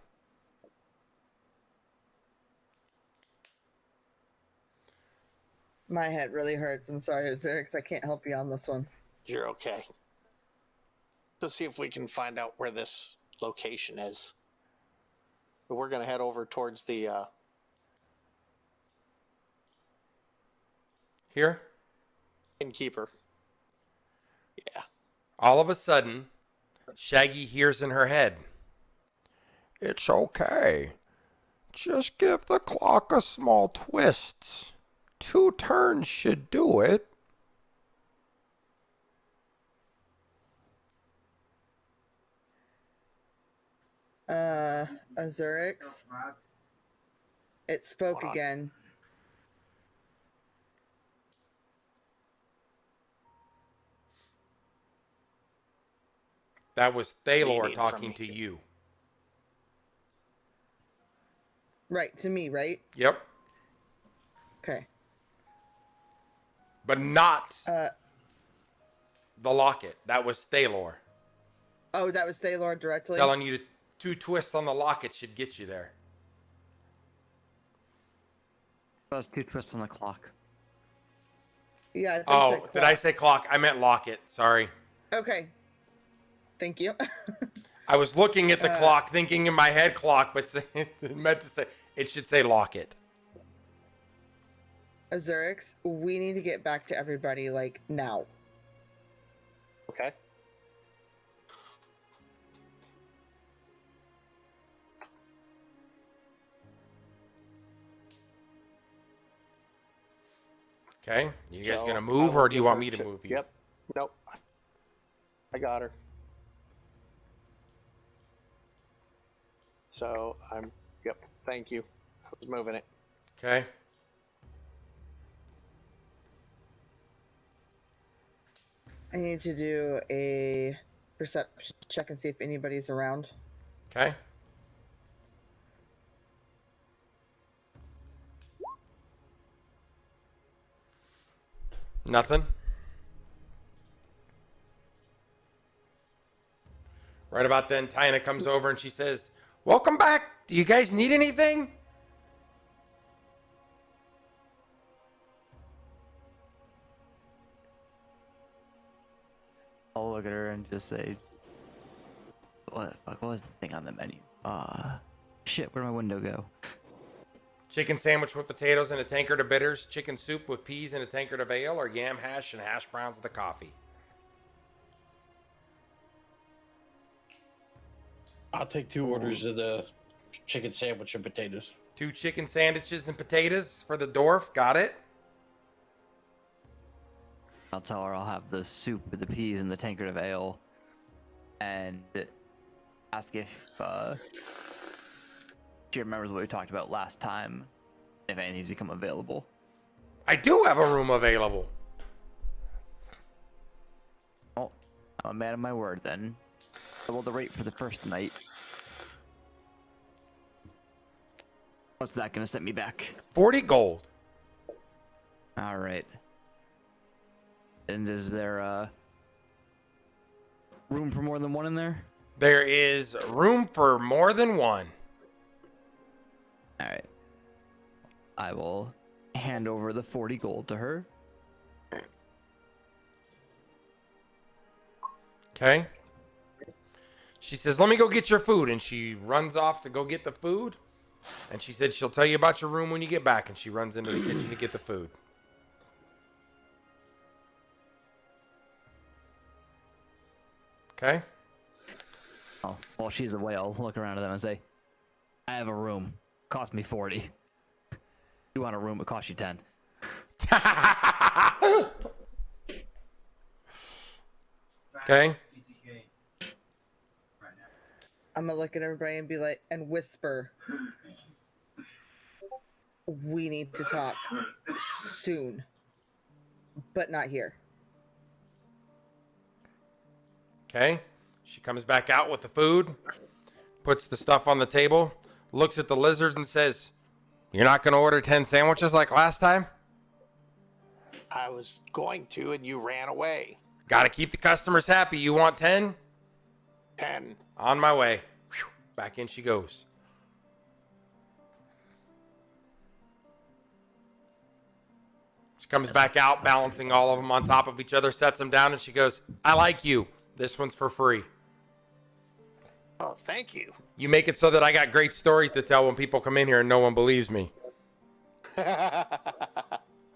My head really hurts. I'm sorry, Azurix. I can't help you on this one. You're okay. Let's see if we can find out where this location is. But we're going to head over towards the Here? innkeeper. Yeah. All of a sudden, Shaggy hears in her head, "It's okay. Just give the clock a small twist. 2 turns should do it." Azurix. It spoke Hold on. again. That was Thalor Meaning talking from to me. you. Right, to me, right? Yep. Okay. But not the locket. That was Thalor. Oh, that was Thalor directly? Telling you to 2 twists on the locket should get you there. That was 2 twists on the clock. Yeah, I think Oh, that did clock. I say clock? I meant locket. Sorry. Okay. Thank you. I was looking at the clock, thinking in my head clock, but meant to say it should say locket. Azurix, we need to get back to everybody, like, now. Okay. Okay. You guys So, gonna I move, will or do you give want her me to move you? Yep. Nope. I got her. So yep. Thank you. I was moving it. Okay. I need to do a perception check and see if anybody's around. Okay. Nothing. Right about then, Tina comes over and she says, "Welcome back. Do you guys need anything?" I'll look at her and just say, "What the fuck was the thing on the menu? Shit, where'd my window go?" Chicken sandwich with potatoes and a tankard of bitters, chicken soup with peas and a tankard of ale, or yam hash and hash browns with the coffee. I'll take 2 orders of the chicken sandwich and potatoes. 2 chicken sandwiches and potatoes for the dwarf. Got it? I'll tell her I'll have the soup with the peas and the tankard of ale, and ask if she remembers what we talked about last time, if anything's become available. I do have a room available. Well, I'm a man of my word then. Double the rate for the first night. What's that gonna set me back? 40 gold. All right. And is there room for more than one in there? There is room for more than one. All right. I will hand over the 40 gold to her. Okay. She says, let me go get your food. And she runs off to go get the food. And she said she'll tell you about your room when you get back. And she runs into the kitchen to get the food. Okay. Oh, well, she's away. I'll look around at them and say, I have a room. Cost me 40. You want a room, it costs you 10. Okay. I'm gonna look at everybody and be like, and whisper, we need to talk soon, but not here. Okay. She comes back out with the food, puts the stuff on the table, looks at the lizard and says, you're not going to order 10 sandwiches like last time? I was going to, and you ran away. Got to keep the customers happy. You want 10? 10. On my way. Whew. Back in she goes. She comes back out, balancing all of them on top of each other, sets them down, and she goes, I like you. This one's for free. Oh, thank you. You make it so that I got great stories to tell when people come in here and no one believes me. And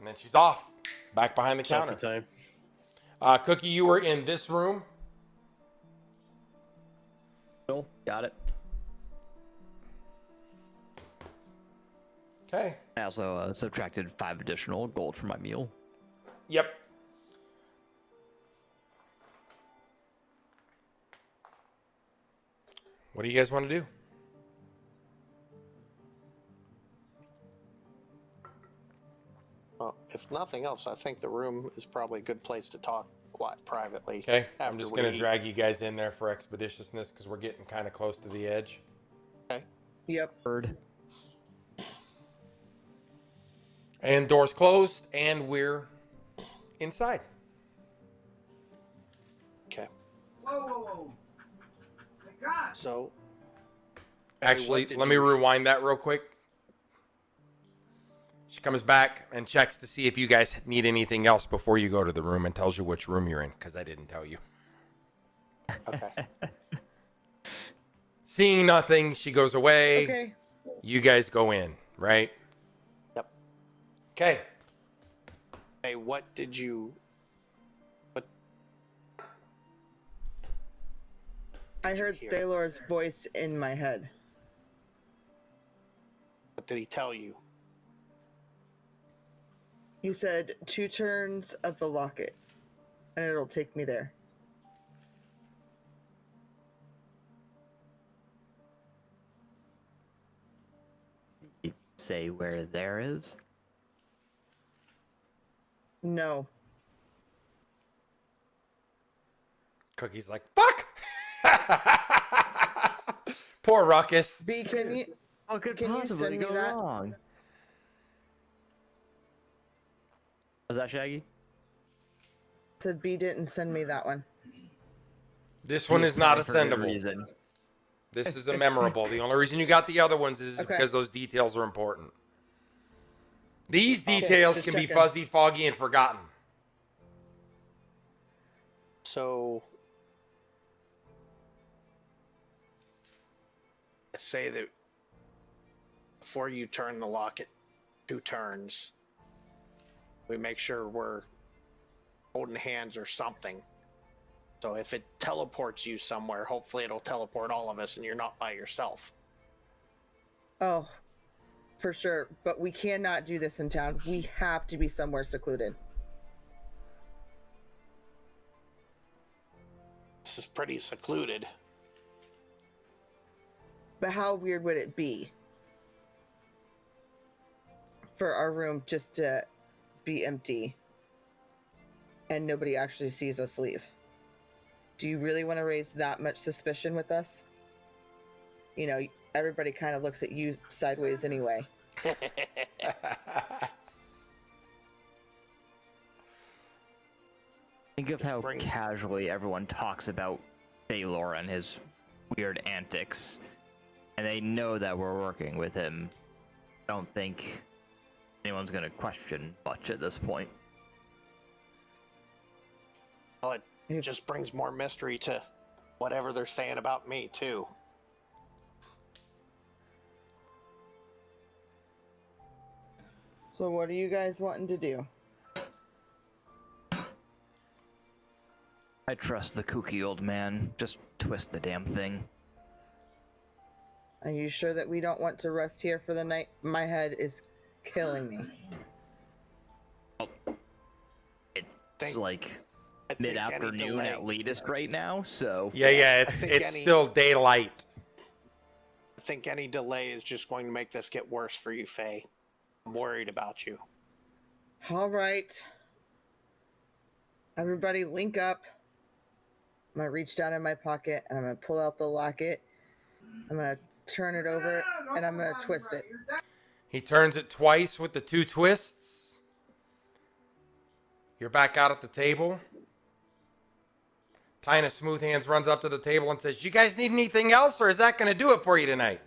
then she's off. Back behind the counter. Time. Cookie, you were in this room. Cool. Got it. Okay. I also subtracted 5 additional gold from my meal. Yep. What do you guys want to do? Well, if nothing else, I think the room is probably a good place to talk quite privately. Okay. I'm after just we going to eat. drag you guys in there for expeditiousness because we're getting kind of close to the edge. Okay. Yep. Bird. And doors closed and we're inside. Okay. Whoa. My God. So, Actually, what did let me you- rewind that real quick. She comes back and checks to see if you guys need anything else before you go to the room and tells you which room you're in because I didn't tell you. okay. Seeing nothing, she goes away. Okay. You guys go in, right? Yep. Okay. Hey, what did you... What... I heard hear? Thaylor's voice in my head. What did he tell you? He said 2 turns of the locket, and it'll take me there. You say where there is? No. Cookie's like, fuck! Poor Ruckus. B, can you What could Can you possibly send me go that? wrong? Was that Shaggy? said B didn't send me that one? This one is not For good ascendable. reason. This is a memorable. The only reason you got the other ones is Okay. because those details are important. These Okay, details just can be checking. fuzzy, foggy, and forgotten. So... Let's say that before you turn the locket 2 turns, we make sure we're holding hands or something. So if it teleports you somewhere, hopefully it'll teleport all of us and you're not by yourself. Oh, for sure. But we cannot do this in town. We have to be somewhere secluded. This is pretty secluded. But how weird would it be for our room just to be empty and nobody actually sees us leave? Do you really want to raise that much suspicion with us? You know, everybody kind of looks at you sideways anyway. Think of how Bring- casually everyone talks about Baylor and his weird antics, and they know that we're working with him. I don't think anyone's gonna question much at this point. Well, it It just brings more mystery to whatever they're saying about me, too. So what are you guys wanting to do? I trust the kooky old man. Just twist the damn thing. Are you sure that we don't want to rest here for the night? My head is killing me. It's like mid-afternoon at latest right now, so... Yeah, it's still daylight. I think any delay is just going to make this get worse for you, Faye. I'm worried about you. All right. Everybody link up. I'm going to reach down in my pocket and I'm going to pull out the locket. I'm going to turn it over and I'm going to twist it. He turns it twice with the 2 twists. You're back out at the table. Tina Smooth Hands runs up to the table and says, "You guys need anything else, or is that going to do it for you tonight?"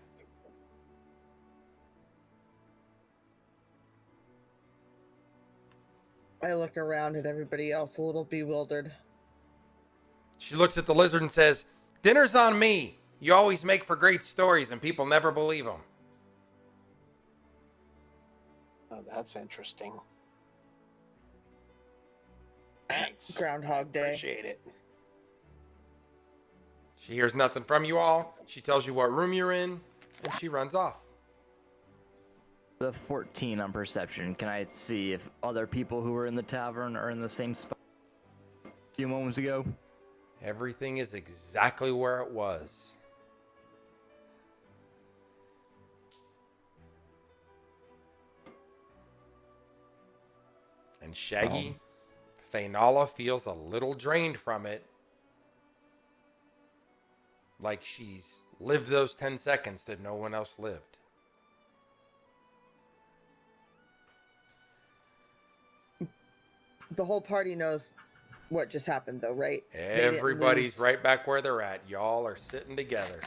I look around at everybody else a little bewildered. She looks at the lizard and says, "Dinner's on me. You always make for great stories and people never believe them." Oh, that's interesting. Thanks. Groundhog Day. Appreciate it. She hears nothing from you all. She tells you what room you're in, and she runs off. The 14 on perception. Can I see if other people who were in the tavern are in the same spot a few moments ago? Everything is exactly where it was. And Shaggy, Faenala feels a little drained from it. Like she's lived those 10 seconds that no one else lived. The whole party knows what just happened, though, right? Everybody's right back where they're at. Y'all are sitting together.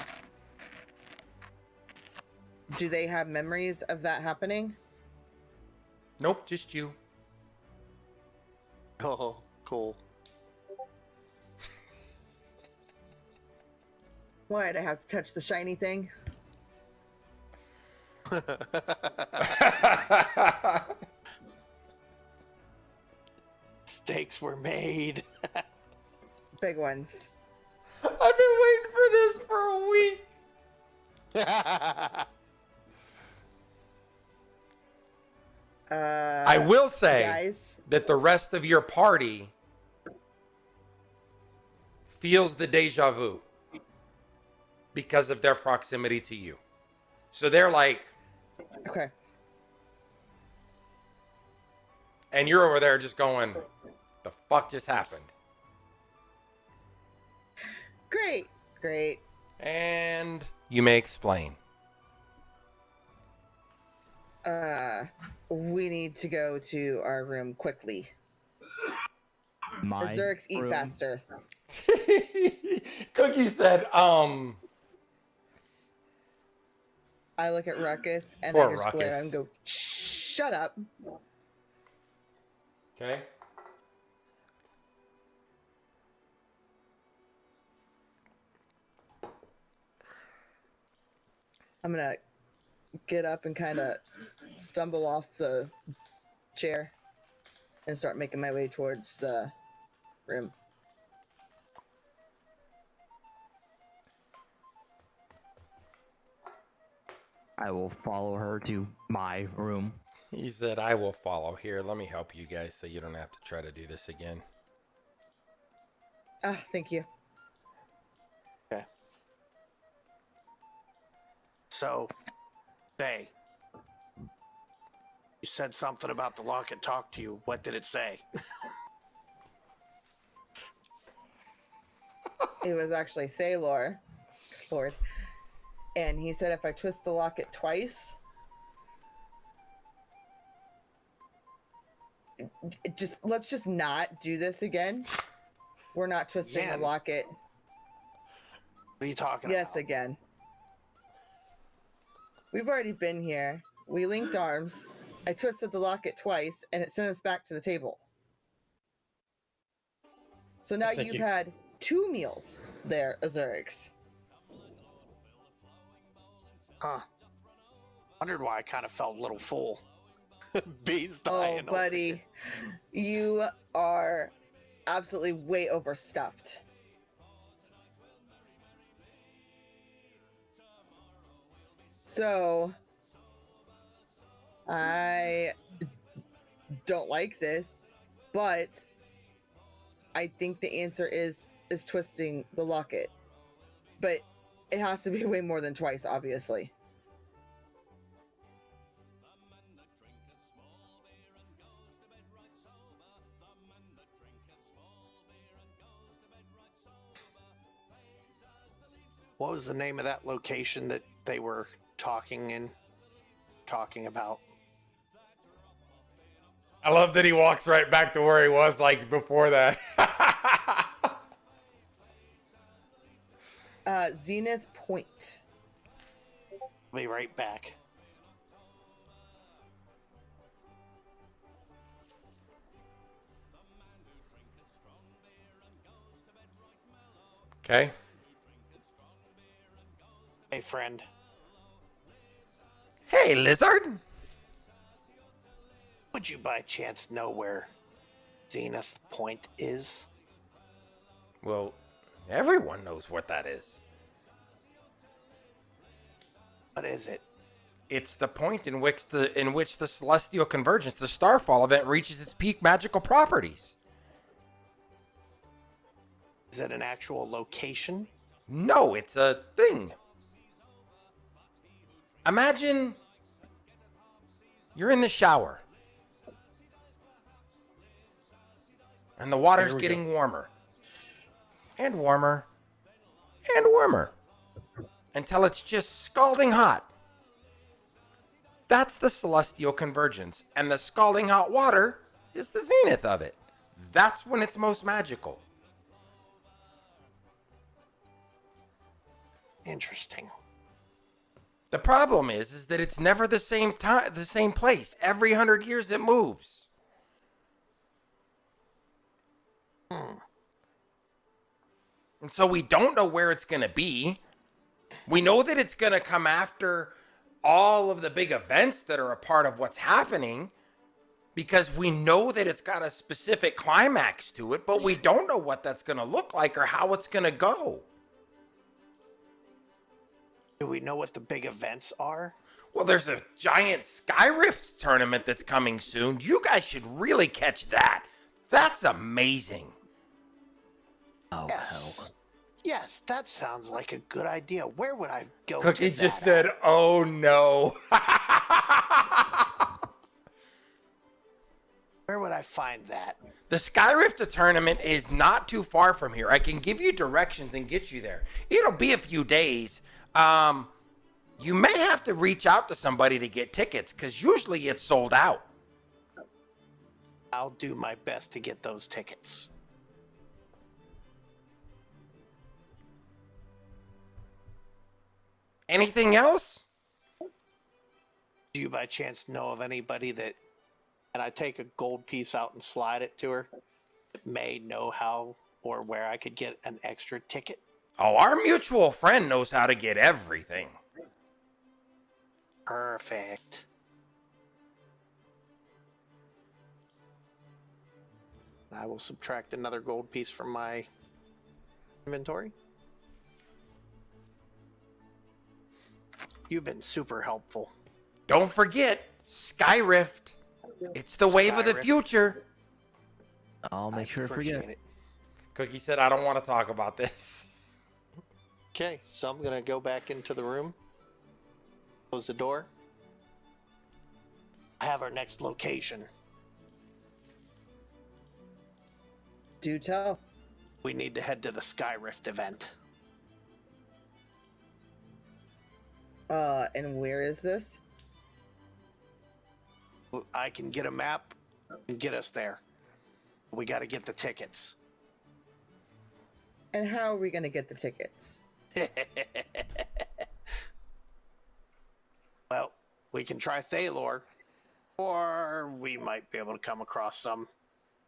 Do they have memories of that happening? Nope, just you. Oh, cool. Why'd I have to touch the shiny thing? Stakes were made. Big ones. I've been waiting for this for a week. I will say guys, that the rest of your party feels the deja vu because of their proximity to you. So they're like, okay. And you're over there just going, the fuck just happened? Great. Great. And you may explain. We need to go to our room quickly. My Zerix, eat room. faster. Cookie said, I look at Ruckus and Poor I just glare at him and Ruckus. go, shut up. Okay. I'm gonna get up and kind of stumble off the chair and start making my way towards the room. I will follow her to my room. He said, I will follow. Here, let me help you guys so you don't have to try to do this again. Ah, thank you. Okay. So, Faye, you said something about the locket talked to you. What did it say? It was actually Thalor, Lord, and he said if I twist the locket twice, let's just not do this again. We're not twisting Again? the locket. What are you talking Yes, about? again. We've already been here. We linked arms. I twisted the locket twice, and it sent us back to the table. So now Thank you've you. had 2 meals there, Azurix. Huh. Wondered why I kind of felt a little full. Bees Oh, dying. over buddy, here. you are absolutely way overstuffed. So, I don't like this, but I think the answer is twisting the locket. But it has to be way more than twice, obviously. What was the name of that location that they were talking about? I love that he walks right back to where he was like before that. Zenith Point. I'll be right back. Okay. Hey, friend. Hey, lizard. Would you by chance know where Zenith Point is? Well, everyone knows what that is. What is it? It's the point in which the celestial convergence, the Starfall event, reaches its peak magical properties. Is it an actual location? No, it's a thing. Imagine you're in the shower and the water's Here we getting warmer and warmer and warmer until it's just scalding hot. That's the celestial convergence, and the scalding hot water is the zenith of it. That's when it's most magical. Interesting. The problem is that it's never the same time, the same place. Every 100 years it moves. And so we don't know where it's going to be. We know that it's going to come after all of the big events that are a part of what's happening, because we know that it's got a specific climax to it, but we don't know what that's going to look like or how it's going to go. Do we know what the big events are? Well, there's a giant Sky Rift tournament that's coming soon. You guys should really catch that. That's amazing. Oh, Yes. hell. Yes, that sounds like a good idea. Where would I go Cookie to just that said, "Oh no." Where would I find that? The Sky Rift tournament is not too far from here. I can give you directions and get you there. It'll be a few days. You may have to reach out to somebody to get tickets, because usually it's sold out. I'll do my best to get those tickets. Anything else? Do you by chance know of anybody that, and I take a gold piece out and slide it to her, that may know how or where I could get an extra ticket? Oh, our mutual friend knows how to get everything. Perfect. I will subtract another gold piece from my inventory. You've been super helpful. Don't forget, Sky Rift. It's the wave of the Sky Rift. future. I'll make sure to Appreciate forget. it. Cookie said, "I don't want to talk about this." Okay, so I'm gonna go back into the room. Close the door. I have our next location. Do tell. We need to head to the Sky Rift event. And where is this? I can get a map and get us there. We got to get the tickets. And how are we going to get the tickets? Well, we can try Thalor, or we might be able to come across some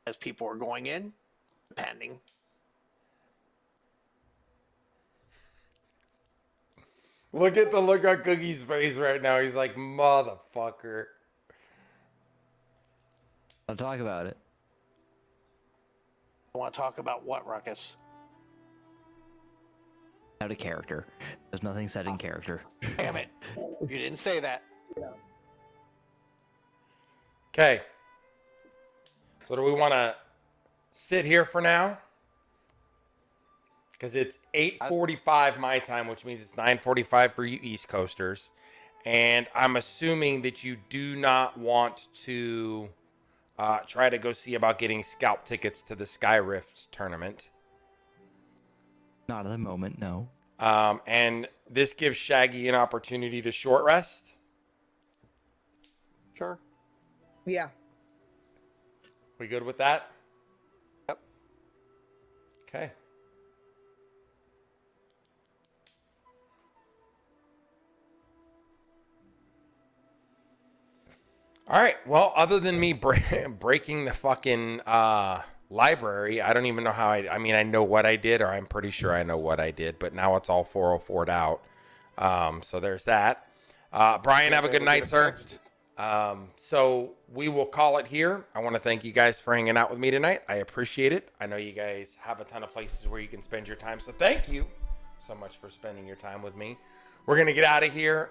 as people are going in, depending. Look at the look on Cookie's face right now. He's like, motherfucker. I'll talk about it. I want to talk about what, Ruckus? Out of character. There's nothing said in character. Damn it. You didn't say that. Okay. So do we want to sit here for now? Because it's 8:45 my time, which means it's 9:45 for you East Coasters. And I'm assuming that you do not want to try to go see about getting scalp tickets to the Sky Rift tournament. Not at the moment, no. And this gives Shaggy an opportunity to short rest. Sure. Yeah. We good with that? Yep. Okay. All right. Well, other than me breaking the fucking library, I don't even know how I mean, I know what I did, or I'm pretty sure I know what I did, but now it's all 404'd out. So there's that. Brian, have a good night, sir. So we will call it here. I want to thank you guys for hanging out with me tonight. I appreciate it. I know you guys have a ton of places where you can spend your time. So thank you so much for spending your time with me. We're going to get out of here.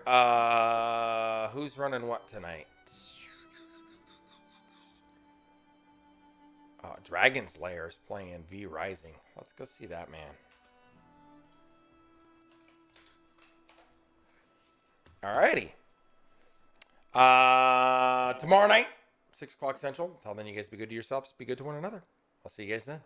Who's running what tonight? Dragon's Lair is playing V Rising. Let's go see that, man. Alrighty. Tomorrow night, 6 o'clock Central. Until then, you guys be good to yourselves. Be good to one another. I'll see you guys then.